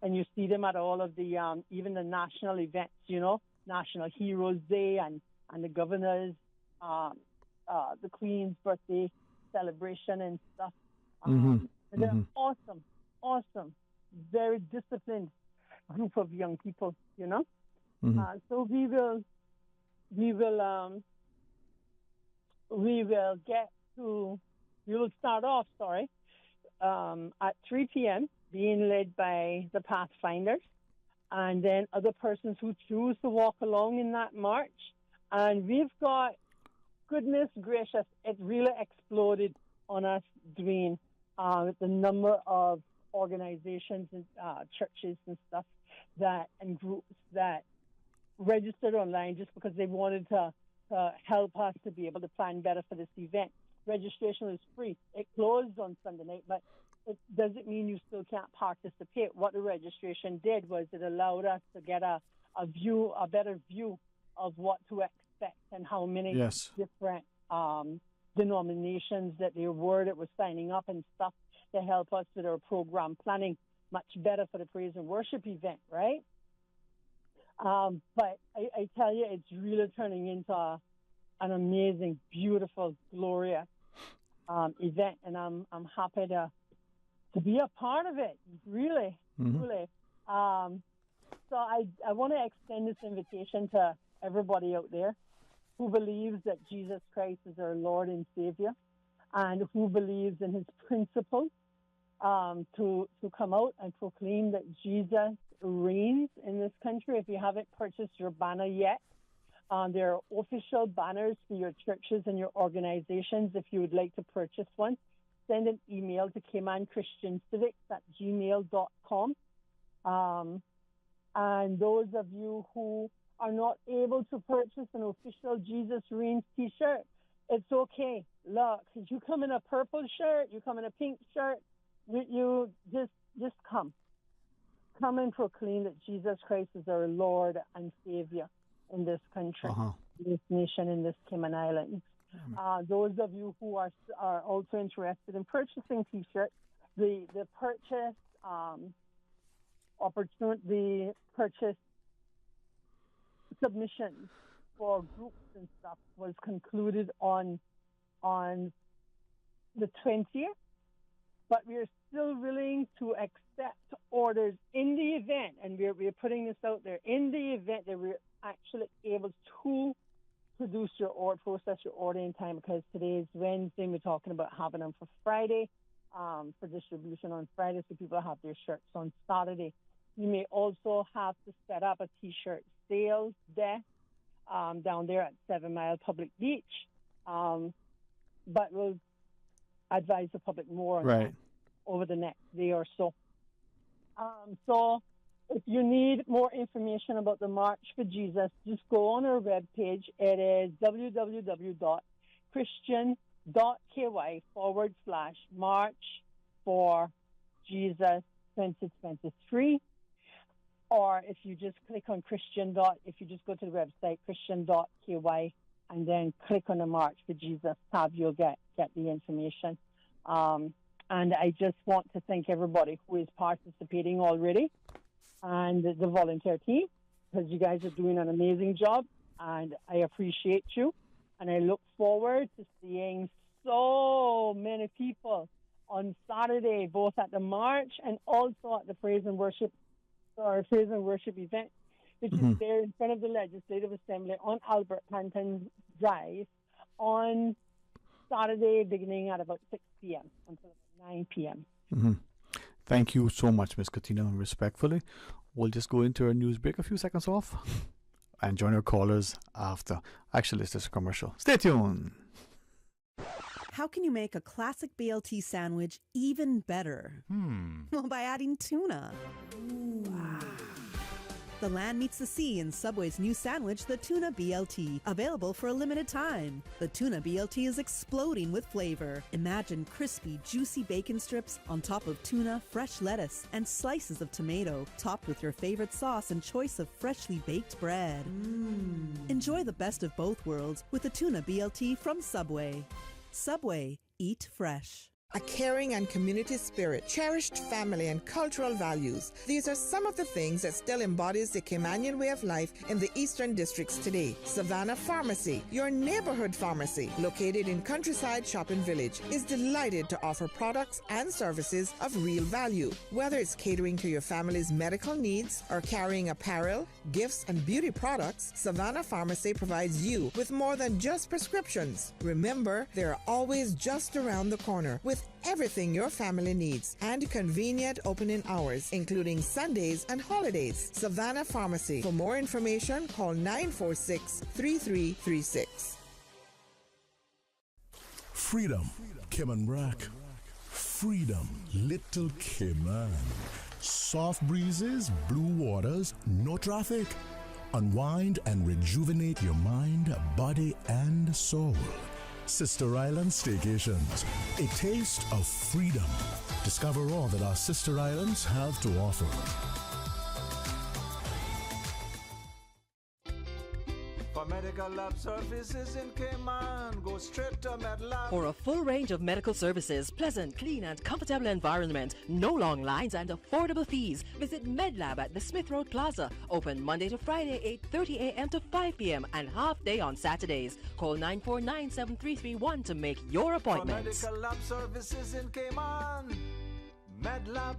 And you see them at all of the, even the national events, you know, National Heroes Day and the Governor's, the Queen's birthday celebration and stuff. And they're awesome, very disciplined group of young people, you know. So we will start off, at 3 p.m., being led by the Pathfinders, and then other persons who choose to walk along in that march. And we've got, goodness gracious, it really exploded on us, Dwayne, with the number of organizations and churches and stuff and groups that registered online just because they wanted to help us to be able to plan better for this event. Registration is free. It closed on Sunday night, but it doesn't mean you still can't participate. What the registration did was it allowed us to get a better view of what to expect and how many different denominations that there were that were signing up and stuff to help us with our program planning much better for the praise and worship event, right? But I tell you, it's really turning into an amazing, beautiful, glorious event, and I'm happy to be a part of it, really. So I want to extend this invitation to everybody out there who believes that Jesus Christ is our Lord and Savior, and who believes in his principles, to come out and proclaim that Jesus reigns in this country. If you haven't purchased your banner yet, there are official banners for your churches and your organizations. If you would like to purchase one, send an email to caymanchristiancivics@gmail.com. And those of you who are not able to purchase an official Jesus Reigns t-shirt, it's okay. Look, you come in a purple shirt, you come in a pink shirt, you just come. Come and proclaim that Jesus Christ is our Lord and Savior in this country, this nation, in this Cayman Islands. Those of you who are also interested in purchasing t-shirts, the purchase opportunity, the purchase submissions for groups and stuff was concluded on the 20th, but we are still willing to accept orders in the event, and we're putting this out there, in the event that we're actually able to produce your order, process your order in time, because today is Wednesday and we're talking about having them for Friday, for distribution on Friday, so people have their shirts on Saturday. You may also have to set up a t-shirt sales desk down there at 7 Mile Public Beach, but we'll advise the public more on that over the next day or so. So if you need more information about the March for Jesus, just go on our webpage. It is www.christian.ky/March for Jesus 2023. Or if you just click on if you just go to the website, christian.ky, and then click on the March for Jesus tab, you'll get the information. And I just want to thank everybody who is participating already and the volunteer team, because you guys are doing an amazing job, and I appreciate you. And I look forward to seeing so many people on Saturday, both at the March and also at the Praise and Worship event, which is there in front of the Legislative Assembly on Albert Panton Drive on Saturday, beginning at about 6 p.m. until 9 p.m. Thank you so much, Ms. Katina. Respectfully, we'll just go into our news break a few seconds off and join our callers after. Actually, it's just a commercial. Stay tuned. How can you make a classic BLT sandwich even better? Well, by adding tuna. Wow. The land meets the sea in Subway's new sandwich, the Tuna BLT, available for a limited time. The Tuna BLT is exploding with flavor. Imagine crispy, juicy bacon strips on top of tuna, fresh lettuce, and slices of tomato, topped with your favorite sauce and choice of freshly baked bread. Enjoy the best of both worlds with the Tuna BLT from Subway. Subway, eat fresh. A caring and community spirit, cherished family and cultural values. These are some of the things that still embodies the Caymanian way of life in the Eastern Districts today. Savannah Pharmacy, your neighborhood pharmacy, located in Countryside Shopping Village, is delighted to offer products and services of real value. Whether it's catering to your family's medical needs or carrying apparel, gifts, and beauty products, Savannah Pharmacy provides you with more than just prescriptions. Remember, they're always just around the corner with everything your family needs and convenient opening hours, including Sundays and holidays. Savannah Pharmacy. For more information, call 946-3336. Freedom, Cayman Rack. Freedom, Little Cayman. Soft breezes, blue waters, no traffic. Unwind and rejuvenate your mind, body, and soul. Sister Island Staycations, a taste of freedom. Discover all that our sister islands have to offer. For medical lab services in Cayman, go straight to MedLab. For a full range of medical services, pleasant, clean and comfortable environment, no long lines and affordable fees, visit MedLab at the Smith Road Plaza. Open Monday to Friday, 8:30 a.m. to 5 p.m. and half day on Saturdays. Call 949-7331 to make your appointment. For medical lab services in Cayman, MedLab.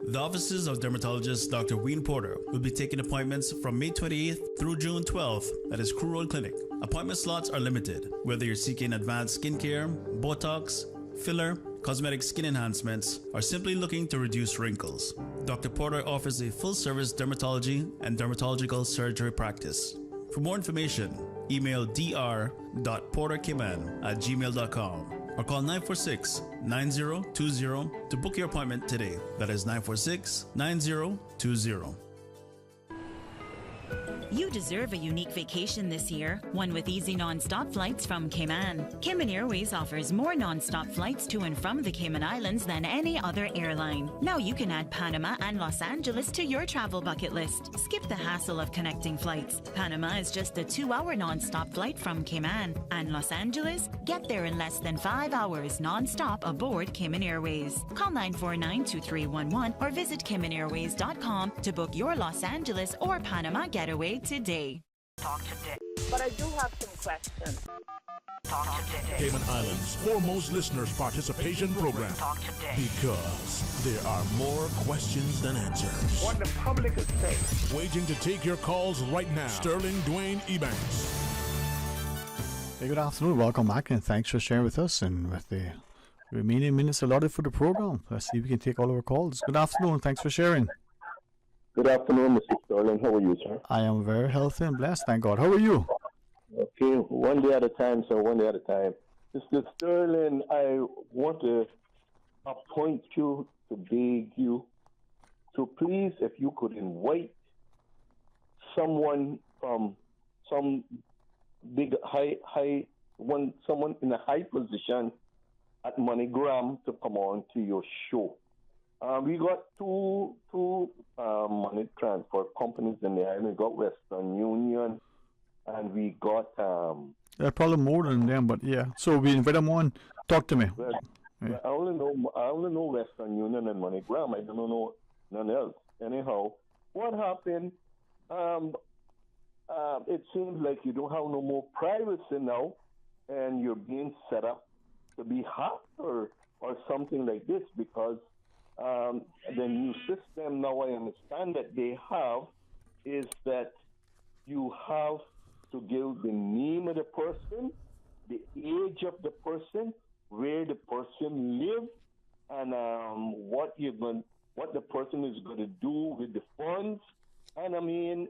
The offices of dermatologist Dr. Wayne Porter will be taking appointments from May 28th through June 12th at his Crew Road Clinic. Appointment slots are limited. Whether you're seeking advanced skincare, Botox, filler, cosmetic skin enhancements, or simply looking to reduce wrinkles, Dr. Porter offers a full-service dermatology and dermatological surgery practice. For more information, email dr.portercayman@gmail.com or call 946-9020 to book your appointment today. That is 946-9020. You deserve a unique vacation this year, one with easy non-stop flights from Cayman. Cayman Airways offers more non-stop flights to and from the Cayman Islands than any other airline. Now you can add Panama and Los Angeles to your travel bucket list. Skip the hassle of connecting flights. Panama is just a 2-hour non-stop flight from Cayman. And Los Angeles? Get there in less than 5 hours non-stop aboard Cayman Airways. Call 949-2311 or visit CaymanAirways.com to book your Los Angeles or Panama getaway today. Talk today. But I do have some questions. Talk today. Cayman Islands' foremost listeners participation program. Talk today. Because there are more questions than answers. What the public is saying. Waiting to take your calls right now. Sterling Dwayne Ebanks. Hey, good afternoon. Welcome back, and thanks for sharing with us. And with the remaining minutes allotted for the program, let's see if we can take all of our calls. Good afternoon. Thanks for sharing. Good afternoon, Mr. Sterling. How are you, sir? I am very healthy and blessed, thank God. How are you? Okay, one day at a time, sir, one day at a time. Mr. Sterling, I want to appoint you to beg you So please, if you could invite someone from some big someone in a high position at MoneyGram to come on to your show. We got two money transfer companies in there, and we got Western Union, and we got probably more than them, but yeah. So we invite them on. Talk to me. Well, I only know Western Union and MoneyGram. I don't know none else. Anyhow, what happened? It seems like you don't have no more privacy now, and you're being set up to be hacked or something like this, because the new system now, I understand that they have, is that you have to give the name of the person, the age of the person, where the person lives, and what the person is going to do with the funds. And I mean,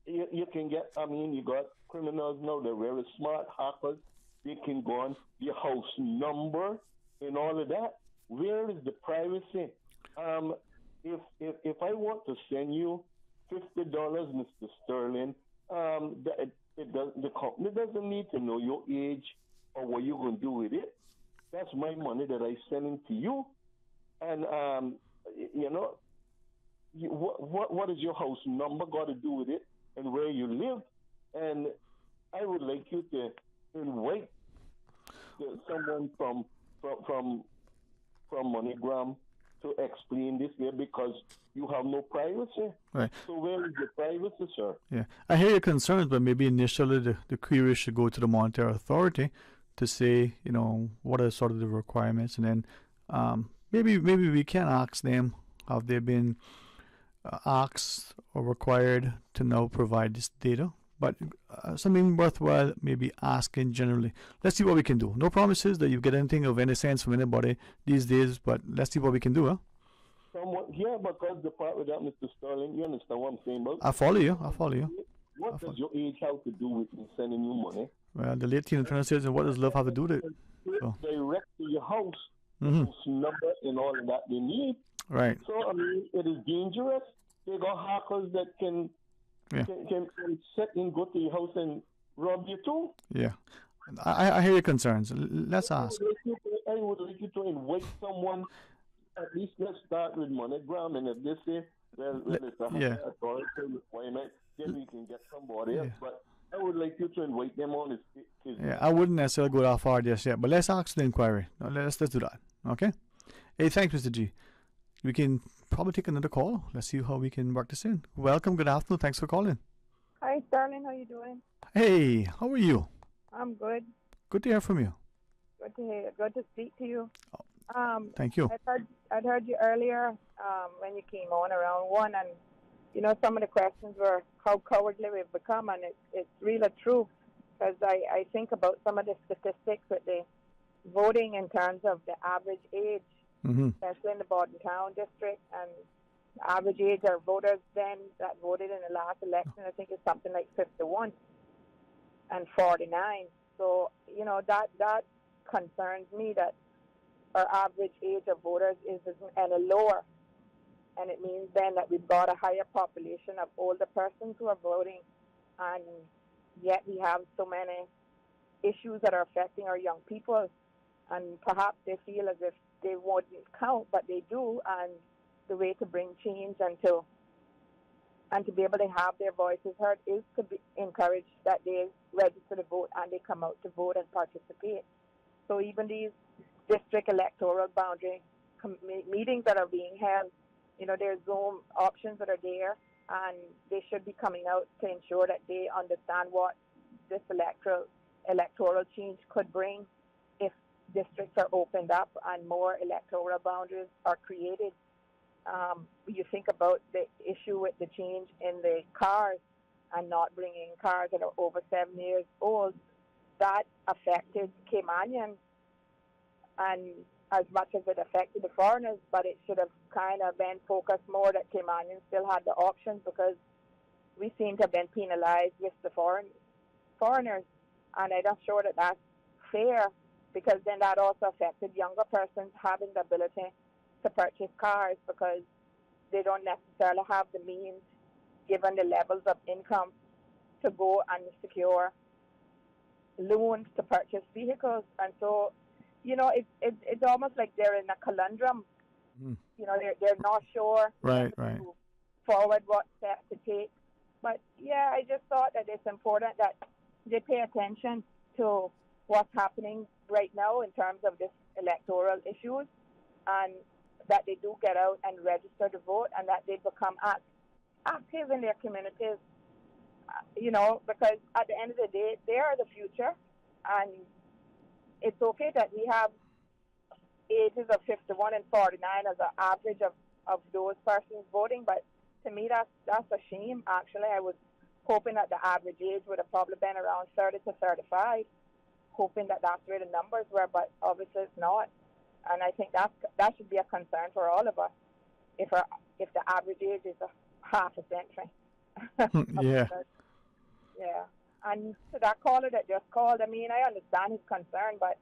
you can get, you got criminals now, they're very smart hackers. They can go on your house number and all of that. Where is the privacy? If I want to send you $50, Mr. Sterling, the company doesn't need to know your age or what you're going to do with it. That's my money that I send in to you. And, what is your house number got to do with it and where you live? And I would like you to invite someone from MoneyGram to explain this here, because you have no privacy. Right. So where is the privacy, sir? Yeah, I hear your concerns, but maybe initially the query should go to the Monetary Authority to say, what are sort of the requirements, and then maybe we can ask them, have they been asked or required to now provide this data? But something worthwhile maybe asking generally. Let's see what we can do. No promises that you get anything of any sense from anybody these days, but let's see what we can do, huh? Because the part with that, Mr. Sterling, you understand what I'm saying about? I follow you. What does your age have to do with me sending you money? Well, the late Tina Turner says, and what does love have to do with it? So. Direct to your house, house number and all of that they need. Right. So, it is dangerous. They got hackers that can set and go to your house and rob you too. Yeah. I hear your concerns. Let's ask. I would like you to invite someone. At least let's start with MoneyGram, and if they say, it's a higher authority requirement, then we can get somebody else. But I would like you to invite them on. I wouldn't necessarily go that far just yet, but let's ask the inquiry. Let's do that. Okay? Hey, thanks, Mr. G. We can probably take another call. Let's see how we can work this in. Welcome. Good afternoon. Thanks for calling. Hi, Sterling. How you doing? Hey, how are you? I'm good. Good to hear from you. Good to hear. Good to speak to you. Thank you. I'd heard you earlier when you came on around 1, and some of the questions were how cowardly we've become, and it's really true, because I think about some of the statistics with the voting in terms of the average age, especially in the Bordentown district, and the average age of voters then that voted in the last election, I think, is something like 51 and 49. So, that concerns me, that our average age of voters isn't any lower. And it means then that we've got a higher population of older persons who are voting, and yet we have so many issues that are affecting our young people. And perhaps they feel as if they wouldn't count, but they do. And the way to bring change and to be able to have their voices heard is to be encouraged that they register to vote and they come out to vote and participate. So even these district electoral boundary meetings that are being held, there's Zoom options that are there, and they should be coming out to ensure that they understand what this electoral change could bring if districts are opened up and more electoral boundaries are created. You think about the issue with the change in the cars and not bringing cars that are over 7 years old. That affected Caymanians, and as much as it affected the foreigners, but it should have kind of been focused more that Caymanians still had the options, because we seem to have been penalized with the foreigners, and I'm not sure that that's fair, because then that also affected younger persons having the ability to purchase cars, because they don't necessarily have the means, given the levels of income, to go and secure loans to purchase vehicles. And so, you know, it's almost like they're in a conundrum. You know, they're not sure Right. to forward what steps to take. But yeah, I just thought that it's important that they pay attention to what's happening right now in terms of this electoral issues, and that they do get out and register to vote, and that they become active in their communities, you know, because at the end of the day, they are the future. And it's okay that we have ages of 51 and 49 as an average of those persons voting, but to me, that's a shame, actually. I was hoping that the average age would have probably been around 30 to 35, hoping that that's where the numbers were, but obviously it's not. And I think that should be a concern for all of us, if the average age is a half a century. Yeah. Yeah. And to that caller that just called, I mean, I understand his concern, but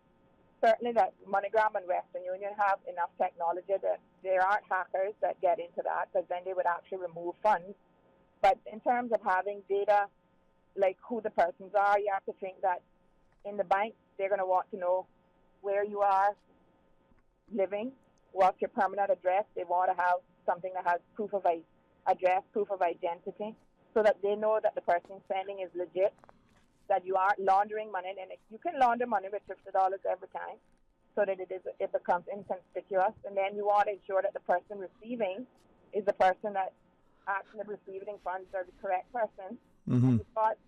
certainly that MoneyGram and Western Union have enough technology that there aren't hackers that get into that, because then they would actually remove funds. But in terms of having data, like who the persons are, you have to think that in the bank, they're going to want to know where you are living, what's your permanent address. They want to have something that has proof of address, proof of identity, so that they know that the person sending is legit, that you aren't laundering money. And you can launder money with $50 every time, so that it becomes inconspicuous. And then you want to ensure that the person receiving is the person that actually receiving funds are the correct person. Mm-hmm. But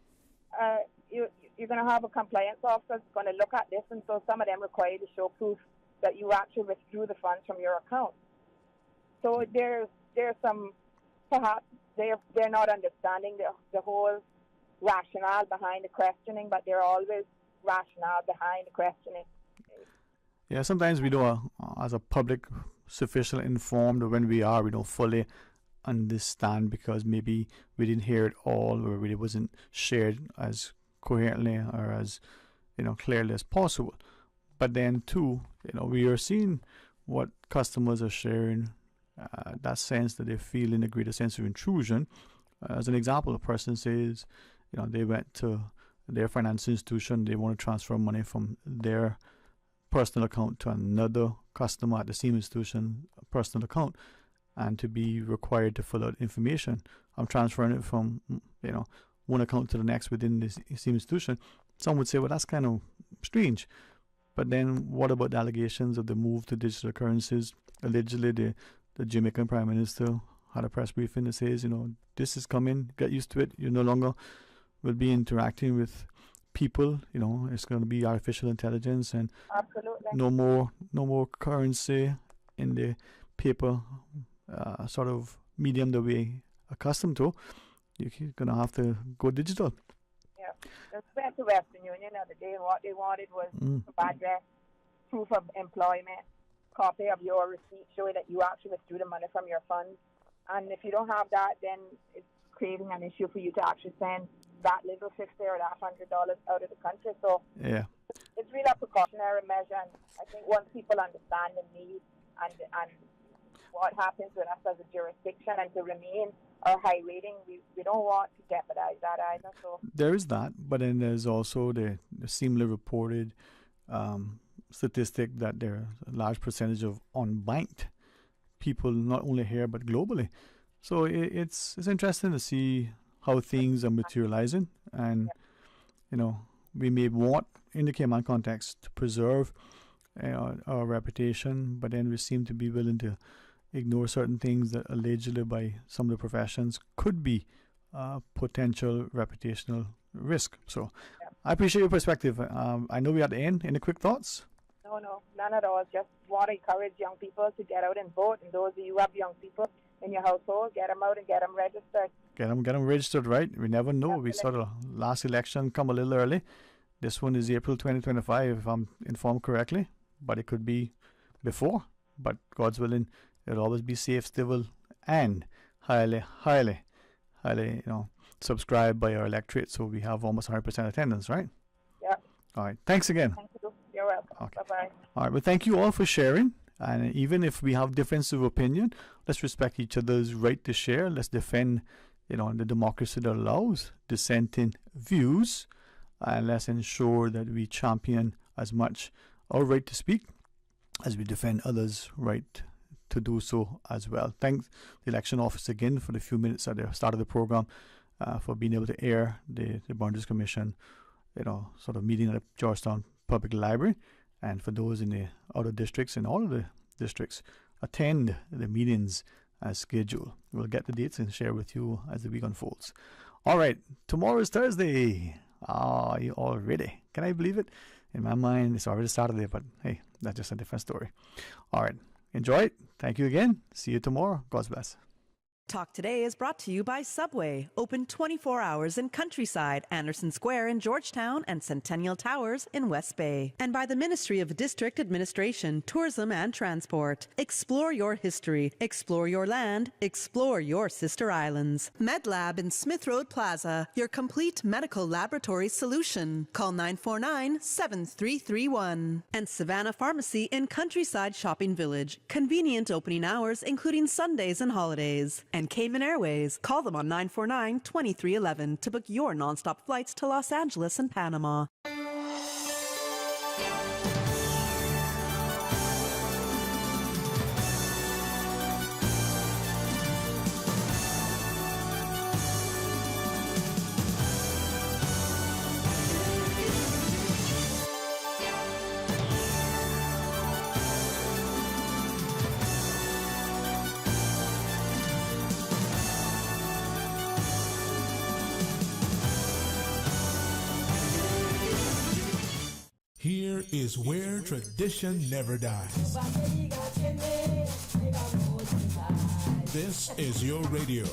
you're going to have a compliance officer that's going to look at this, and so some of them require you to show proof that you actually withdrew the funds from your account. So there's some, perhaps they're not understanding the whole rationale behind the questioning, but there are always rationale behind the questioning. Yeah, sometimes we don't, as a public, sufficiently informed, or when we are, we don't fully understand because maybe we didn't hear it all, or it wasn't shared as coherently or as, clearly as possible. But then too, we are seeing what customers are sharing, that sense that they're feeling a greater sense of intrusion. As an example, a person says, they went to their financial institution, they want to transfer money from their personal account to another customer at the same institution personal account, and to be required to fill out information. I'm transferring it from, one account to the next within the same institution. Some would say, well, that's kind of strange. But then what about the allegations of the move to digital currencies? Allegedly, the Jamaican Prime Minister had a press briefing that says, this is coming, get used to it. You no longer will be interacting with people. It's going to be artificial intelligence, and absolutely no more currency in the paper sort of medium that we're accustomed to. You're going to have to go digital. Yeah, they went to Western Union the other day, and what they wanted was proof of address, proof of employment, copy of your receipt showing that you actually withdrew the money from your funds. And if you don't have that, then it's creating an issue for you to actually send that little $50 or that $100 out of the country. So yeah, it's really a precautionary measure. And I think once people understand the need and what happens with us as a jurisdiction, and to remain our high rating, we don't want to jeopardize that either. So there is that, but then there's also the seemingly reported statistic that there are a large percentage of unbanked people, not only here but globally. So it's interesting to see how things are materializing, and we may want, in the Cayman context, to preserve our reputation, but then we seem to be willing to ignore certain things that allegedly by some of the professions could be potential reputational risk. So I appreciate your perspective. I know we're at the end. Any quick thoughts? No, none at all. Just want to encourage young people to get out and vote, and those of you who have young people in your household, get them out and get them registered. Get them registered, right? We never know. Definitely. We saw the last election come a little early. This one is April 2025, if I'm informed correctly, but it could be before. But God's willing, it'll always be safe, civil, and highly, subscribed by our electorate. So we have almost 100% attendance, right? Yeah. All right. Thanks again. Thank you. You're welcome. Okay. Bye-bye. All right. Well, thank you all for sharing. And even if we have difference of opinion, let's respect each other's right to share. Let's defend, the democracy that allows dissenting views, and let's ensure that we champion as much our right to speak as we defend others' right to do so as well. Thanks the election office again for the few minutes at the start of the program for being able to air the Boundaries Commission, sort of meeting at Georgetown Public Library, and for those in the other districts, in all of the districts, attend the meetings as scheduled. We'll get the dates and share with you as the week unfolds. All right, tomorrow is Thursday. You all ready? Can I believe it? In my mind, it's already Saturday, but hey, that's just a different story. All right, enjoy it. Thank you again. See you tomorrow. God bless. Talk Today is brought to you by Subway, open 24 hours in Countryside, Anderson Square in Georgetown, and Centennial Towers in West Bay. And by the Ministry of District Administration, Tourism and Transport. Explore your history, explore your land, explore your sister islands. MedLab in Smith Road Plaza, your complete medical laboratory solution. Call 949-7331. And Savannah Pharmacy in Countryside Shopping Village, convenient opening hours including Sundays and holidays. And Cayman Airways. Call them on 949-2311 to book your nonstop flights to Los Angeles and Panama. Here is where tradition never dies. This is your radio,